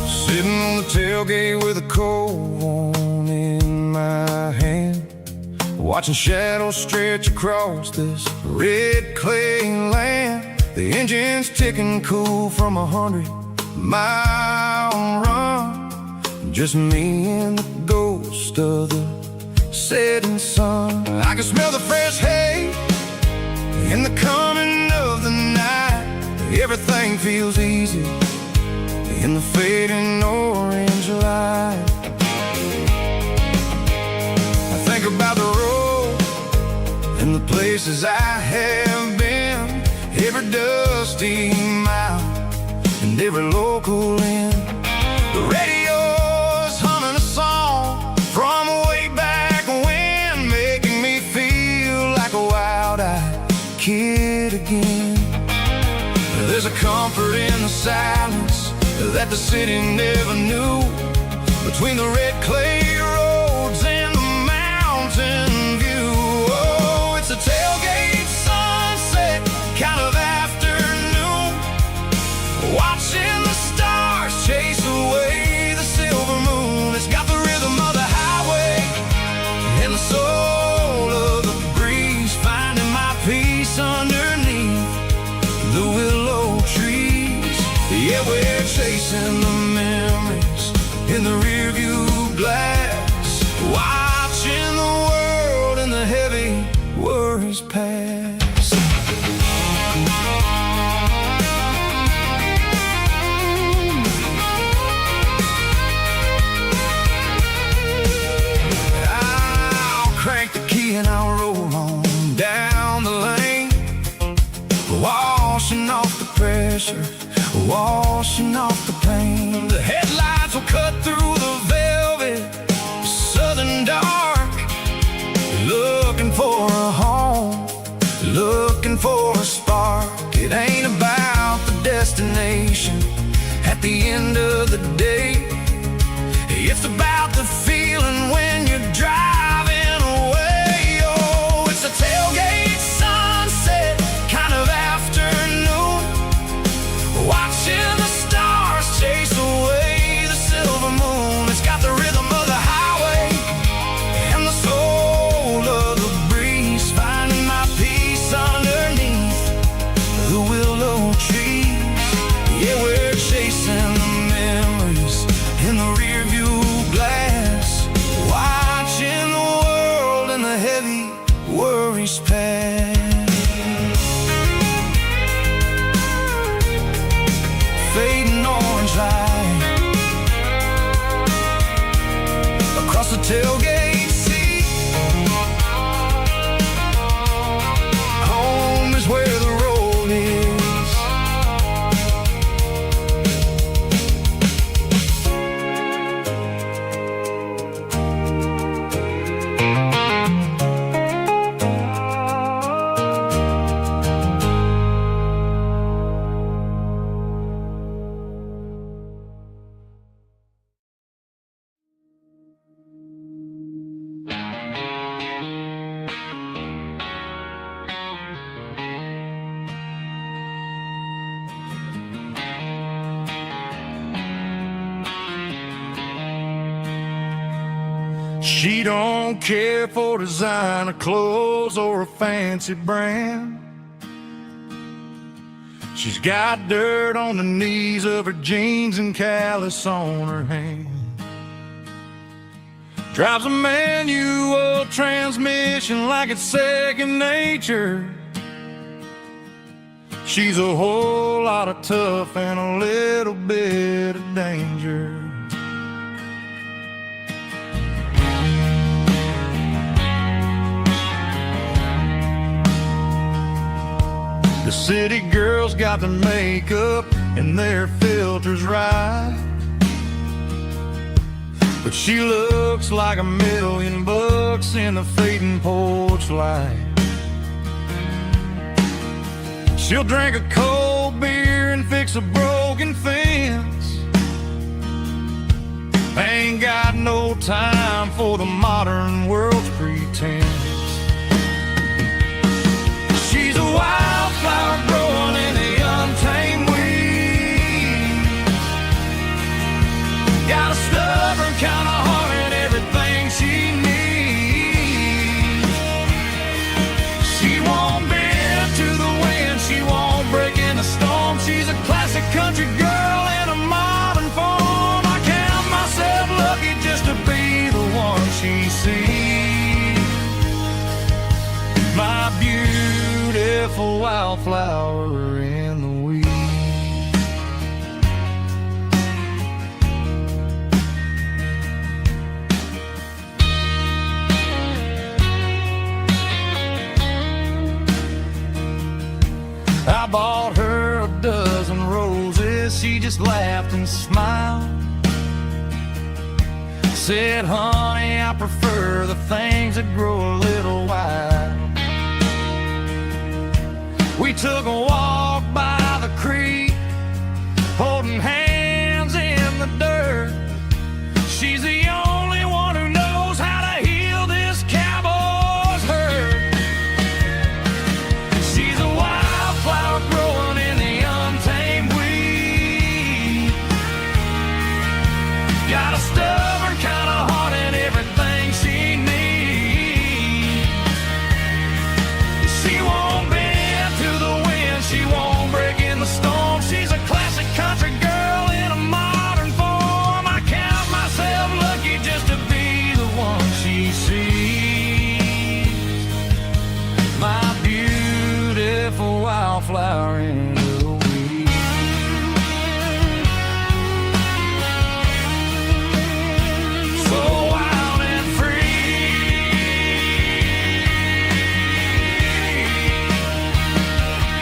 sitting on the tailgate with a cold one in my hand, watching shadows stretch across this red clay land. The engine's ticking cool from 100-mile run. Just me and the ghost of the setting sun. I can smell the fresh hay in the coming of the night. Everything feels easy in the fading orange is right. I think about the road and the places I have been, every dusty mile and every local inn. The radio's humming a song from way back when, making me feel like a wild-eyed kid again. There's a comfort in the silence that the city never knew, between the red clay roads and the mountain view. Oh, it's a tailgate sunset kind of afternoon, watching the stars chase away the silver moon. It's got the rhythm of the highway and the soul of the breeze, finding my peace underneath the willow trees. Yeah, we're chasing the memories in the rearview glass, watching the world and the heavy worries pass. I'll crank the key and I'll roll on down the lane, washing off the pressure, washing off the pain. The headlights will cut through the velvet southern dark, looking for a home, looking for a spark. It ain't about the destination at the end of the day, it's about the feeling when you're driving away. Oh, it's a tailgate sunset kind of afternoon, watching the stars chase away the silver moon. It's got the rhythm of the highway and the soul of the breeze, finding my peace underneath the willow trees. Yeah, we're chasing the memories in the rearview glass, watching the world and the heavy worries pass. Fading orange light across the tailgate seat. Home is where the road is. She don't care for designer clothes or a fancy brand. She's got dirt on the knees of her jeans and callus on her hand. Drives a manual transmission like it's second nature. She's a whole lot of tough and a little bit of danger. The city girls got their makeup and their filters right, but she looks like $1,000,000 in the fading porch light. She'll drink a cold beer and fix a broken fence. Ain't got no time for the modern world's pretense. She's a wildflower growing in the untamed weed. Got a stubborn kind of heart and everything she needs. She won't bend to the wind, she won't break in the storm. She's a classic country girl in a modern form. I count myself lucky just to be the one she sees. My beautiful wildflower in the weeds. she just laughed and smiled. Said, honey, I prefer the things that grow a little wild. We took a walk by the creek, holding hands in the dirt. She's the only one who knows how to heal this cowboy's hurt. She's a wildflower growing in the untamed weed. Got a stubborn kind of heart and everything she needs. She won't bend to the wind, she won't break in the storm. She's a classic country girl in a modern form. I count myself lucky just to be the one she sees. My beautiful wildflower in the weed. So wild and free.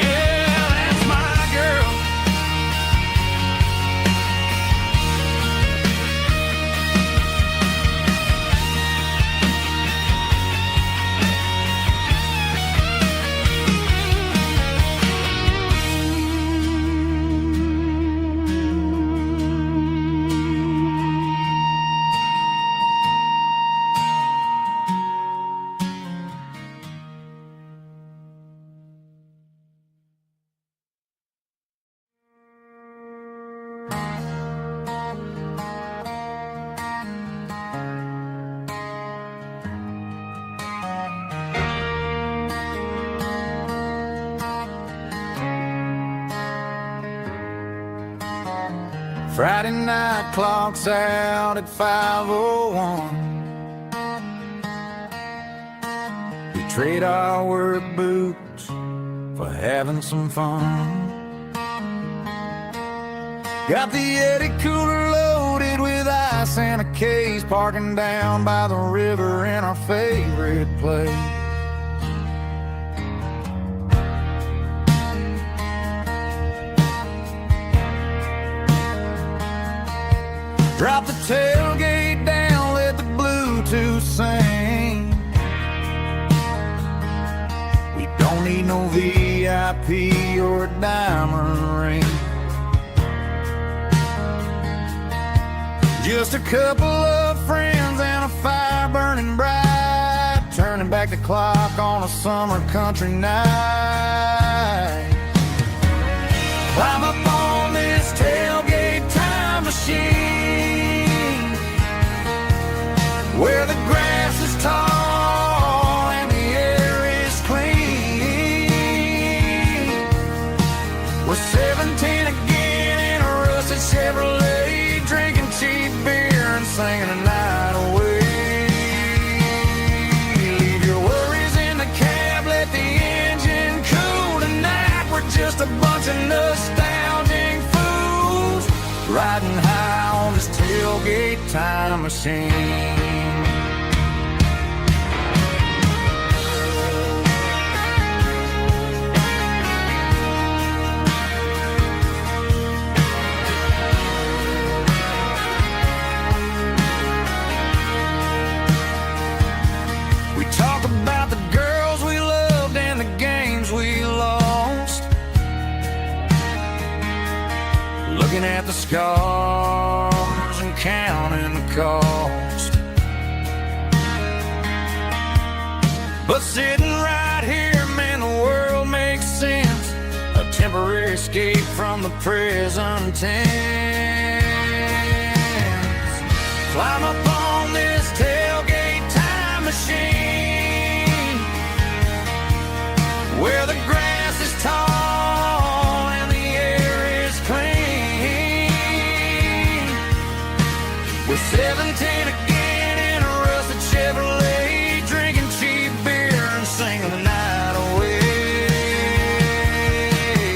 Yeah, that's my girl. Friday night clock's out at 5:01. We trade our work boots for having some fun. Got the Eddie cooler loaded with ice and a case, parking down by the river in our favorite place. Drop the tailgate down, let the Bluetooth sing. We don't need no VIP or a diamond ring. Just a couple of friends and a fire burning bright, turning back the clock on a summer country night. Climb up on this tailgate time machine, where the grass is tall and the air is clean. We're 17 again in a rusted Chevrolet, drinking cheap beer and singing the night away. Leave your worries in the cab, let the engine cool tonight. We're just a bunch of nostalgic fools, riding high on this tailgate time machine. We talk about the girls we loved and the games we lost, looking at the scars and counting the cost. But sitting right here, man, the world makes sense. A temporary escape from the present tense. Climb up on this tailgate time machine, where the grass is tall and the air is clean. We're 17 again in a rusted Chevrolet, drinking cheap beer and singing the night away.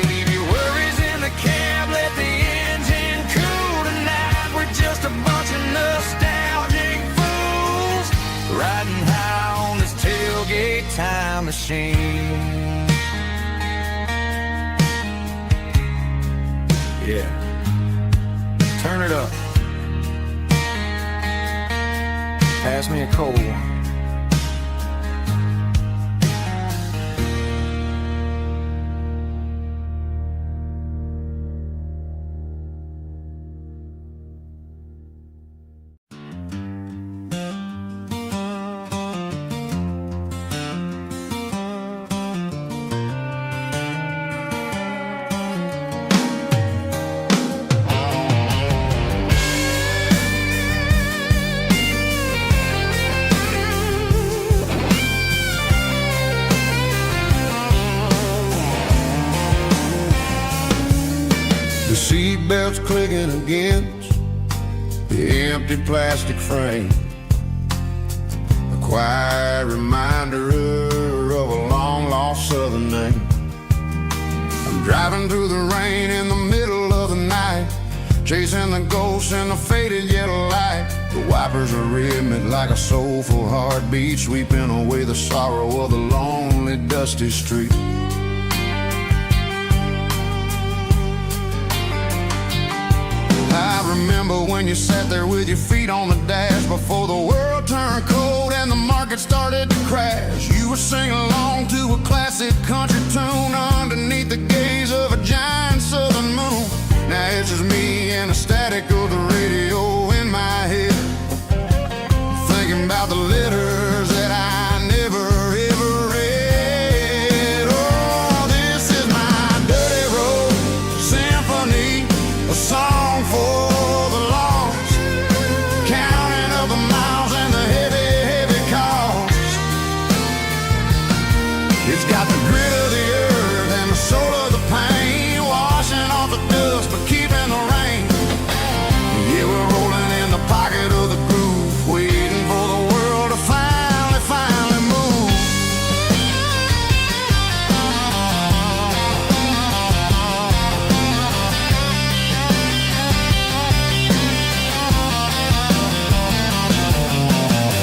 Leave your worries in the cab, let the engine cool tonight. We're just a bunch of nostalgic fools, riding high on this tailgate time machine. Yeah. pass me a cold one. Seatbelts clicking against the empty plastic frame, a quiet reminder of a long-lost southern name. I'm driving through the rain in the middle of the night, chasing the ghosts in the faded yellow light. The wipers are rhythmic like a soulful heartbeat, sweeping away the sorrow of the lonely, dusty street. I remember when you sat there with your feet on the dash before the world turned cold and the market started to crash. You were singing along to a classic country tune underneath the gaze of a giant southern moon. Now it's just me and the static of the radio in my head, thinking about the letters that I never ever read. Oh, this is my dirty road symphony, a song for the lost, counting up the miles and the heavy, heavy cost. It's got the grit of the earth and the soul of the pain, washing off the dust but keeping the rain. Yeah, we're rolling in the pocket of the groove, waiting for the world to finally move.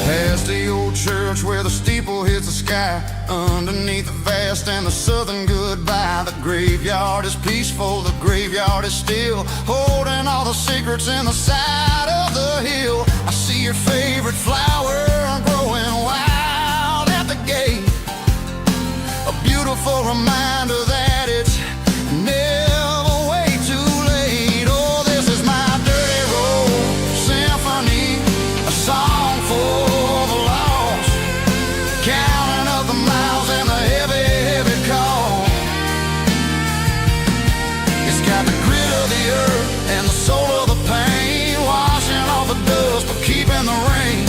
Past the old church where the steeple hits the sky, underneath the vast and the southern goodbye. The graveyard is peaceful, the graveyard is still, holding all the secrets in the side of the hill. I see your favorite flower growing wild at the gate, a beautiful reminder that it's never way too late. Oh, this is my dirty road symphony, a song for the lost, counting up the miles and the heavy, heavy call. It's got the grit of the earth and the soul of the pain, washing off the dust but keeping the rain.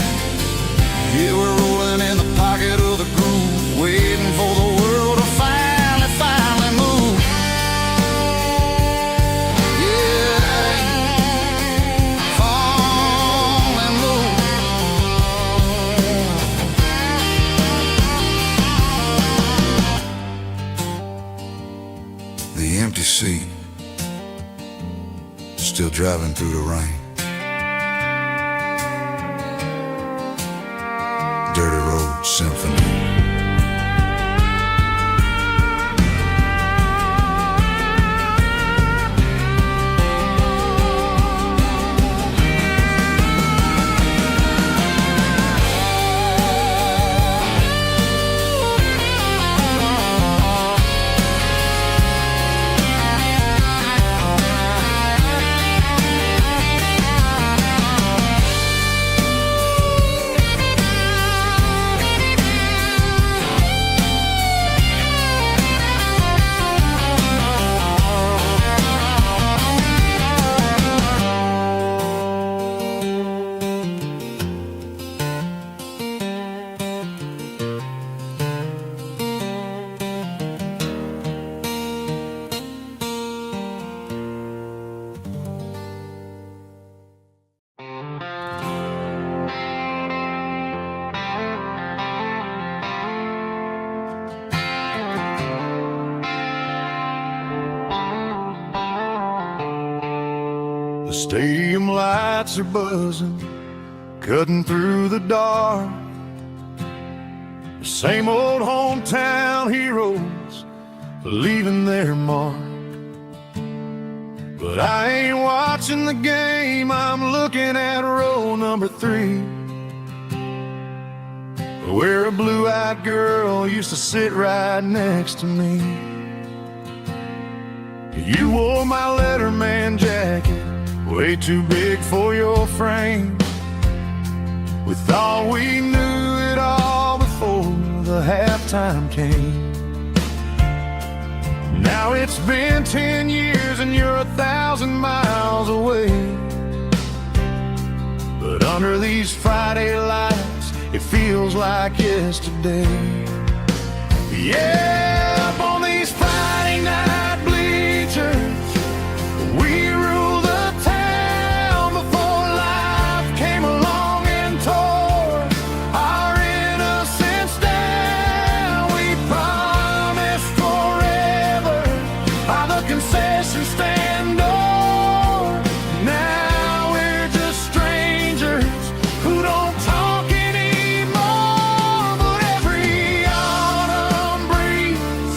Yeah, we're rolling in the pocket of the groove, waiting for the world to finally move. Yeah, finally move. The empty seat, still driving through the rain. Dirty Road Symphony. The stadium lights are buzzing, cutting through the dark. The same old hometown heroes leaving their mark. But I ain't watching the game, I'm looking at row number 3. where a blue-eyed girl used to sit right next to me. You wore my Letterman jacket, way too big for your frame. We thought we knew it all before the halftime came. Now it's been 10 years and you're 1,000 miles away. But under these Friday lights, it feels like yesterday. Yeah, up on these Friday night bleachers, we rule the town before life came along and tore our innocence down. We promised forever by the concession stand door. Now we're just strangers who don't talk anymore. But every autumn breeze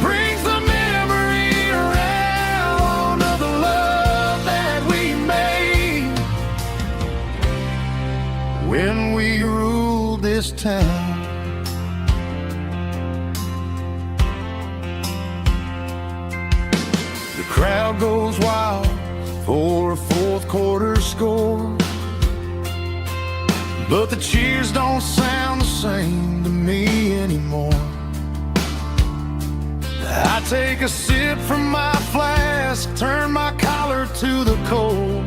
brings the memory around of the love that we made when we ruled this town. The crowd goes wild for a fourth quarter score, but the cheers don't sound the same to me anymore. I take a sip from my flask, turn my collar to the cold.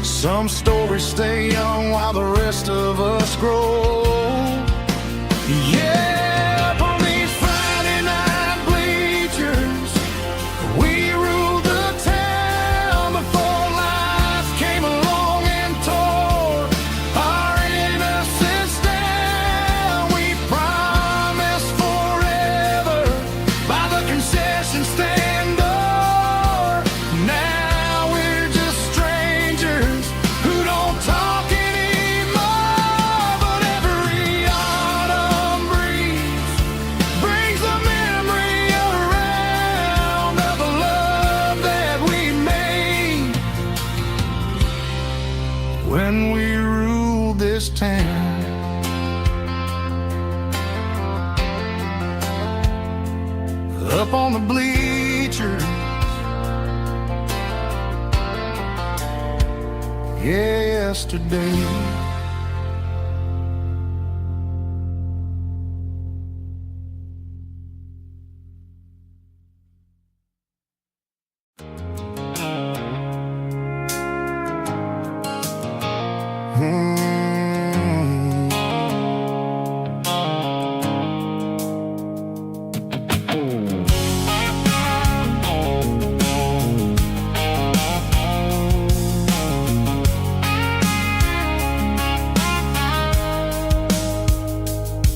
Some stories stay young while the rest of us grow. Yeah, up on these Friday night bleachers, we ruled the town before life came along and tore our innocence down. We promised forever by the concession stand door. Now we're just strangers who don't talk anymore. But every autumn breeze brings the memory around of the love that we made when we ruled this town. Up on the bleachers, yesterday.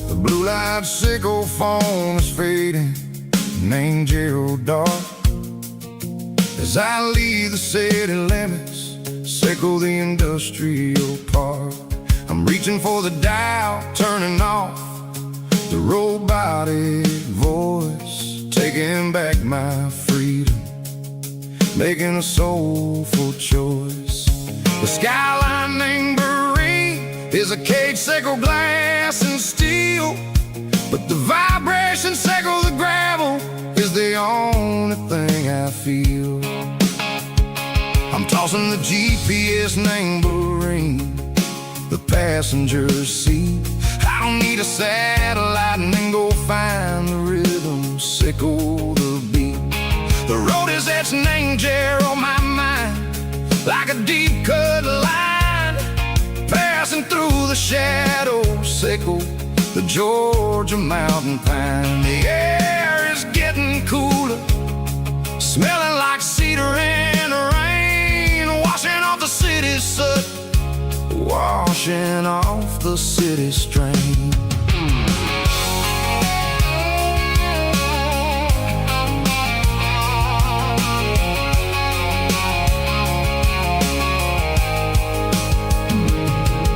The blue-light sickle phone is fading, named Gerald dark. As I leave the city limits, sickle the industrial park. I'm reaching for the dial, turning off the robotic voice, taking back my freedom, making a soulful choice. The skyline named Marine is a cage, sickle glass and steel, but the vibration sickle the gravel is the only thing I feel. I'm tossing the GPS named Marine, the passenger seat. I don't need a satellite and then go find the rhythm, sickle the beat. The road is etched named Jer on my mind, like a deep cut line, passing through the shadows, sickle the Georgia mountain pine. The air is getting cooler, smelling like cedar in the rain, washing off the city's soot, washing off the city strain.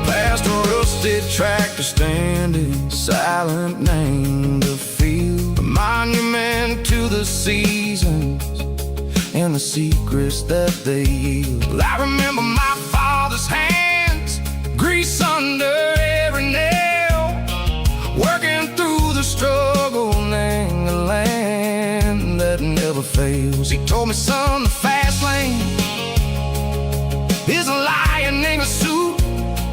Past a rusted tractor standing silent, named the field, a monument to the seasons and the secrets that they yield. I remember my father's hands, grease under every nail, roads. He told me, son, the fast lane is a lion named a suit.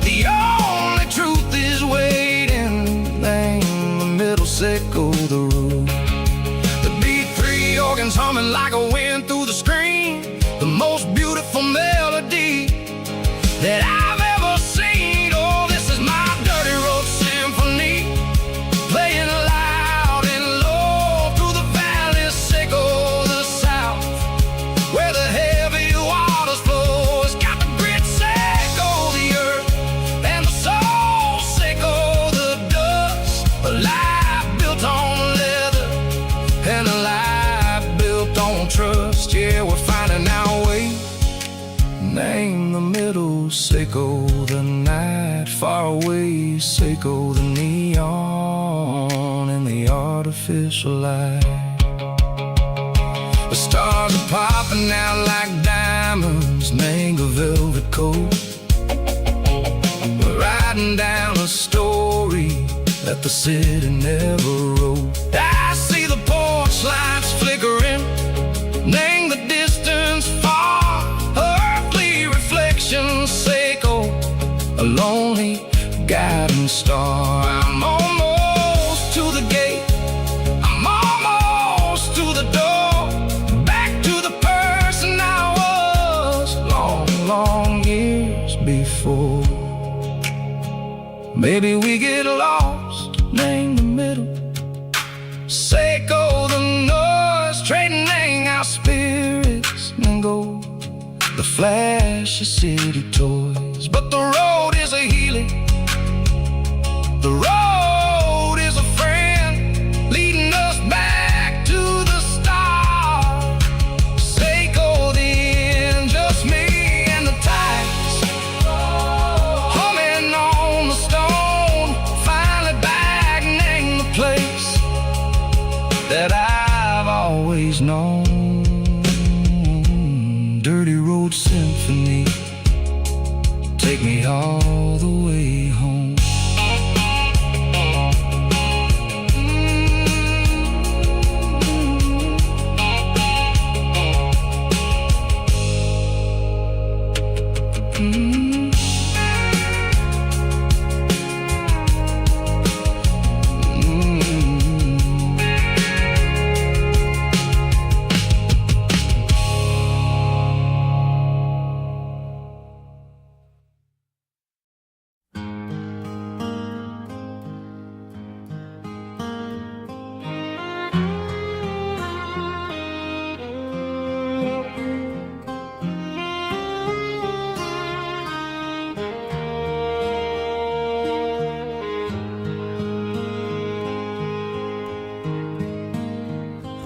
The only truth is waiting. Name the middle, sickle the root. The beat, three organs humming like a wind through the screen. The most beautiful melody that I've ever seen. Oh, this is my dirty road symphony, playing loud and low through the valleys, sickle the south, where the heavy waters flow. It's got the grit, sickle the earth, and the soul, sickle the dust. A life built on leather, and a life built on trust. Yeah, we're finding our way. Name the middle, sickle the night, far away, sickle the neon and the artificial light. The stars are popping out like diamonds, mango velvet coat. We're riding down a story that the city never wrote. I see the porch lights flickering, name the distance far, earthly reflections, sickle a lonely guiding star. I'm almost to the gate, I'm almost to the door, back to the person I was long, long years before. Maybe we get lost, name the middle, sickle the noise, trading our spirits and gold, the flash of city toys. But the road is a healing, the road is a friend, leading us back to the start. Sickle the end, just me and the tides, humming on the stone. Finally back, name the place that I've always known. Dirty road symphony, take me all the way home.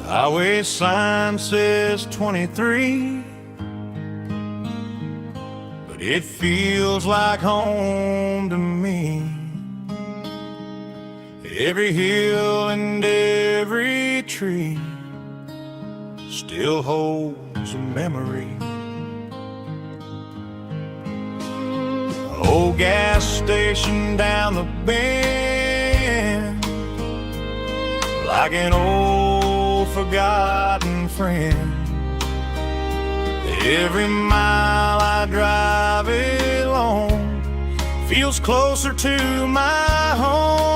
Highway sign says 23, but it feels like home to me. Every hill and every tree still holds a memory. Old gas station down the bend, like an old forgotten friend. Every mile I drive it alone feels closer to my home.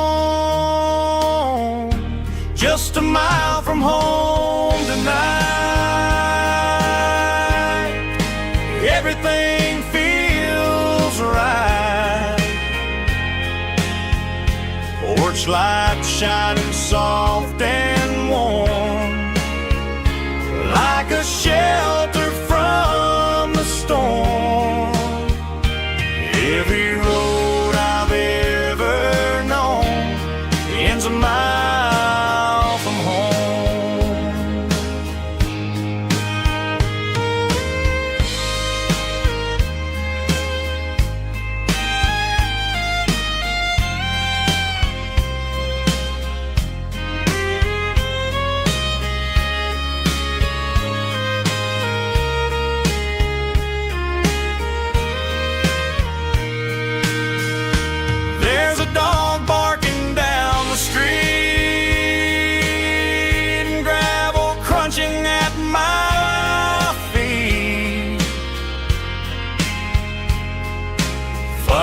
Just a mile from home tonight, everything feels right. Porch light shining soft and warm, like a shelter from the storm. Every road I've ever known ends a mile from home.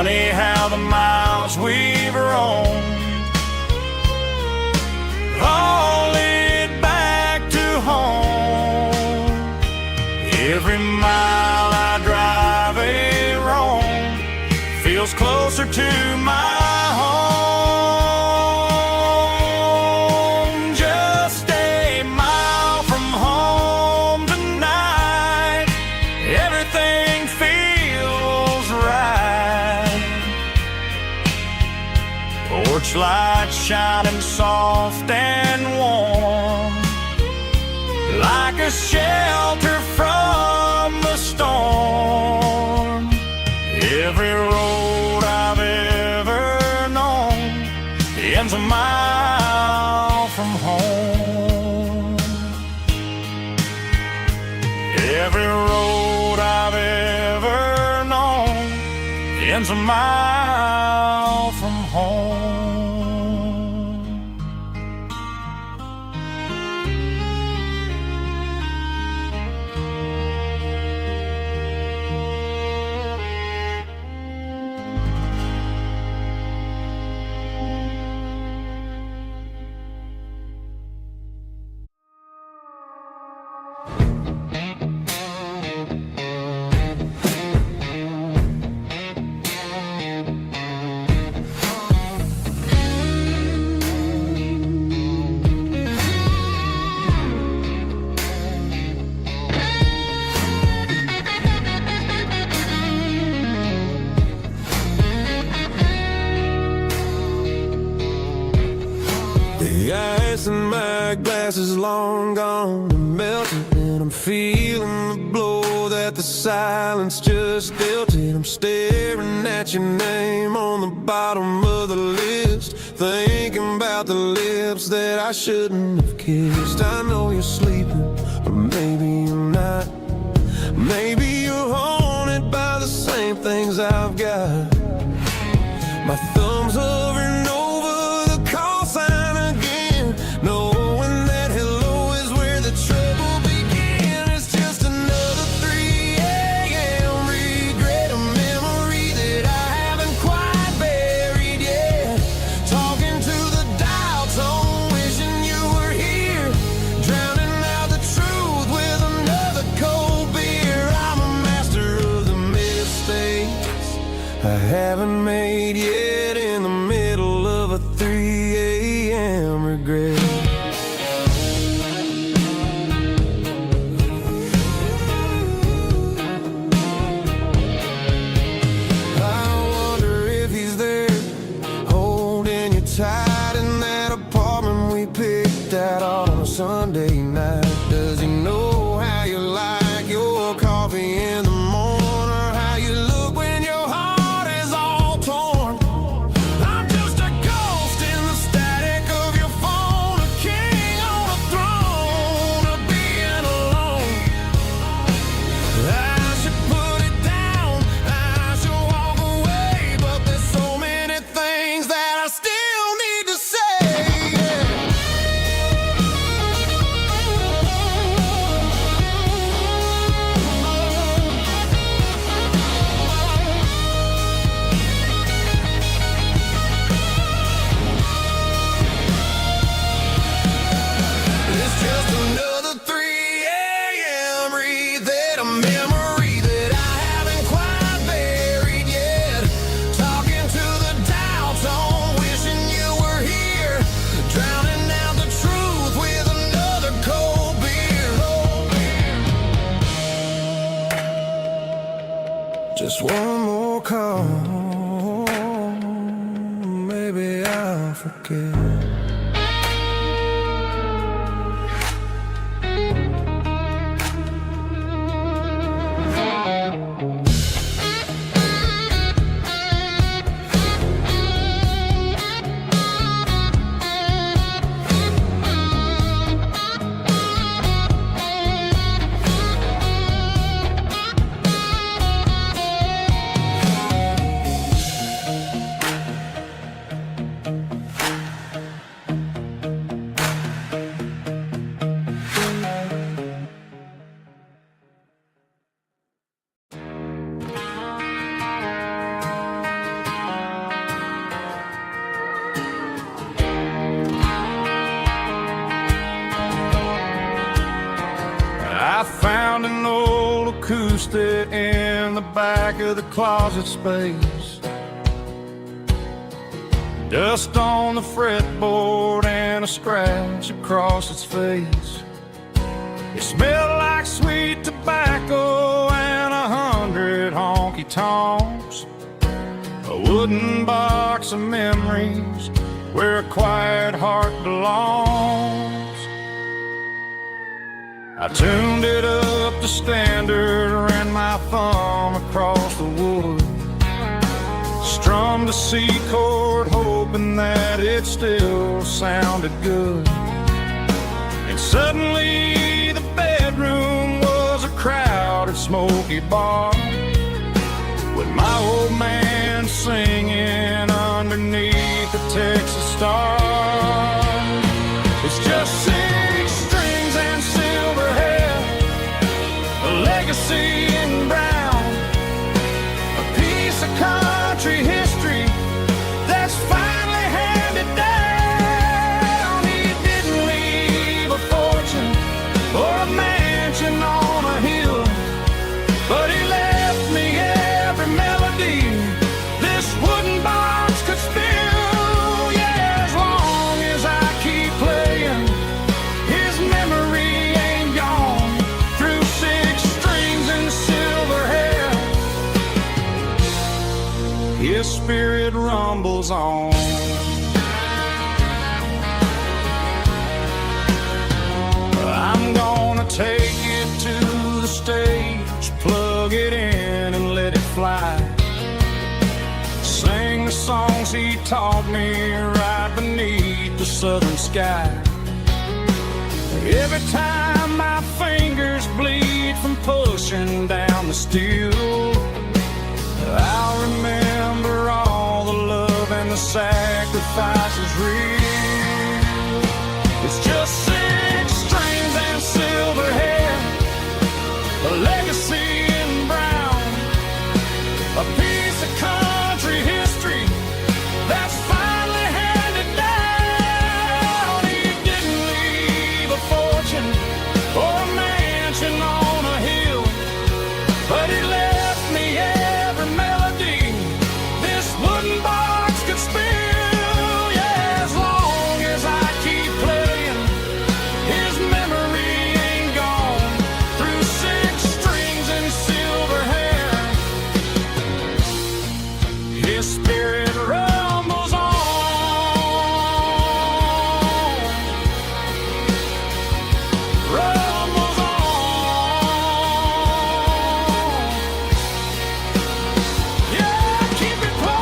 Funny how the miles we've roamed all lead back to home. Every mile I drive a roam feels closer to my home. Just a mile from home tonight, everything feels right. Porch lights shining soft and warm, like a shelter from the storm. Every road I've ever known ends a mile from home. Every road I've ever known ends a mile from home. The ice in my glass is long gone and melted, and I'm feeling the blow that the silence just dealt it. I'm staring at your name on the bottom of the list, thinking about the lips that I shouldn't have kissed. I know you're sleeping, or maybe you're not. Maybe you're haunted by the same things I've got. My thumb's hovering over the call sign again, knowing that hello is where the trouble began. It's just another 3 a.m. regret, a memory that I haven't quite buried yet. Talking to the dial tone, wishing you were here, drowning out the truth with another cold beer. I'm a master of the mistakes I haven't made yet, in the middle of a 3 a.m. regret. I wonder if he's there, holding you tight in that apartment we picked out on a Sunday night. Does he know how you like your coffee in the morning, or how you look when your heart is all torn? I'm just a ghost in the static of your phone, a king on a throne of being alone. I should put it down, I should walk away, but there's so many things that I still need to say. It's just another 3 a.m. read that a memory that I haven't quite buried yet. Talking to the dial tone, wishing you were here, drowning out the truth with another cold beer. Just one more call, maybe I'll forget. acoustic in the back of the closet space. Dust on the fretboard and a scratch across its face. It smelled like sweet tobacco and 100 honky-tonks. A wooden box of memories where a quiet heart belongs. I tuned it up to standard, ran my thumb across the wood, strummed a C chord hoping that it still sounded good. And suddenly the bedroom was a crowded smoky bar, with my old man singing underneath the Texas star. It's just 6 strings and silver hair, a legacy in brown, a piece of country history that's finally handed down. He didn't leave a fortune or a mansion on a hill, but he left me every melody this wooden box could spill. Yeah, as long as I keep playing, his memory ain't gone. Through 6 strings and silver hair, his spirit rumbles on. I'm gonna take it to the stage, plug it in and let it fly. Sing the songs he taught me right beneath the southern sky. Every time my fingers bleed from pushing down the steel, I'll remember all the love and the sacrifices real. It's just 6 strings and silver hair, a legacy in brown, a piece of country history that's finally handed down. He didn't leave a fortune or a mansion on a hill, but he left me every melody this wooden box could spill. Yeah, as long as I keep playing, his memory ain't gone. Through 6 strings and silver hair, his spirit rumbles on. Rumbles on. Yeah, keep it playing.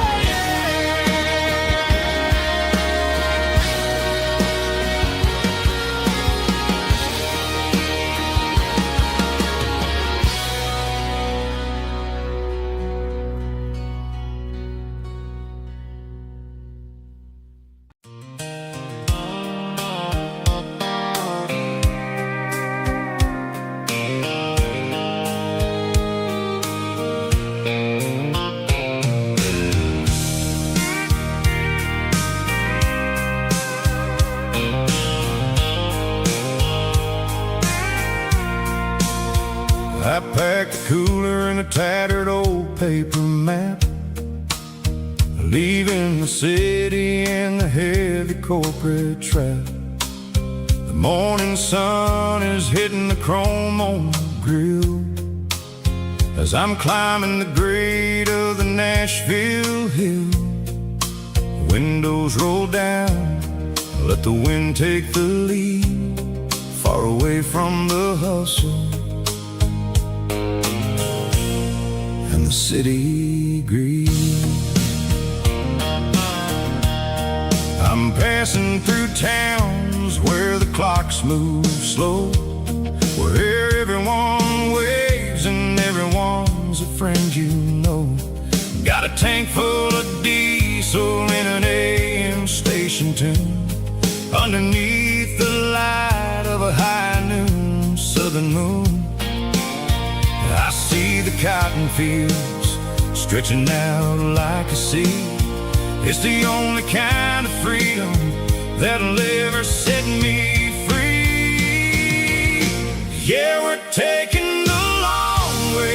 I packed the cooler in a tattered old paper map, leaving the city in the heavy corporate trap. The morning sun is hitting the chrome on the grill as I'm climbing the grade of the Nashville hill. The windows roll down, let the wind take the lead, far away from the hustle and the city greed. I'm passing through towns where the clocks move slow, where everyone waves and everyone's a friend you know. Got a tank full of diesel in an AM station tune, underneath the light of a high noon southern moon. I see the cotton fields stretching out like a sea. It's the only kind of freedom that'll ever set me free. Yeah, we're taking the long way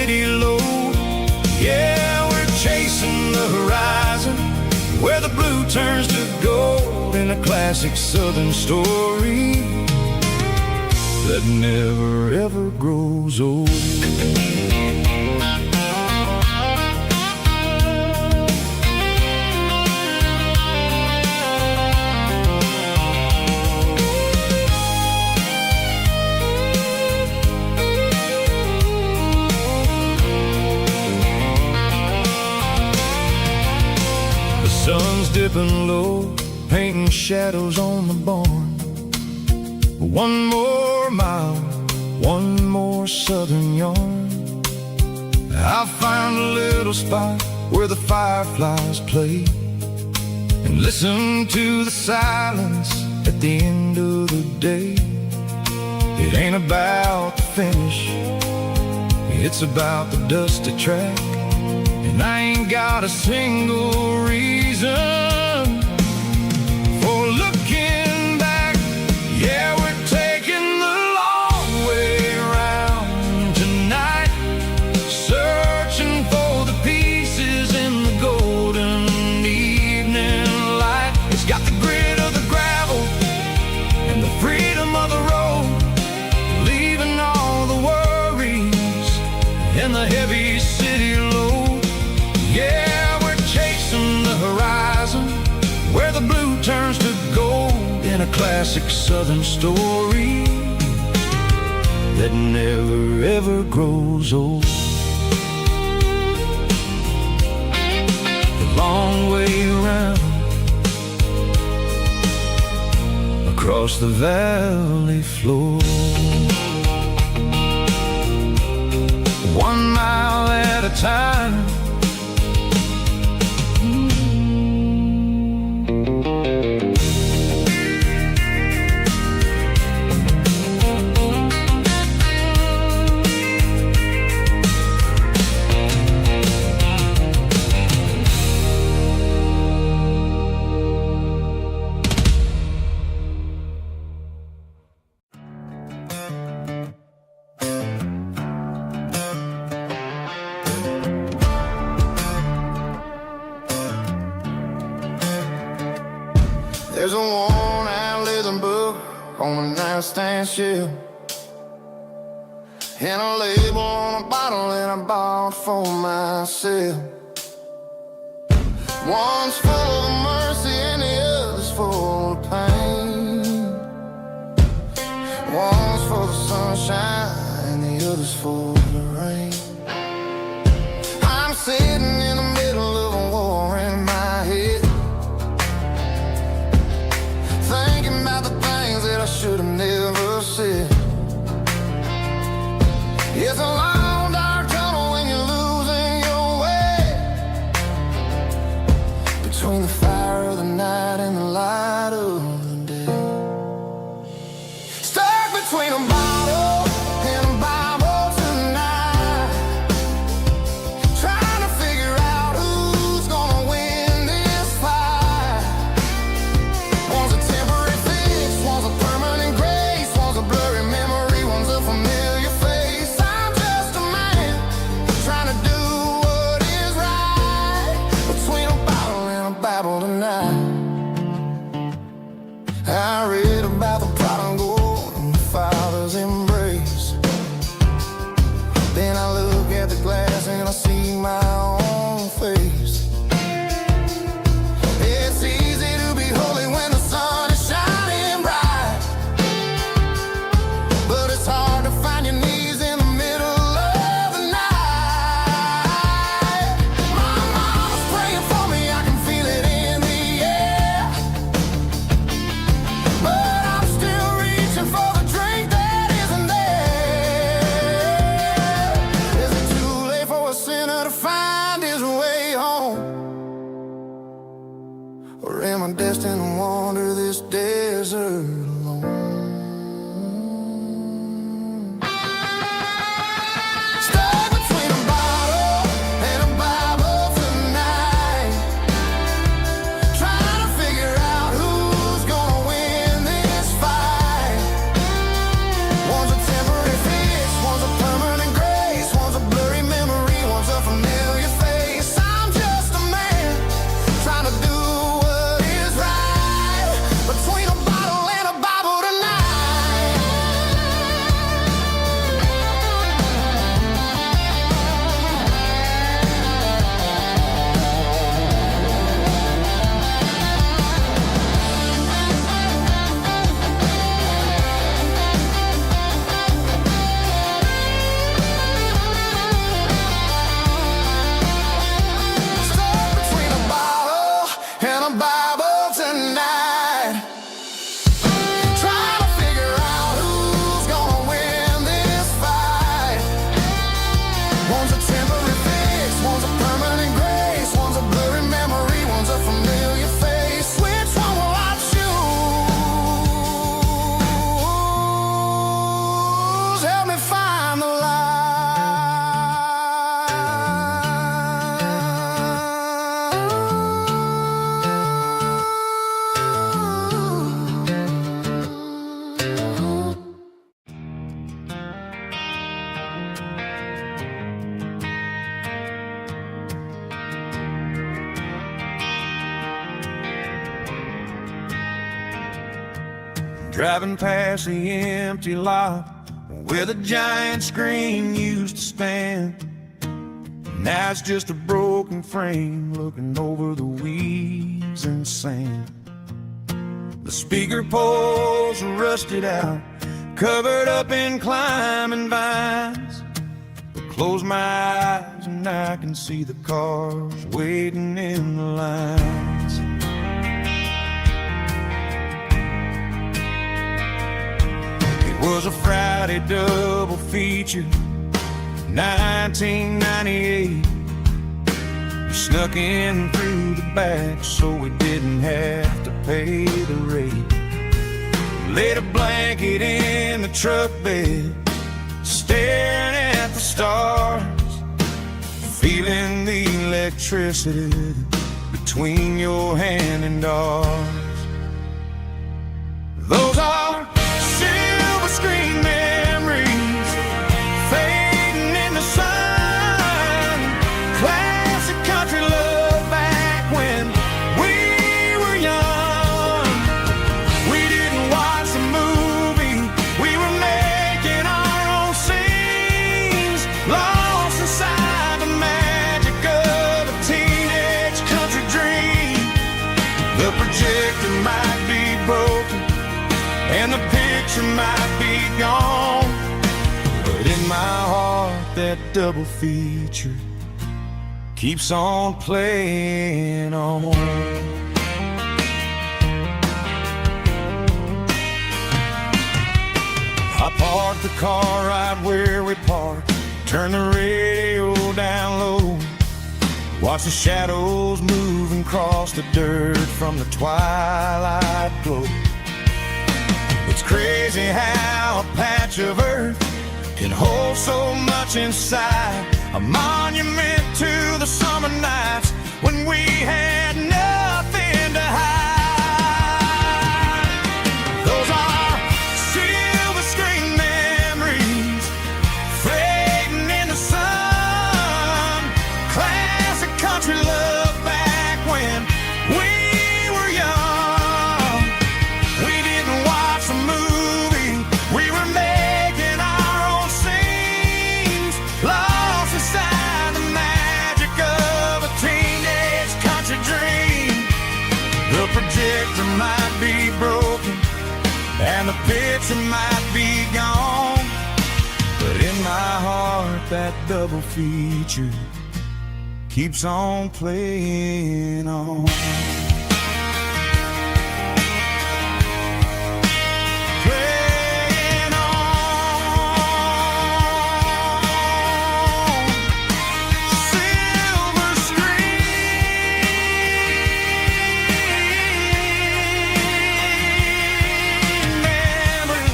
city low. Yeah, we're chasing the horizon, where the blue turns to gold, in a classic southern story that never ever grows old. Sun's dipping low, painting shadows on the barn. One more mile, one more southern yarn. I'll find a little spot where the fireflies play, and listen to the silence at the end of the day. It ain't about the finish, it's about the dusty track. And I ain't got a single reason for looking back. Yeah, we're taking the long way around tonight, searching for the pieces in the golden evening light. It's got the grit of the gravel and the freedom of the road, leaving all the worries in the heavy city load. Yeah, we're chasing the horizon, where the blue turns to gold, in a classic southern story that never ever grows old. The long way around, across the valley floor, 1 mile at a time. There's a worn-out leather book on a nightstand shelf, and a label on a bottle that I bought for myself. One's full of mercy and the other's full of pain. One's for the sunshine and the other's for the rain. I'm sitting in the middle of a war in my head, thinking about the things that I should have never said. It's a long dark tunnel when you're losing your way, between the fire of the night and the light of the day. Stuck between a bottle and a Bible tonight, trying to figure out who's gonna win this fight. One's a temporary fix, one's a permanent grace, one's a blurry memory, one's a familiar face. I'm just a man trying to do what is right, between a bottle and a Bible tonight. I read about the prodigal and the father's embrace. Then I look at the glass and I see my own face. It's easy to be holy when the sun is shining bright, but it's hard to find your knees in the middle of the night. My mama's praying for me, I can feel it in the air, but I'm still reaching for the drink that isn't there. Is it too late for a sinner to find his way home? Or am I destined to wander this desert alone? Stuck between a bottle and a Bible tonight, trying to figure out who's gonna win this fight. One's a temporary fix, one's a permanent grace, one's a blurry memory, driving past the empty lot where the giant screen used to stand. Now it's just a broken frame looking over the weeds and sand. The speaker poles are rusted out, covered up in climbing vines. But close my eyes and I can see the cars waiting in the lines. It was a Friday double feature, 1998. We snuck in through the back so we didn't have to pay the rate. Laid a blanket in the truck bed, staring at the stars, feeling the electricity between your hand and ours. Those are silver screen memories fading in the sun. Classic country love back when we were young. We didn't watch the movie, we were making our own scenes, lost inside the magic of a teenage country dream. The projector might be broken and the picture might be gone, but in my heart that double feature keeps on playing on. I parked the car right where we parked, turned the radio down low, watched the shadows moving across the dirt from the twilight glow. It's crazy how a patch of earth can hold so much inside, a monument to the summer nights when we had nothing to hide. Those are silver screen memories fading in the sun. Classic country love back when we were young. We didn't watch the movie, we were making our own scenes, lost inside the magic of a teenage country dream. The projector might be broken and the picture might be gone, but in my heart that double feature keeps on playing on. Playing on. Silver screen memories.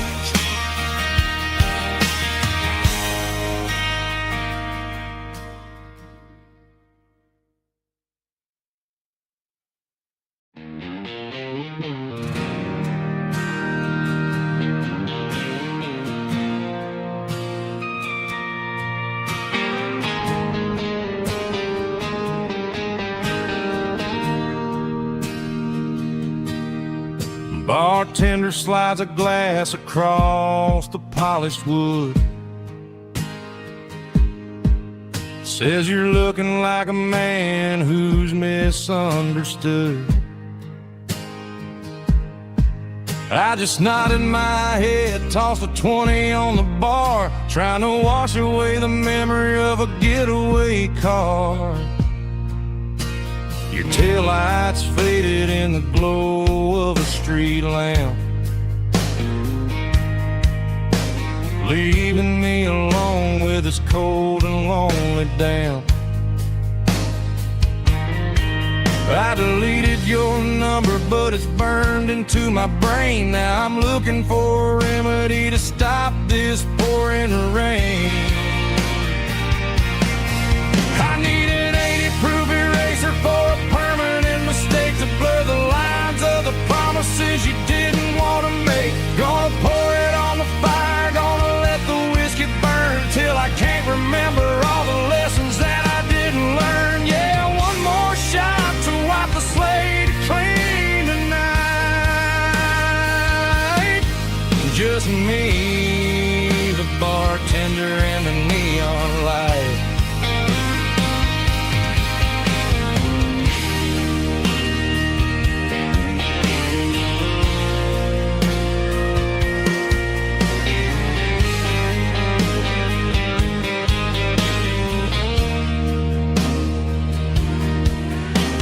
Bartender slides a glass across the polished wood. Says you're looking like a man who's misunderstood. I just nodded my head, tossed a 20 on the bar, trying to wash away the memory of a getaway car. Your taillights faded in the glow of a street lamp, leaving me alone with this cold and lonely damp. I deleted your number, but it's burned into my brain. Now I'm looking for a remedy to stop this pouring rain. I need an 80-proof eraser for a permanent mistake to blur the lines of the promises you didn't want to make. Gonna pour it on the fire, gonna let the whiskey burn till I can't remember all the lessons that I didn't learn. Yeah, one more shot to wipe the slate clean tonight. Just me, the bartender, and the neon light.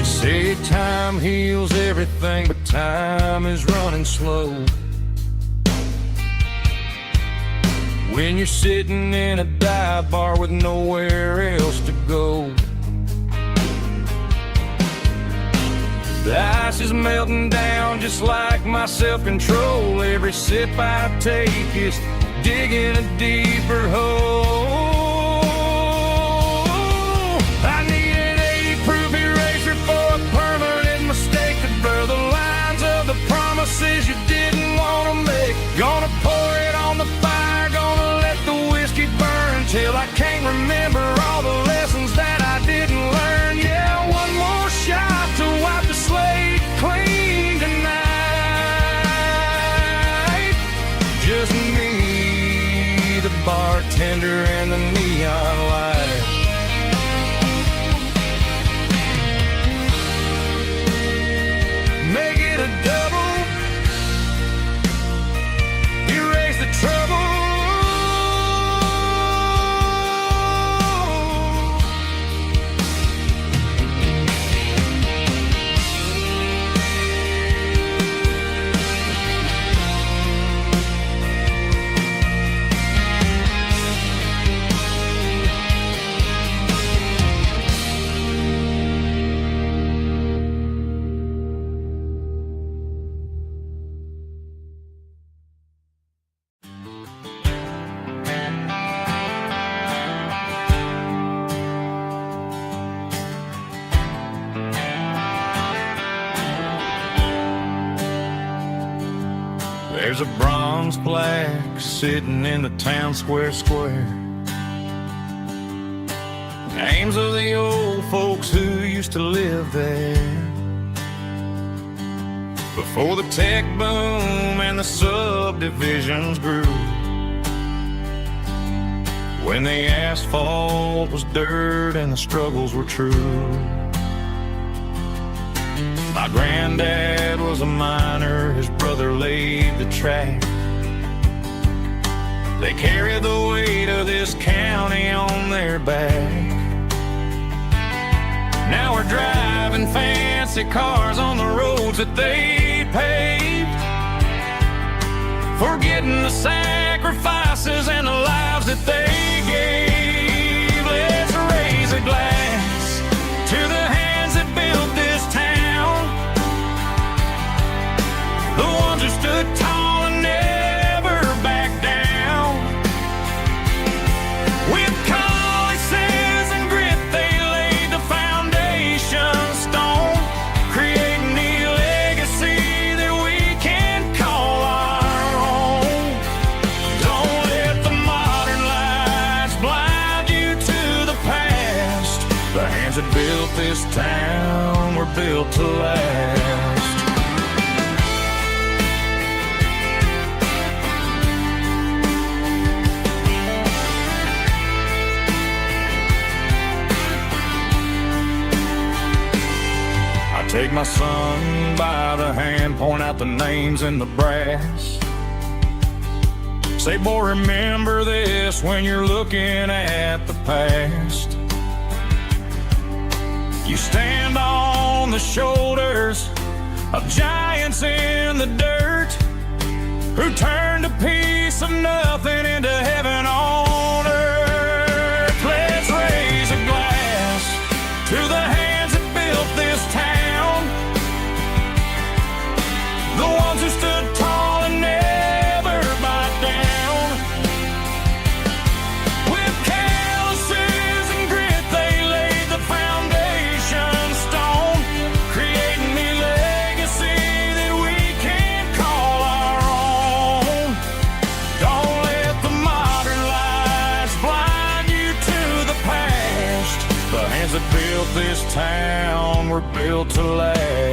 Say time heals everything, but time is running slow. When you're sitting in a dive bar with nowhere else to go. The ice is melting down just like my self-control. Every sip I take is digging a deeper hole. I need an 80-proof eraser for a permanent mistake to blur the lines of the promises you didn't want to make. Gonna pour it on the fire, gonna let the whiskey burn till I can't remember all the lessons that I didn't learn. Yeah, one more shot to wipe the slate clean tonight. Just me, the bartender, and the neon light. Make it a double, erase the trouble. There's a bronze plaque sitting in the town square. Names of the old folks who used to live there before the tech boom and the subdivisions grew. When the asphalt was dirt and the struggles were true. My granddad was a miner, his brother laid the track. They carried the weight of this county on their back. Now we're driving fancy cars on the roads that they paved, forgetting the sacrifices and the lives that they gave. Let's raise a glass to the hands that built this town, the ones who stood tall and never backed down. With calluses and grit, they laid the foundation stone, creating the legacy that we can call our own. Don't let the modern lights blind you to the past. The hands that built this town were built to last. Take my son by the hand, point out the names in the brass. Say, boy, remember this when you're looking at the past. You stand on the shoulders of giants in the dirt who turned a piece of nothing into heaven on earth. Let's raise a glass to the hands that built this town, the ones who stood tall and never backed down. With calluses and grit, they laid the foundation stone, creating the legacy that we can call our own. Don't let the modern lights blind you to the past. The hands that built this town were built to last.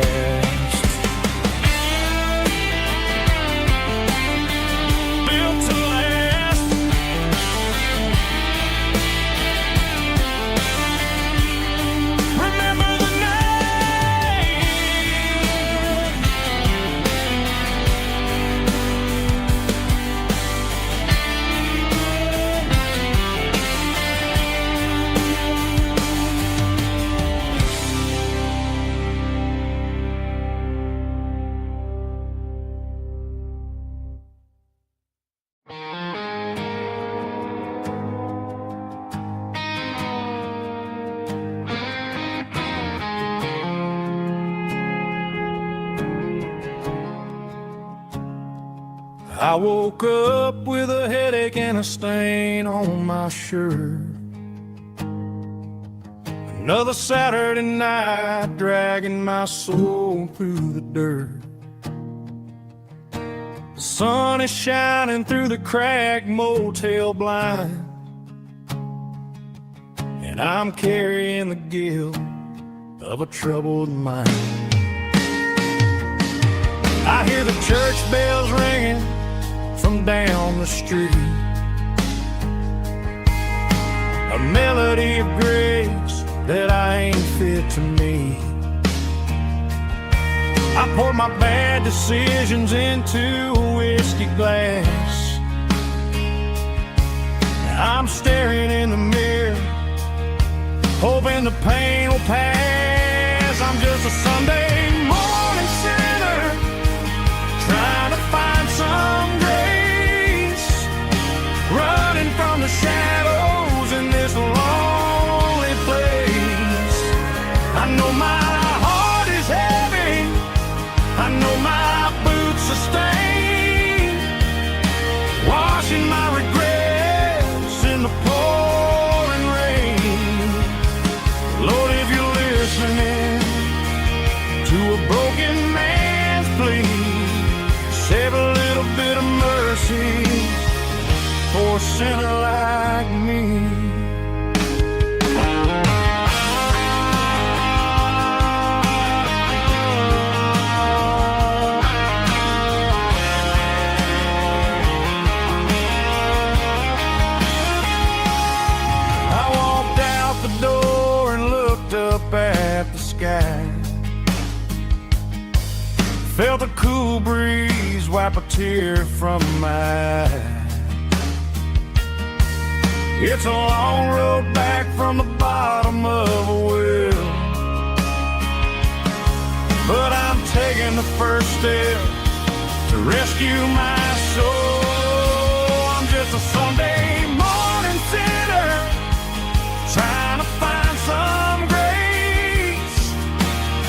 I woke up with a headache and a stain on my shirt. Another Saturday night dragging my soul through the dirt. The sun is shining through the cracked motel blind, and I'm carrying the guilt of a troubled mind. I hear the church bells ringing from down the street, a melody of grace that I ain't fit to meet. I pour my bad decisions into a whiskey glass. I'm staring in the mirror, hoping the pain will pass. I'm just a Sunday morning sinner, trying to find some grace, running from the shadows in this lonely place. I know my heart is heavy, I know my boots are stained, washing my regrets in the pouring rain. Lord, if you're listening to a broken man's plea, save a little bit of mercy for a sinner like me. I walked out the door and looked up at the sky, felt a cool breeze wipe a tear from my eye. It's a long road back from the bottom of a well, but I'm taking the first step to rescue my soul. I'm just a Sunday morning sinner, trying to find some grace,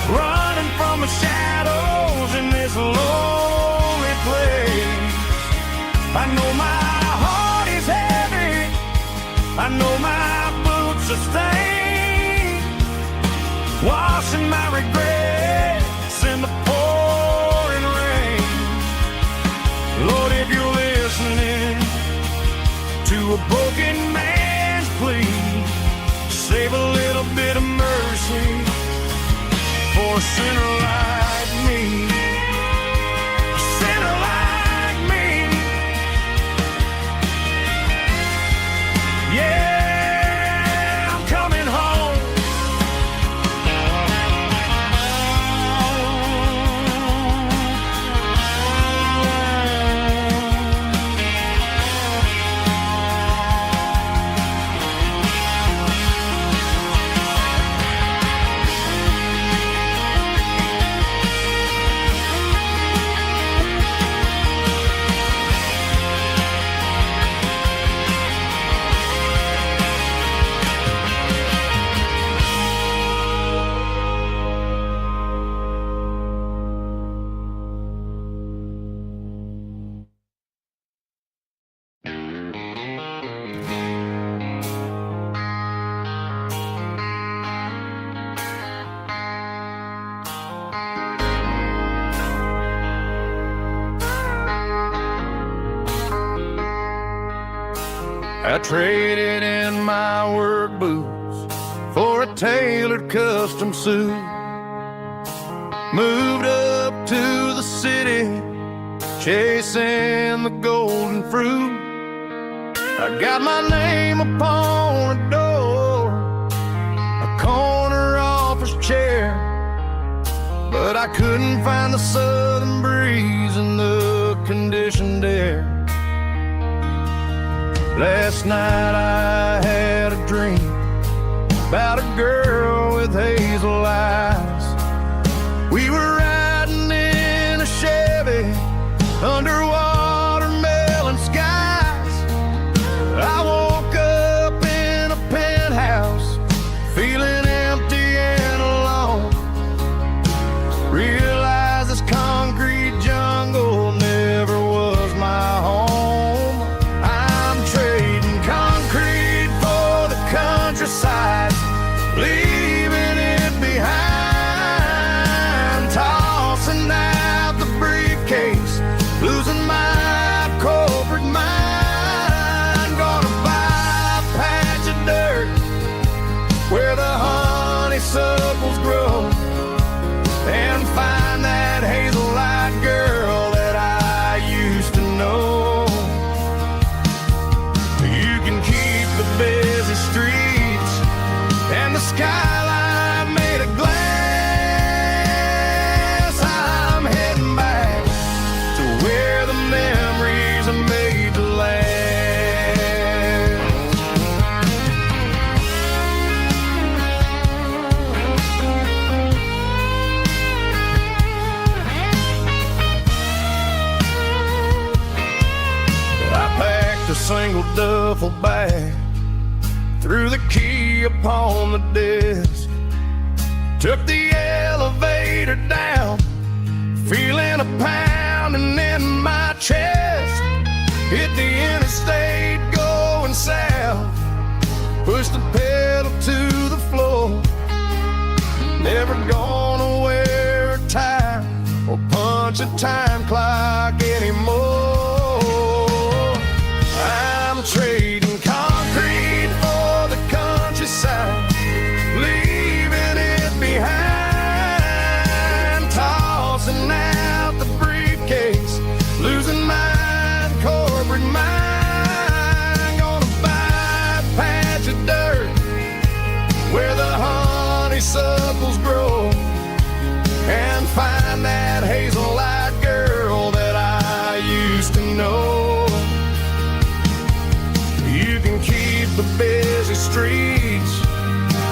running from the shadows in this lonely place. I know my heart is heavy, I know my boots are stained, washing my regrets in the pouring rain. Lord, if you're listening to a broken man's plea, save a little bit of mercy for a sinner like me. A sinner like me. Yeah, I'm coming home. I traded in my work boots for a tailored custom suit, moved up to the city, chasing the golden fruit. I got my name upon a door, a corner office chair, but I couldn't find the southern breeze in the conditioned air. Last night I had a dream about a girl with hazel eyes. We were riding in a Chevy under watermelon skies. I woke up in a penthouse feeling empty and alone. Realized this concrete jungle never was my losing my corporate mind. Gonna buy a patch of dirt where the honeysuckles grow and find that hazel-eyed girl that I used to know. You can keep the busy streets and the skyline made of glass. I'm heading back to where the memories are made to last. A single duffel bag, threw the key upon the desk, took the elevator down, feeling a pounding in my chest. Hit the interstate going south, pushed the pedal to the floor. Never gonna wear a tie or punch a time clock anymore. I'm trading concrete for the countryside, leaving it behind, tossing out the briefcase, losing my corporate mind. Gonna buy a patch of dirt where the honeysuckles grow and find that hazel-eyed girl that I used to know. The busy streets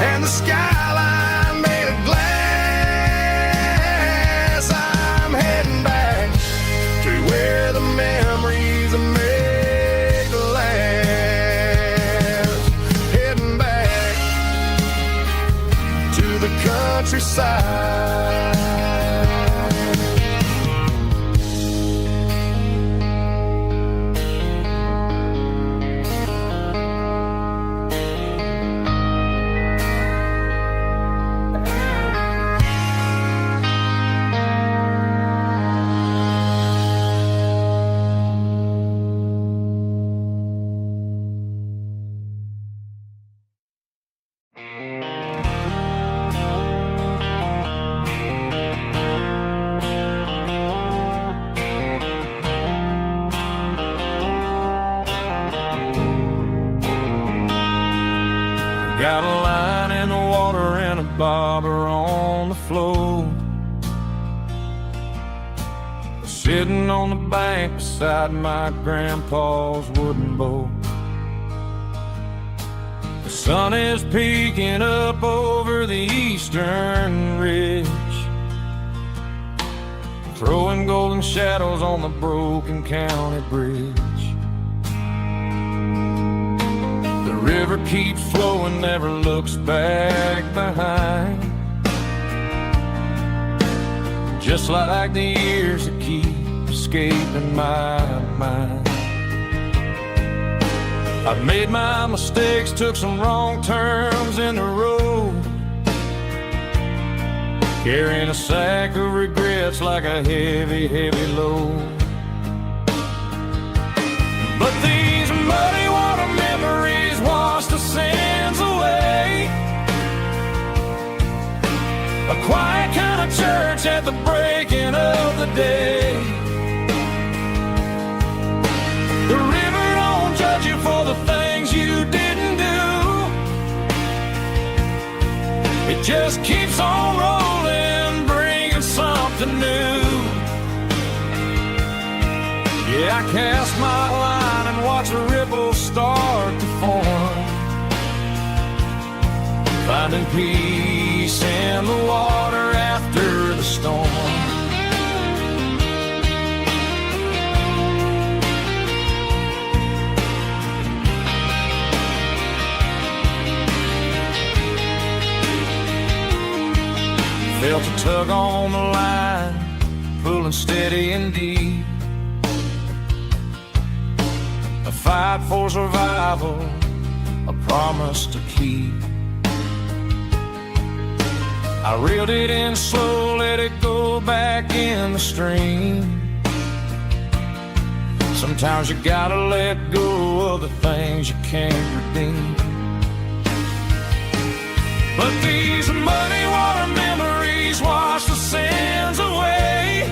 and the skyline made of glass. I'm heading back to where the memories are made to last. Heading back to the countryside. Got a line in the water and a bobber on the floor, sitting on the bank beside my grandpa's wooden boat. The sun is peeking up over the eastern ridge, throwing golden shadows on the broken county bridge. The river keeps flowing, never looks back behind, just like the years that keep escaping my mind. I've made my mistakes, took some wrong turns in the road, carrying a sack of regrets like a heavy, heavy load. But these muddy water memories wash the sins away. A quiet kind of church at the breaking of the day. The river don't judge you for the things you didn't do. It just keeps on rolling, bringing something new. Yeah, I cast my line and watch the ripples start to form, finding peace in the water after the storm. Felt a tug on the line, pulling steady and deep. A fight for survival, a promise to keep. I reeled it in slow, let it go back in the stream. Sometimes you gotta let go of the things you can't redeem. But these muddy water memories wash the sins away.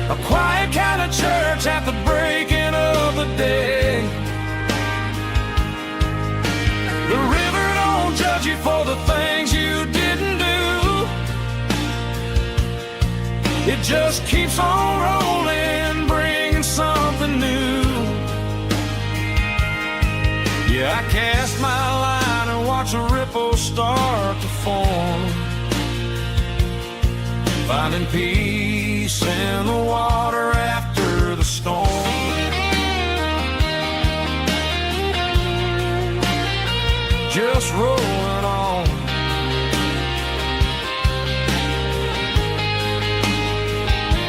A quiet kind of church at the breaking of the day. The river don't judge you for the things you didn't do. It just keeps on rolling, bringing something new. Yeah, I cast my line and watch a ripple start to form, finding peace in the water after the storm. Just rolling on.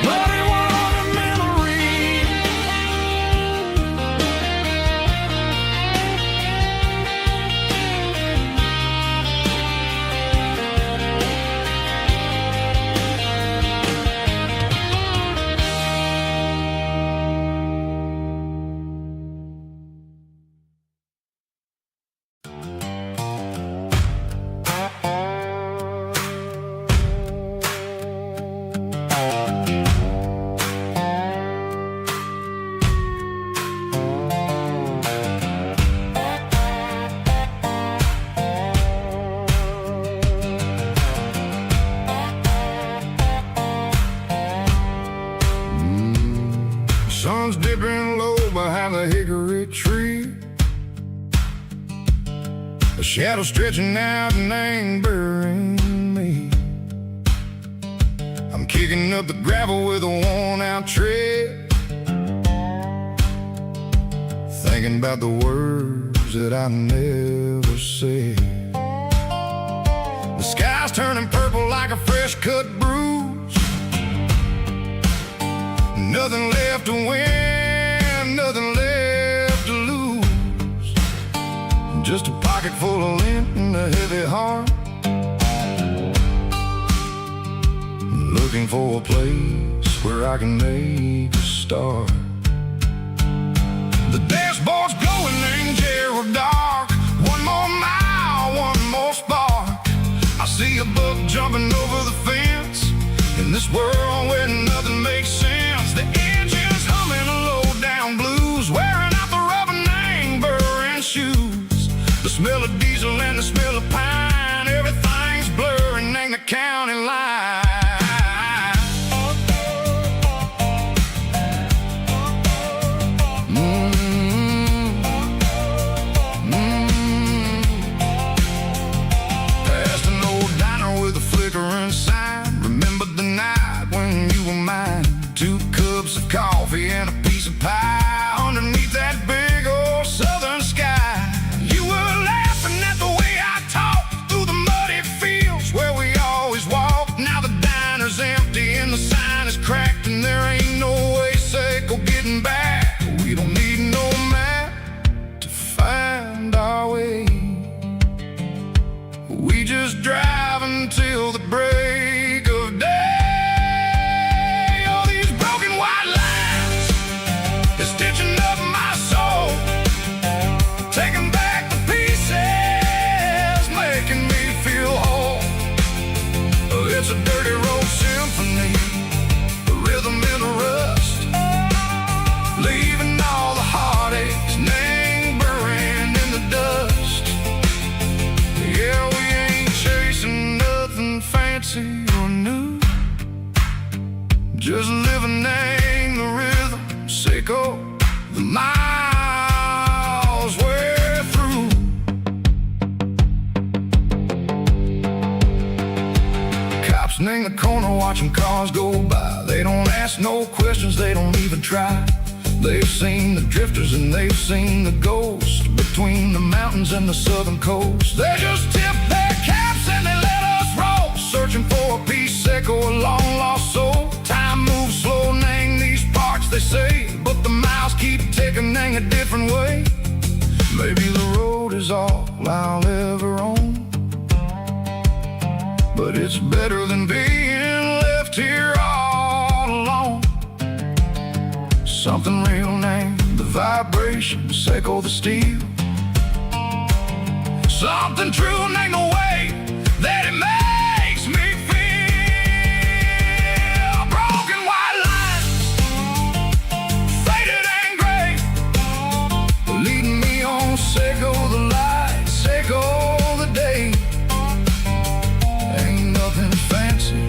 Muddy water memory. Sun's dipping low behind the hickory tree. A shadow stretching out and ain't burying me. I'm kicking up the gravel with a worn-out tread, thinking about the words that I never said. The sky's turning purple like a fresh-cut bruise. Nothing left to win, nothing left to lose. Just a pocket full of lint and a heavy heart, looking for a place where I can make a start. The dashboard's glowing, angel dark. One more mile, one more spark. I see a buck jumping over the fence in this world where nothing makes sense. The engine's humming a low-down blues, wearing out the rubber name, burring shoes. The smell of diesel and the smell of pine, everything's blurring in the county line. Past an old diner with a flickering sign. Remember the night when you were mine. 2 cups of coffee and a piece of pie underneath that big old southern sky. You were laughing at the way I talked through the muddy fields where we always walked. Now the diner's empty and the sign is cracked, and there ain't no way safe or getting back. We don't need no map to find our way. We just drive until the break of day. It's a dirty road symphony, a rhythm in the rust, leaving all the heartaches, name burning in the dust. Yeah, we ain't chasing nothing fancy or new, just living in the rhythm, sick of the miles we're through. In the corner watching cars go by. They don't ask no questions, they don't even try. They've seen the drifters and they've seen the ghosts between the mountains and the southern coast. They just tip their caps and they let us roll, searching for a piece sick or a long lost soul. Time moves slow, nang these parts they say, but the miles keep ticking, nang a different way. Maybe the road is all I'll ever own, but it's better than being left here all alone. Something real named the vibrations echo the steel. Something true named the way that it makes me feel. Broken white lines, faded and gray, leading me on, say go the light, say go the day. Ain't nothing fancy,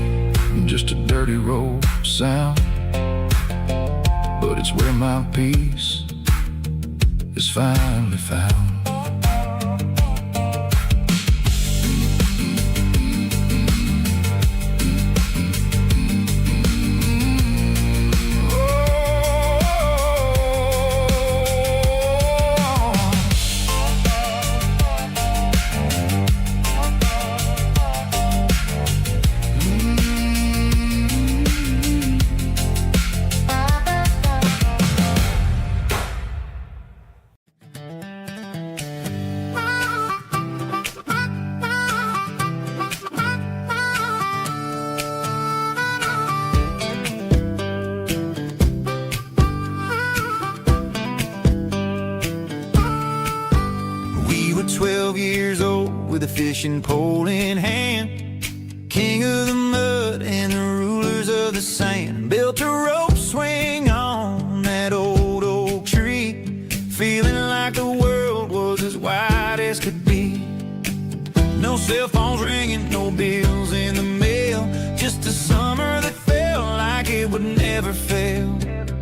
just a dirty road sound, but it's where my peace is finally found. We were 12 years old with a fishing pole in hand, king of the mud and the rulers of the sand. Built a rope swing on that old oak tree, feeling like the world was as wide as could be. No cell phones ringing, no bills in the mail, just a summer that felt like it would never fail.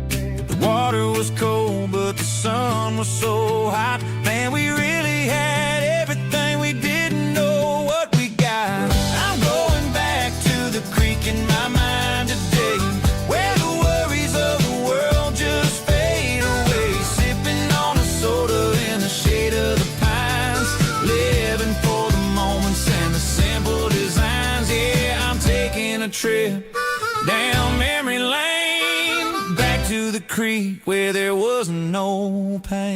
The water was cold, but the sun was so hot. Man, we really had everything, we didn't know what we got. I'm going back to the creek in my mind today, where the worries of the world just fade away. Sipping on a soda in the shade of the pines, living for the moments and the simple designs. Yeah, I'm taking a trip down memory lane, back to the creek where there was no pain.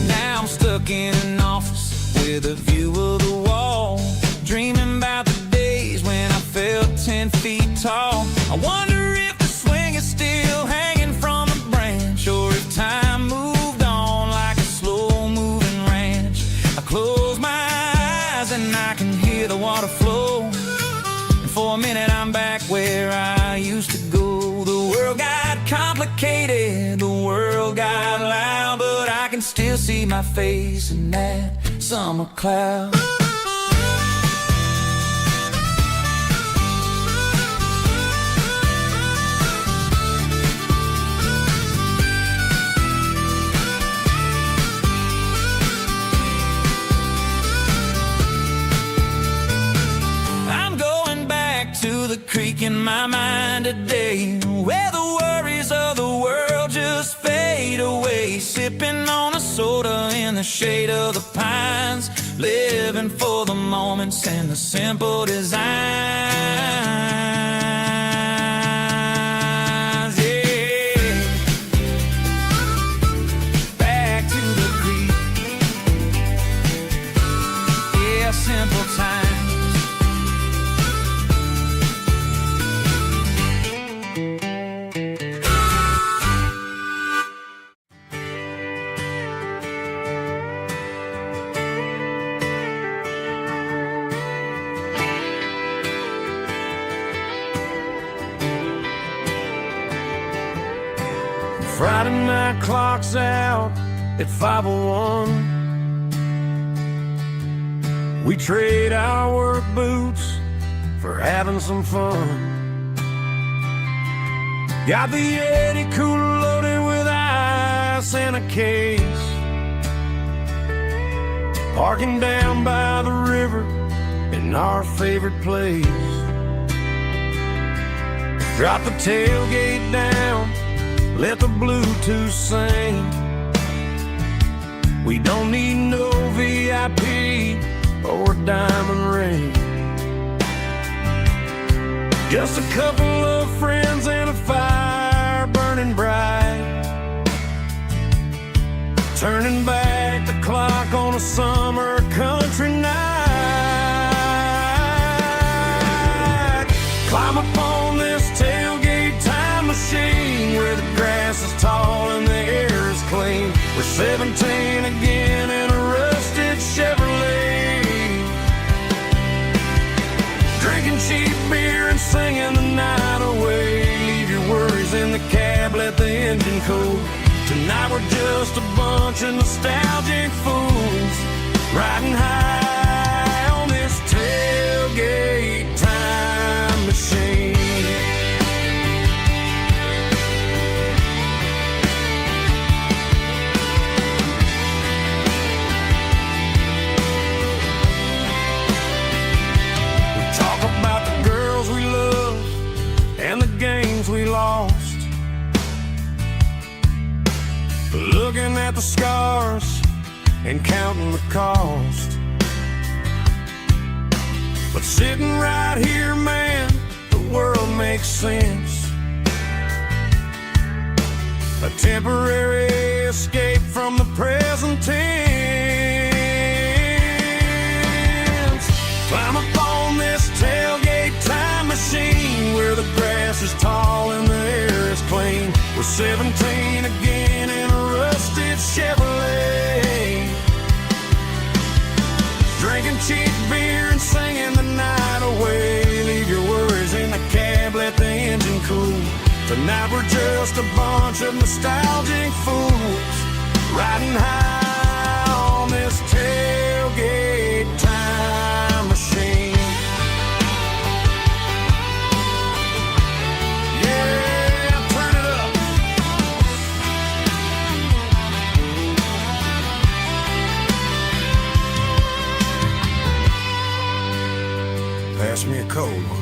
Now I'm stuck in an office with a view of the wall, dreaming about the days when I felt 10 feet tall. I wonder if the swing is still hanging from a branch, or if time moved on like a slow-moving ranch. I close my eyes and I can hear the water flow, and for a minute I'm back where I used to go. The world got complicated, the world got loud, but I can still see my face in that summer cloud. I'm going back to the creek in my mind today, where the worries of the world just fade away. Sipping on a soda in the shade of the pines, living for the moments and the simple designs. Yeah, back to the creek. Yeah, simple times. Friday night clock's out at 5:01. We trade our work boots for having some fun. Got the Yeti cooler loaded with ice and a case, parking down by the river in our favorite place. Drop the tailgate down, let the Bluetooth sing. We don't need no VIP or diamond ring, just a couple of friends and a fire burning bright, turning back the clock on a summer country night. Climb up on this We're 17 again in a rusted Chevrolet, drinking cheap beer and singing the night away. Leave your worries in the cab, let the engine cool. Tonight we're just a bunch of nostalgic fools, riding high on this tailgate time machine. We talk about the girls we love and the games we lost, looking at the scars and counting the cost. But sitting right here, man, the world makes sense. A temporary escape from the present tense. Climb up on this tailgate time machine, where the grass is tall and the air is clean. We're 17 again in a rusted Chevrolet, drinking cheap beer and singing the night away. Leave your worries in the cab, let the engine cool. Tonight we're just a bunch of nostalgic fools, riding high on this tailgate time machine. Yeah, turn it up. Pass me a cold one.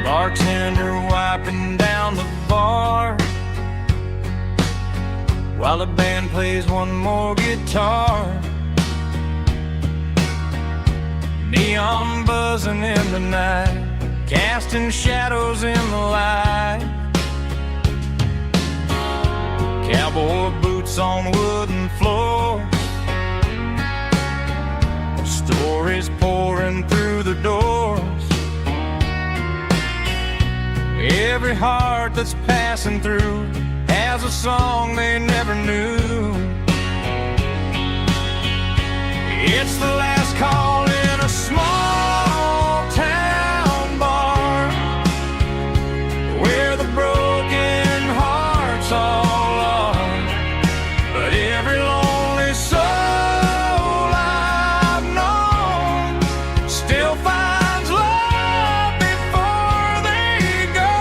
Bartender wiping down the bar while the band plays one more guitar. Neon buzzing in the night, casting shadows in the light. Cowboy boots on wooden floors, stories pouring through the doors. Every heart that's passing through has a song they never knew. It's the last call in a small town bar, where the broken hearts all are. But every lonely soul I've known still finds love before they go.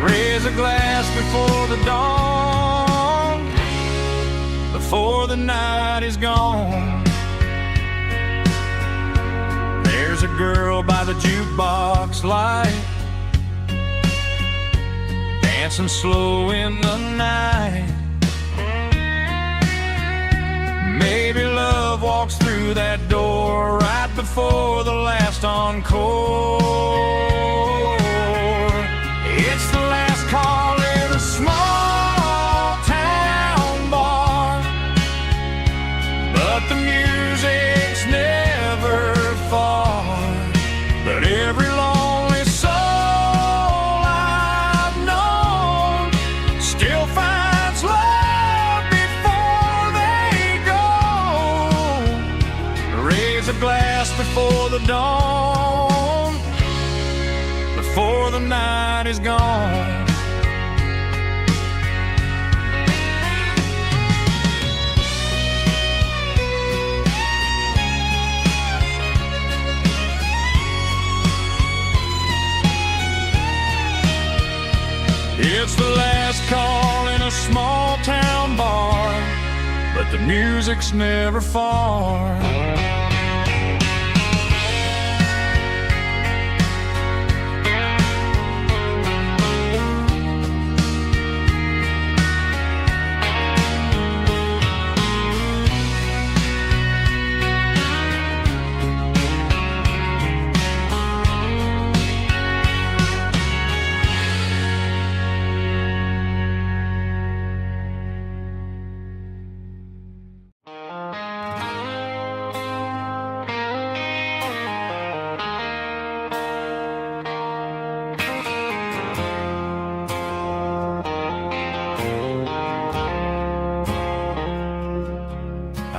Raise a glass before the dawn, before the night is gone. There's a girl by the jukebox light, dancing slow in the night. Maybe love walks through that door right before the last encore. It's the last call in a small town bar, but the music's never far. But every lonely soul I've known still finds love before they go. Raise a glass before the dawn, before the night is gone. It's the last call in a small town bar, but the music's never far.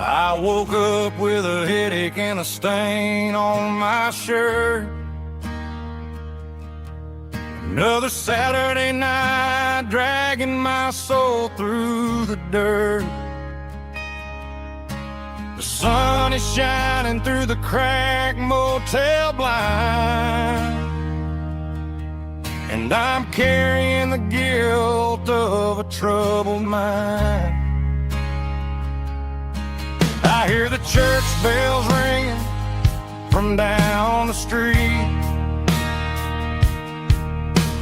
I woke up with a headache and a stain on my shirt. Another Saturday night dragging my soul through the dirt. The sun is shining through the cracked motel blind, and I'm carrying the guilt of a troubled mind. I hear the church bells ringing from down the street,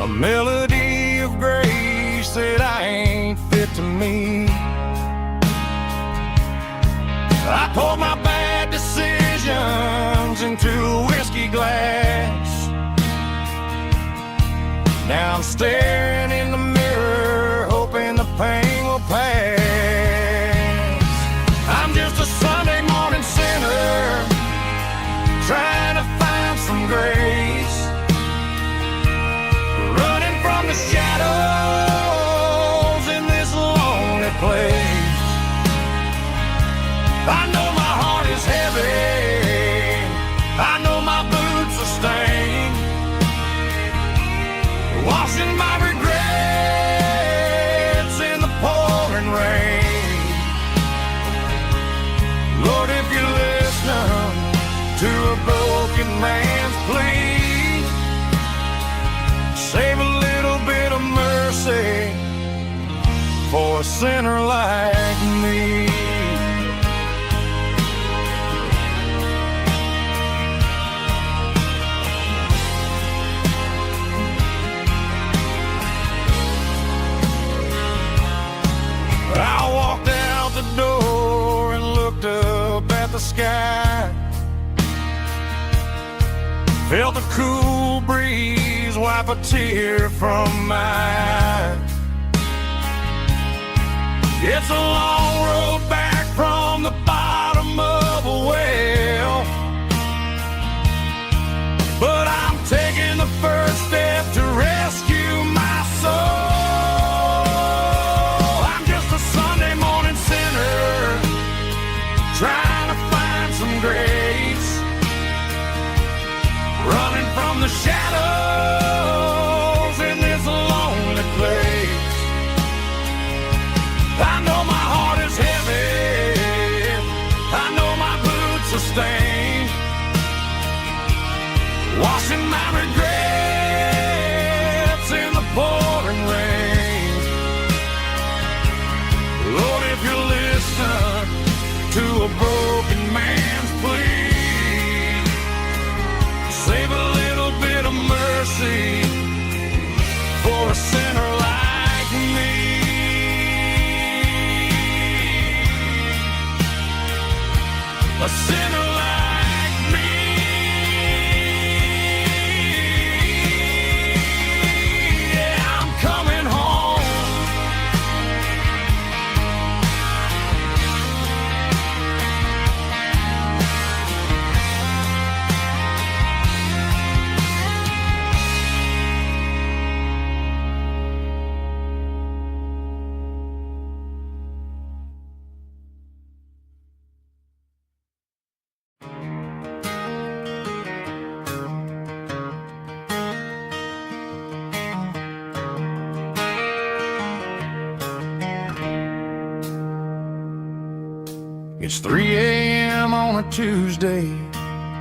a melody of grace that I ain't fit to meet. I poured my bad decisions into a whiskey glass. Now I'm staring in the mirror, hoping the pain will pass. I'm just a Sunday morning sinner, trying to find some grace, running from the shadows in this lonely place. I know my heart is heavy, I know my boots are stained, washing my regrets in the pouring rain. Lord, if you're listening to a broken man's plea, save a little bit of mercy for a sinner like me. I walked out the door and looked up at the sky, felt the cool breeze wipe a tear from my eye. It's a long road back from the bottom of a well, but I'm taking the first step to rescue my soul. Trying to find some grace, running from the shadows in this lonely place. I know my heart is heavy, I know my boots are stained, washing my regrets in the pouring rain. Lord, if you're listening to a broken man's plea, save a little bit of mercy for a sinner like me. A sinner like me. Yeah, I'm coming home. It's 3 a.m. on a Tuesday,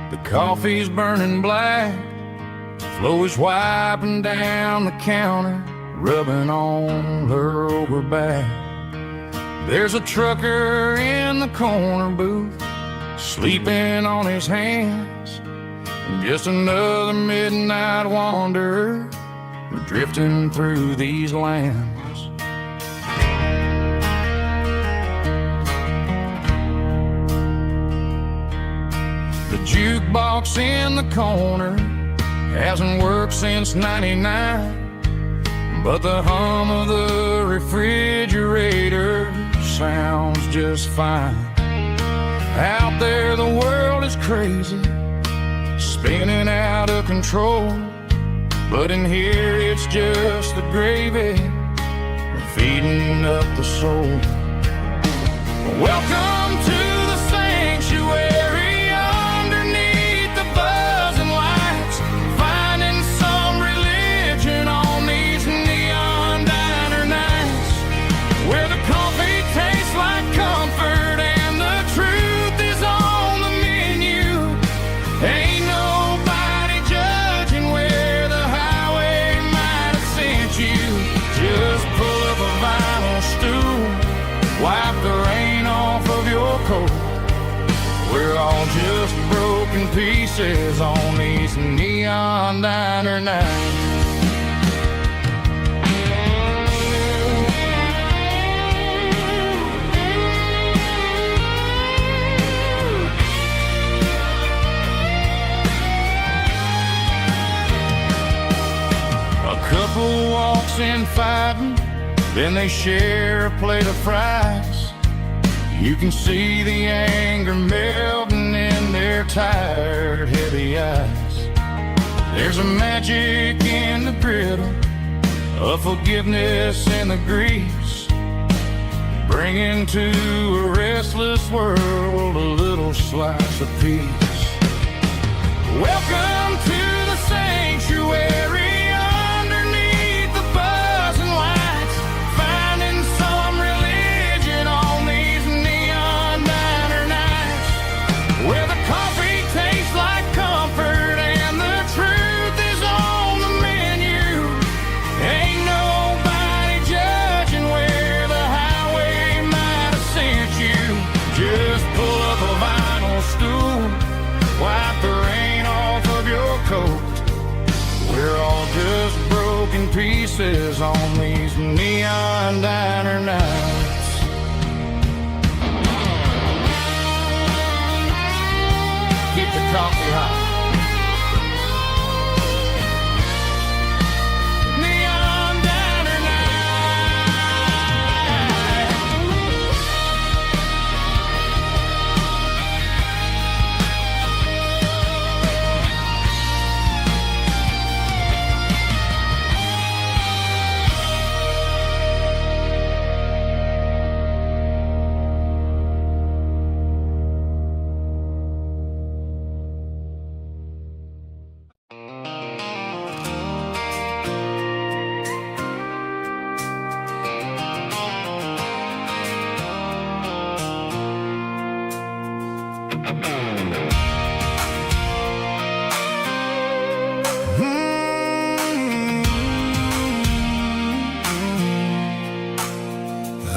the coffee's burning black, Flo is wiping down the counter, rubbing on her over back. There's a trucker in the corner booth, sleeping on his hands, just another midnight wanderer drifting through these lands. The jukebox in the corner hasn't worked since '99, but the hum of the refrigerator sounds just fine. Out there the world is crazy, spinning out of control, but in here it's just the gravy feeding up the soul. Welcome to the pieces on these neon diner nights. Couple walks in fighting, then they share a plate of fries. You can see the anger melting in their tired, heavy eyes. There's a magic in the griddle, a forgiveness in the grease, bringing to a restless world a little slice of peace. Welcome to the sanctuary. We're all just broken pieces on these neon diner nights. Keep the coffee hot.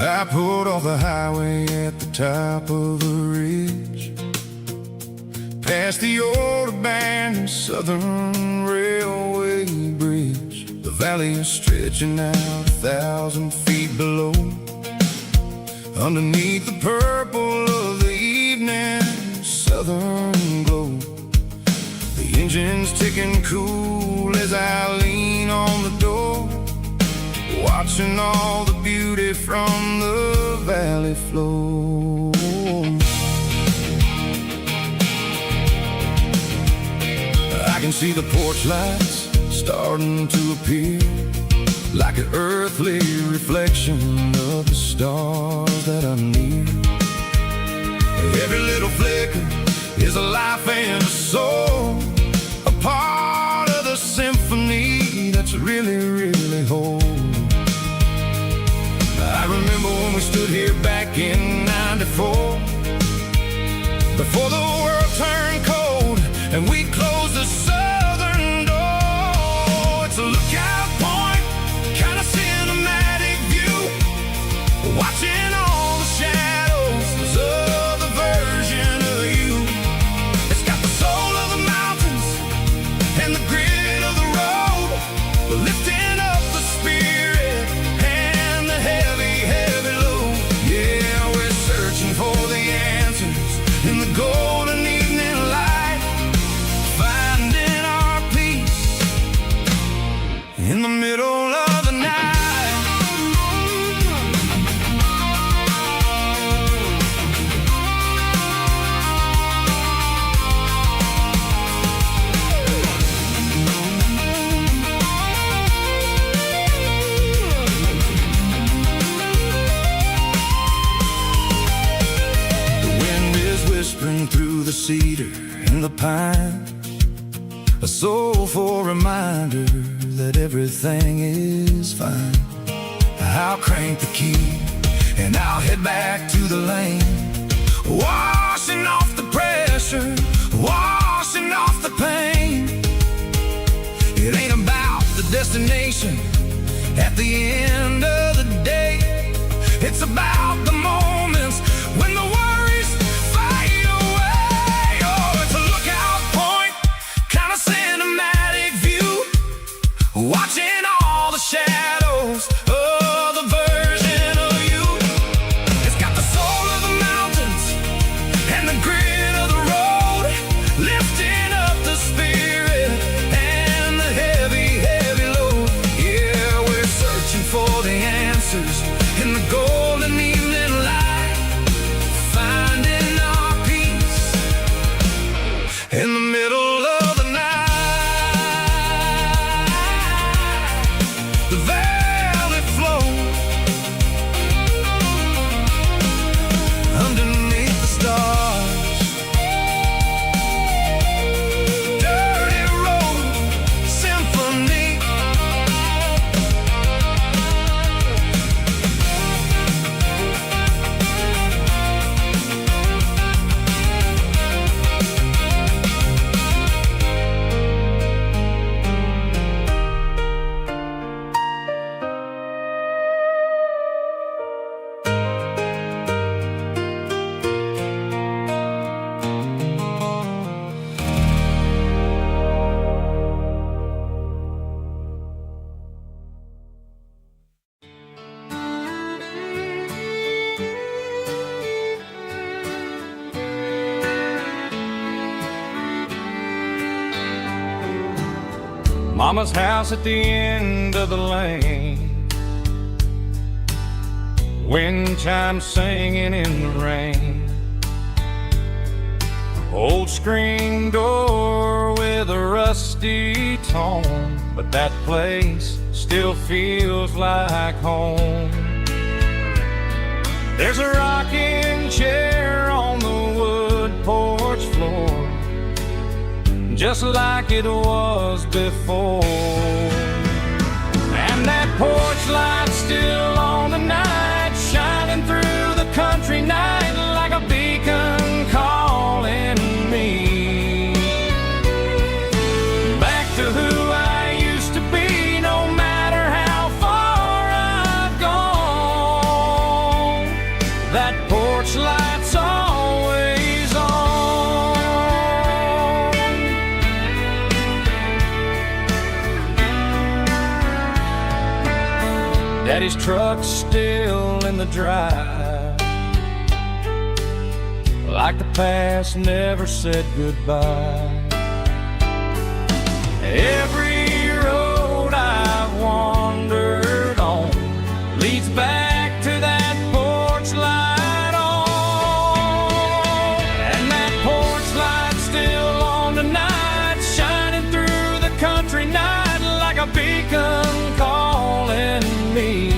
I pulled off the highway at the top of the ridge, past the old abandoned Southern Railway bridge. The valley is stretching out 1,000 feet below, underneath the purple of the evening southern glow. The engine's ticking cool as I lean on the door, watching all the beauty from the valley flow. I can see the porch lights starting to appear, like an earthly reflection of the stars that are near. Every little flicker is a life and a soul, a part of the symphony that's really, really whole. I remember when we stood here back in '94, before the world turned cold and we closed the southern door. It's a lookout point, kind of cinematic view, watching all the shadows of the version of you. It's got the soul of the mountains and the grit of the road, lifting up the spirit and the heavy, heavy load. Yeah, we're searching for the answers in the golden evening light, finding our peace in the middle of the night. Whispering through the cedar and the pine, a soulful reminder that everything is fine. I'll crank the key and I'll head back to the lane, washing off the pressure, washing off the pain. It ain't about the destination at the end of the day, it's about the moments when the worries fade away. Oh, it's a lookout Mama's house at the end of the lane, wind chimes singing in the rain. Old screen door with a rusty tone, but that place still feels like home. There's a rocking chair on the wood porch floor, just like it was before. And that porch light's still on tonight, shining through the country night like a beacon calling me back to who I used to be, no matter how far I've gone. That porch light's always on. Daddy's truck's still in the drive, like the past never said goodbye. Every road I've wandered on leads back to that porch light on. And that porch light's still on tonight, shining through the country night like a beacon calling me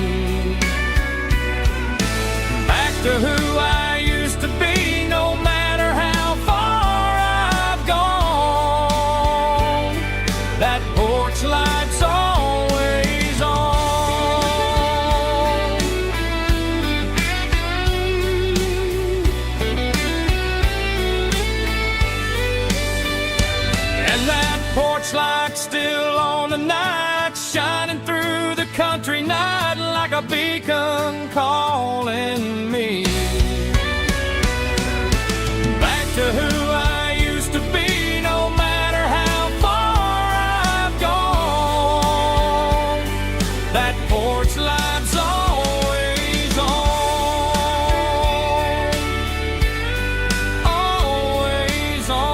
back to who I used to be, no matter how far I've gone. That porch light's always on. And that porch light's still on tonight, shining through the country night like a beacon calling me back to who I used to be, no matter how far I've gone. That porch light's always on, always on.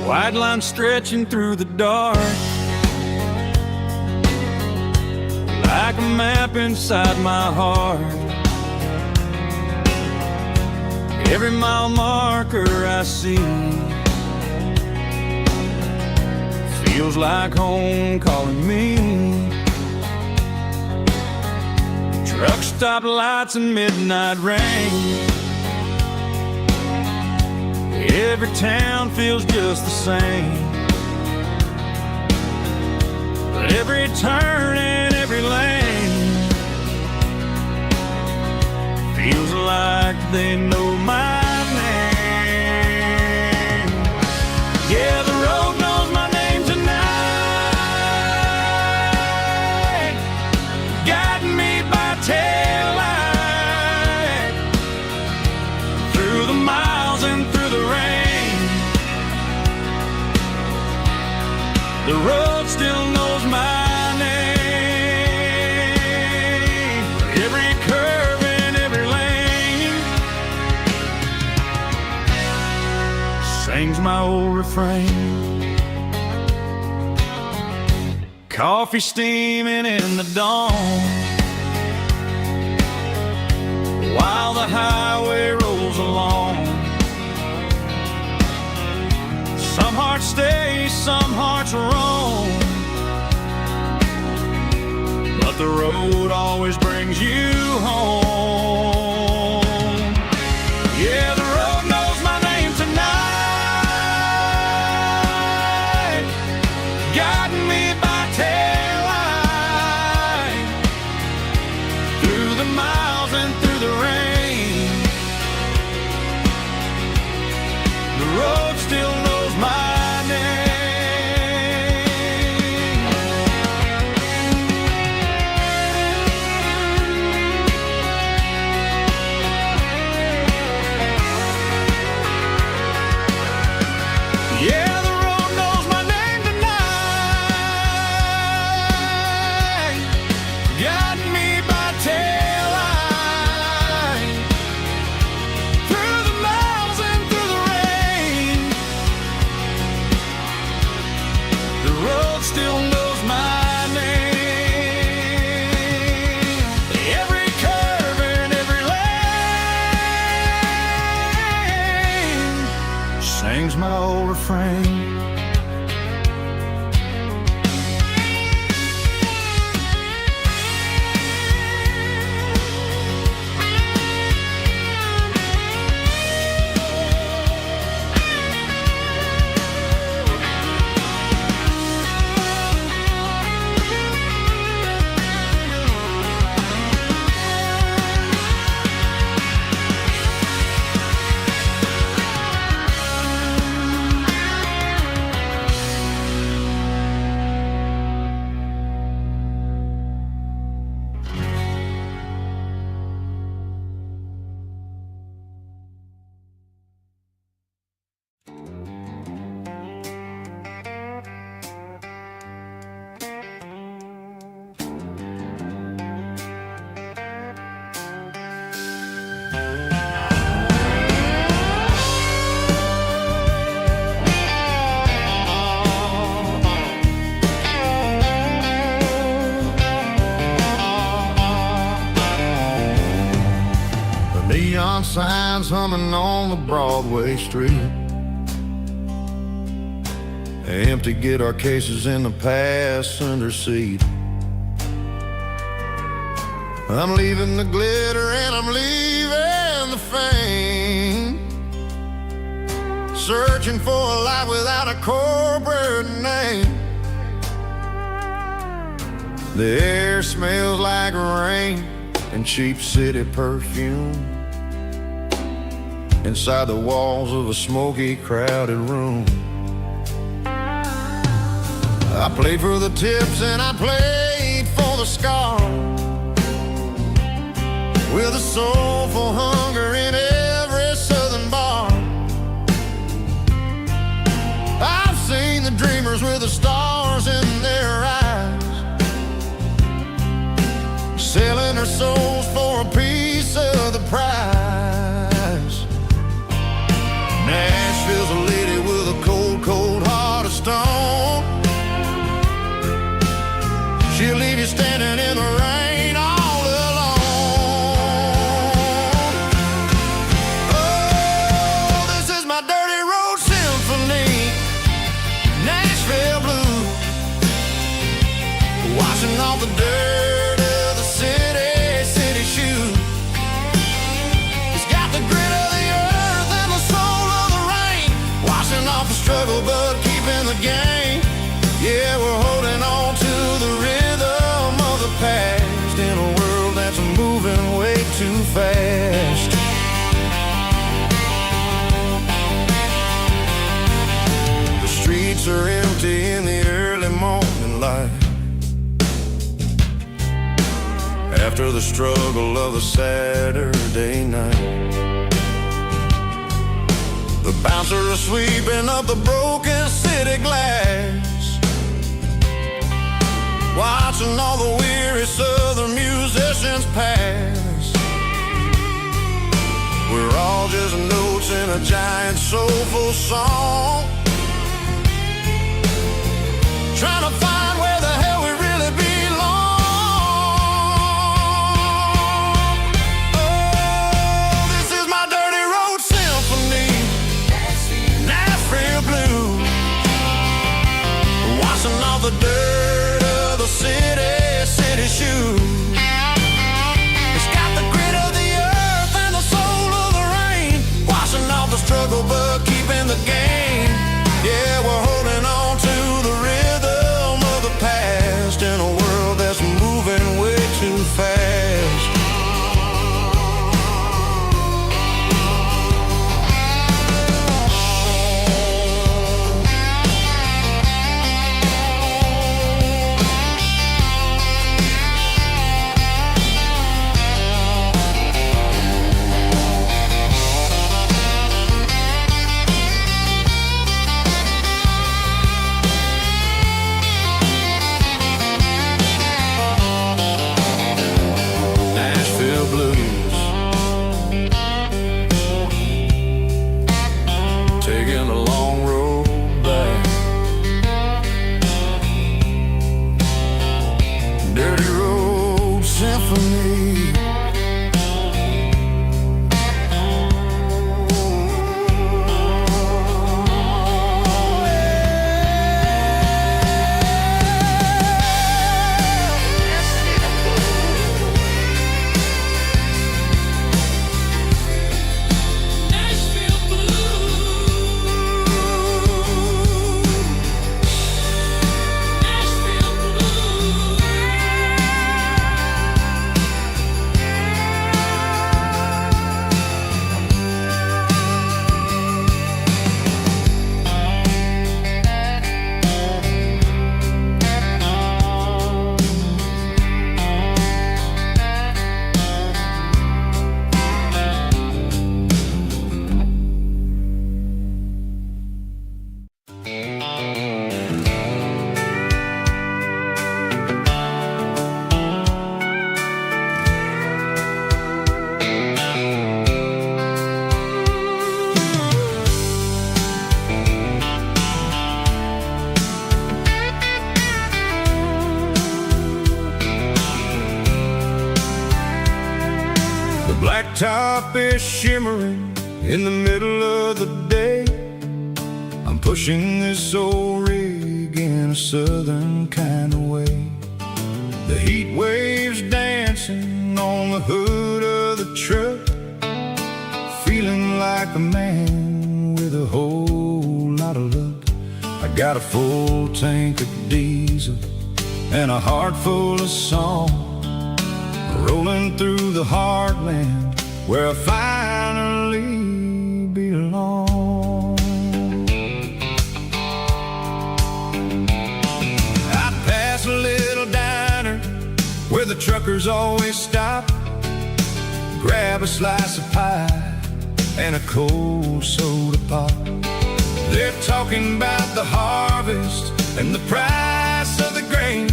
White line stretching through the dark, like a map inside my heart. Every mile marker I see feels like home calling me. Truck stop lights and midnight rain, every town feels just the same. But every turn and every lane feels like they know my name. Yeah, the road knows my name tonight, guiding me by taillight through the miles and through the rain. The road still knows my name. Every curve and every lane sings my old refrain. Coffee steaming in the dawn, while the highway rolls along. Some hearts stay, some hearts roam, but the road always brings you home. Yeah, the road knows my name tonight, guiding me by taillight through the miles and through the rain. The road still knows my name. got me by tail light. Through the miles and through the rain, the road still knows my name. Every curve and every lane sings my old refrain. Neon signs humming on the Broadway street. Empty guitar cases in the passenger seat. I'm leaving the glitter and I'm leaving the fame. Searching for a life without a corporate name. The air smells like rain and cheap city perfume. Inside the walls of a smoky, crowded room. I played for the tips and I played for the scars, with a soulful hunger in every southern bar. I've seen the dreamers with the stars in their eyes, selling their souls for a piece of the prize. Nashville's a lady with a cold, cold heart of stone. She'll leave you standing in the rain all alone. Oh, this is my dirty road symphony, Nashville blue, washing off the dirt of the city shoe. It's got the grit of the earth and the soul of the rain, washing off the struggle but keeping the game. Yeah, we're holding on to the rhythm of the past in a world that's moving way too fast. The streets are empty in the early morning light, after the struggle of the Saturday night. The bouncer is sweeping up the broken city glass, watching all the weary southern musicians pass. We're all just notes in a giant soulful song, trying to find where the hell we really belong. Oh, this is my dirty road symphony, Nashville blue, washing off the dirt of the city shoe. It's got the grit of the earth and the soul of the rain, washing off the struggle but keeping the game. for me. Blacktop is shimmering in the middle of the day. I'm pushing this old rig in a southern kind of way. The heat waves dancing on the hood of the truck, feeling like a man with a whole lot of luck. I got a full tank of diesel and a heart full of song, rolling through the heartland where I finally belong. I pass a little diner where the truckers always stop, grab a slice of pie and a cold soda pop. They're talking about the harvest and the price of the grain,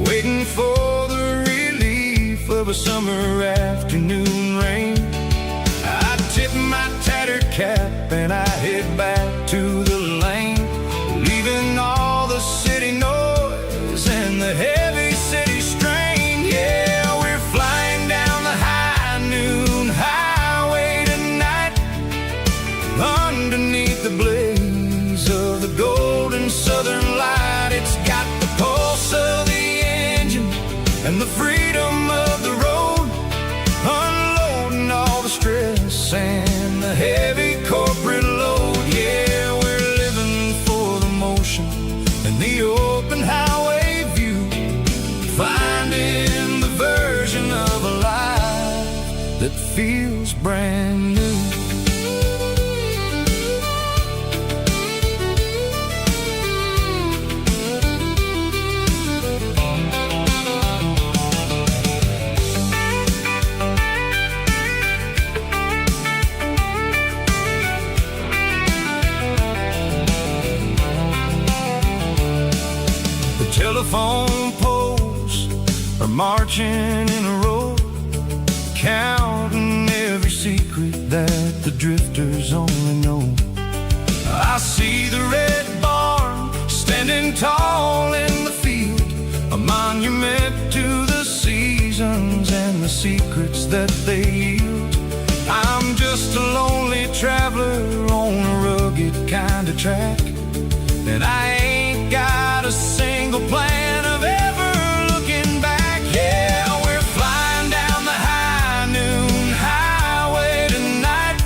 waiting for the relief of a summer afternoon rain. I tip my tattered cap and I head back to the lane, leaving all the city noise and the heavy city strain. Yeah, we're flying down the high noon highway tonight, underneath the blaze of the golden southern light. It's got the pulse of the engine and the freedom of the road, unloading all the stress and the heavy corporate load. Yeah, we're living for the motion and the open highway view, finding the version of a life that feels brand new. Telephone poles are marching in a row, counting every secret that the drifters only know. I see the red barn standing tall in the field, a monument to the seasons and the secrets that they yield. I'm just a lonely traveler on a rugged kind of track, and I ain't got a single plan of ever looking back. Yeah, we're flying down the high noon highway tonight,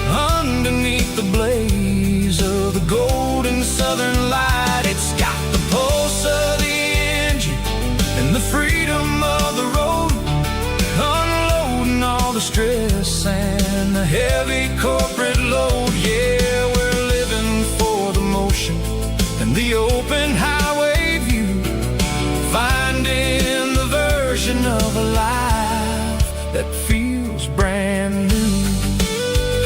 underneath the blaze of the golden southern light. It's got the pulse of the engine and the freedom of the road, unloading all the stress and the heavy corporate load. Yeah, we're living for the motion and the open highway view, finding the version of a life that feels brand new.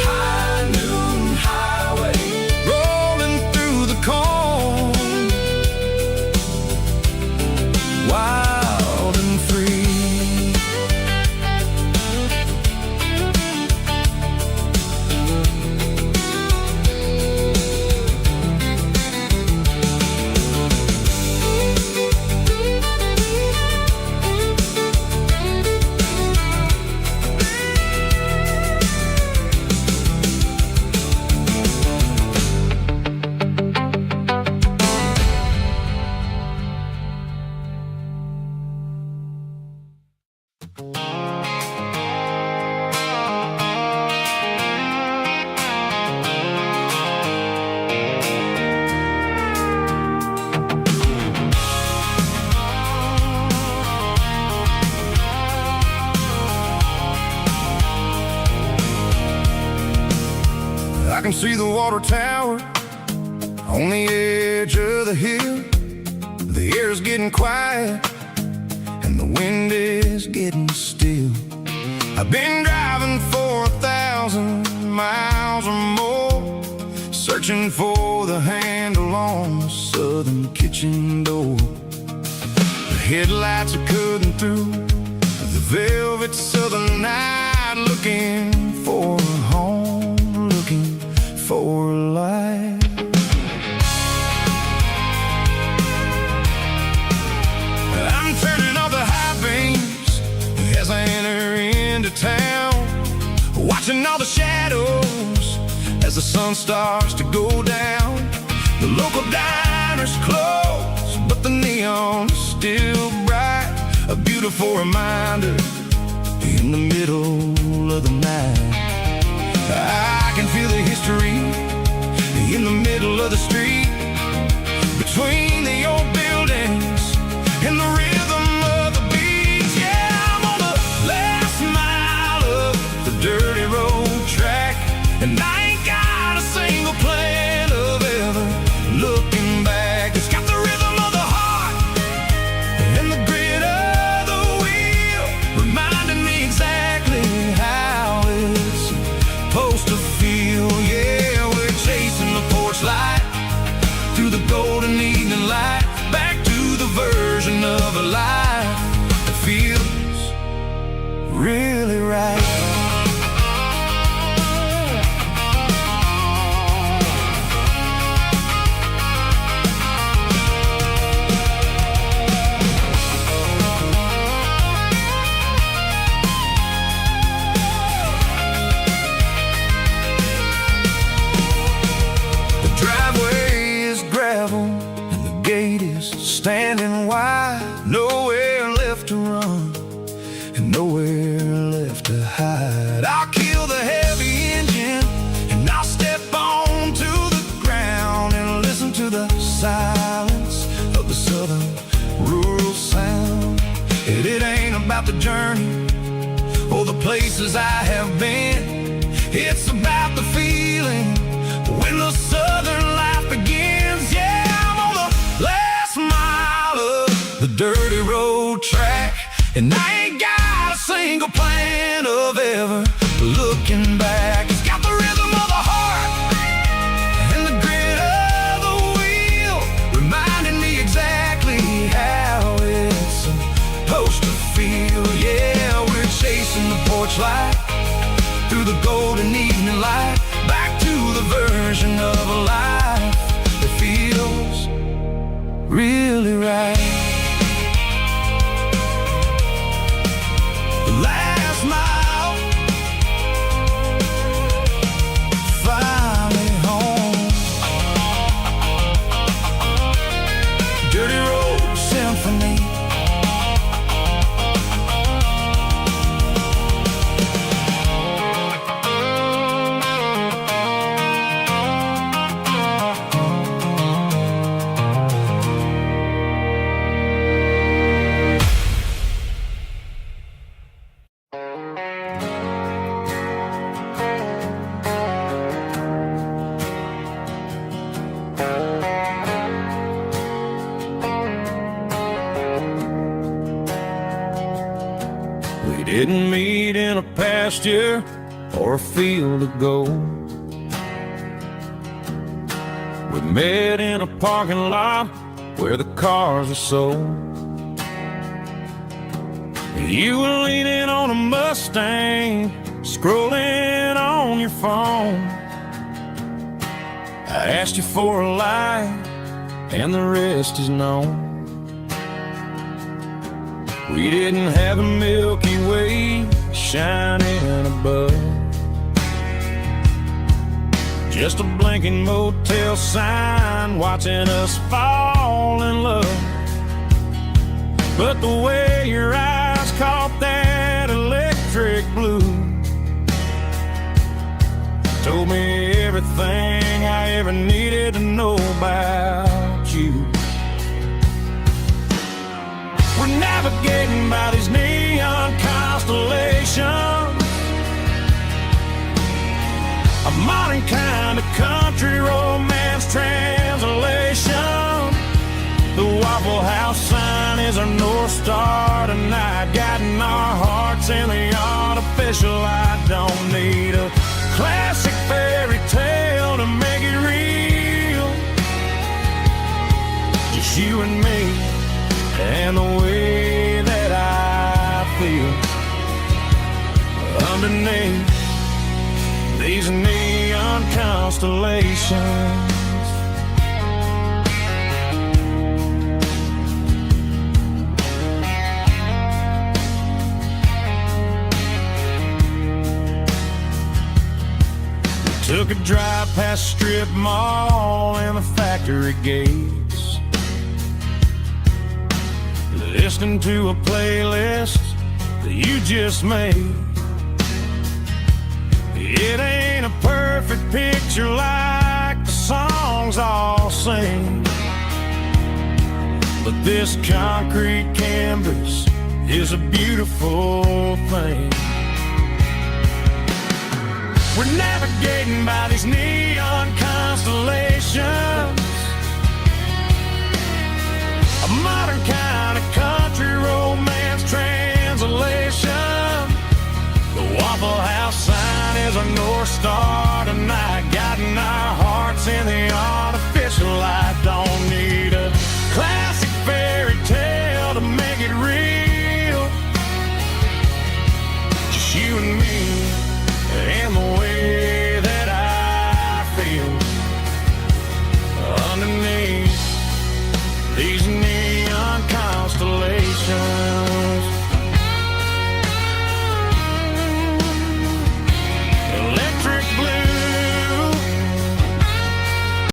High noon highway, rolling through the corn, wild and free. I can see the water tower on the edge of the hill. The air's getting quiet and the wind is getting still. I've been driving for 1,000 miles or more, searching for the handle on the southern kitchen door. The headlights are cutting through the velvet southern night, looking for a home, looking for a life. I'm turning off the high beams as I enter into town, watching all the shadows as the sun starts to go down. The local diner's closed, but the neon's still bright, a beautiful reminder in the middle of the night. I can feel the history in the middle of the street, between the old buildings and the rhythm of the beats. Yeah, I'm on the last mile of the dirty road track, and I ain't got a single plan of ever looking back. It's got the rhythm of the heart and the grit of the wheel, reminding me exactly how it's supposed to feel. Yeah, we're chasing the porch light through the golden evening light, back to the version of a life that feels really right. The driveway is gravel and the gate is standing wide. Nowhere left to run and nowhere left to hide. I'll kill the heavy engine and I'll step onto the ground and listen to the silence of the southern rural sound. It ain't about the journey or the places I have been, it's about the feeling when the southern life begins. Yeah, I'm on the last mile of the dirty road track, and I ain't got a single plan of ever looking back. It's got the rhythm of the heart and the grit of the wheel, reminding me exactly how it's supposed to feel. Yeah, we're chasing the porch light through the golden evening light, back to the version of a life that feels really right. The last mile, finally home. Dirty Road Symphony. We didn't meet in a pasture or a field of gold. We met in a parking lot where the cars are sold. You were leaning on a Mustang, scrolling on your phone. I asked you for a light, and the rest is known. We didn't have a Milky Way shining above, just a blinking motel sign watching us fall in love. But the way your eyes caught that electric blue told me everything I ever needed to know about you. We're navigating by these neon constellations, a modern kind Star tonight, guiding our hearts in the artificial light. Don't need a classic fairy tale to make it real. Just you and me and the way that I feel underneath these neon constellations. Took a drive past Strip Mall and the factory gates, listening to a playlist that you just made. It ain't a perfect picture like the songs all sing, but this concrete canvas is a beautiful thing. We're navigating by these neon constellations, a modern kind of country romance translation. The Waffle House sign is our North Star tonight, guiding our hearts in the artificial light. Don't need a classic fairy tale to make it real. Just you and me and the way that I feel underneath these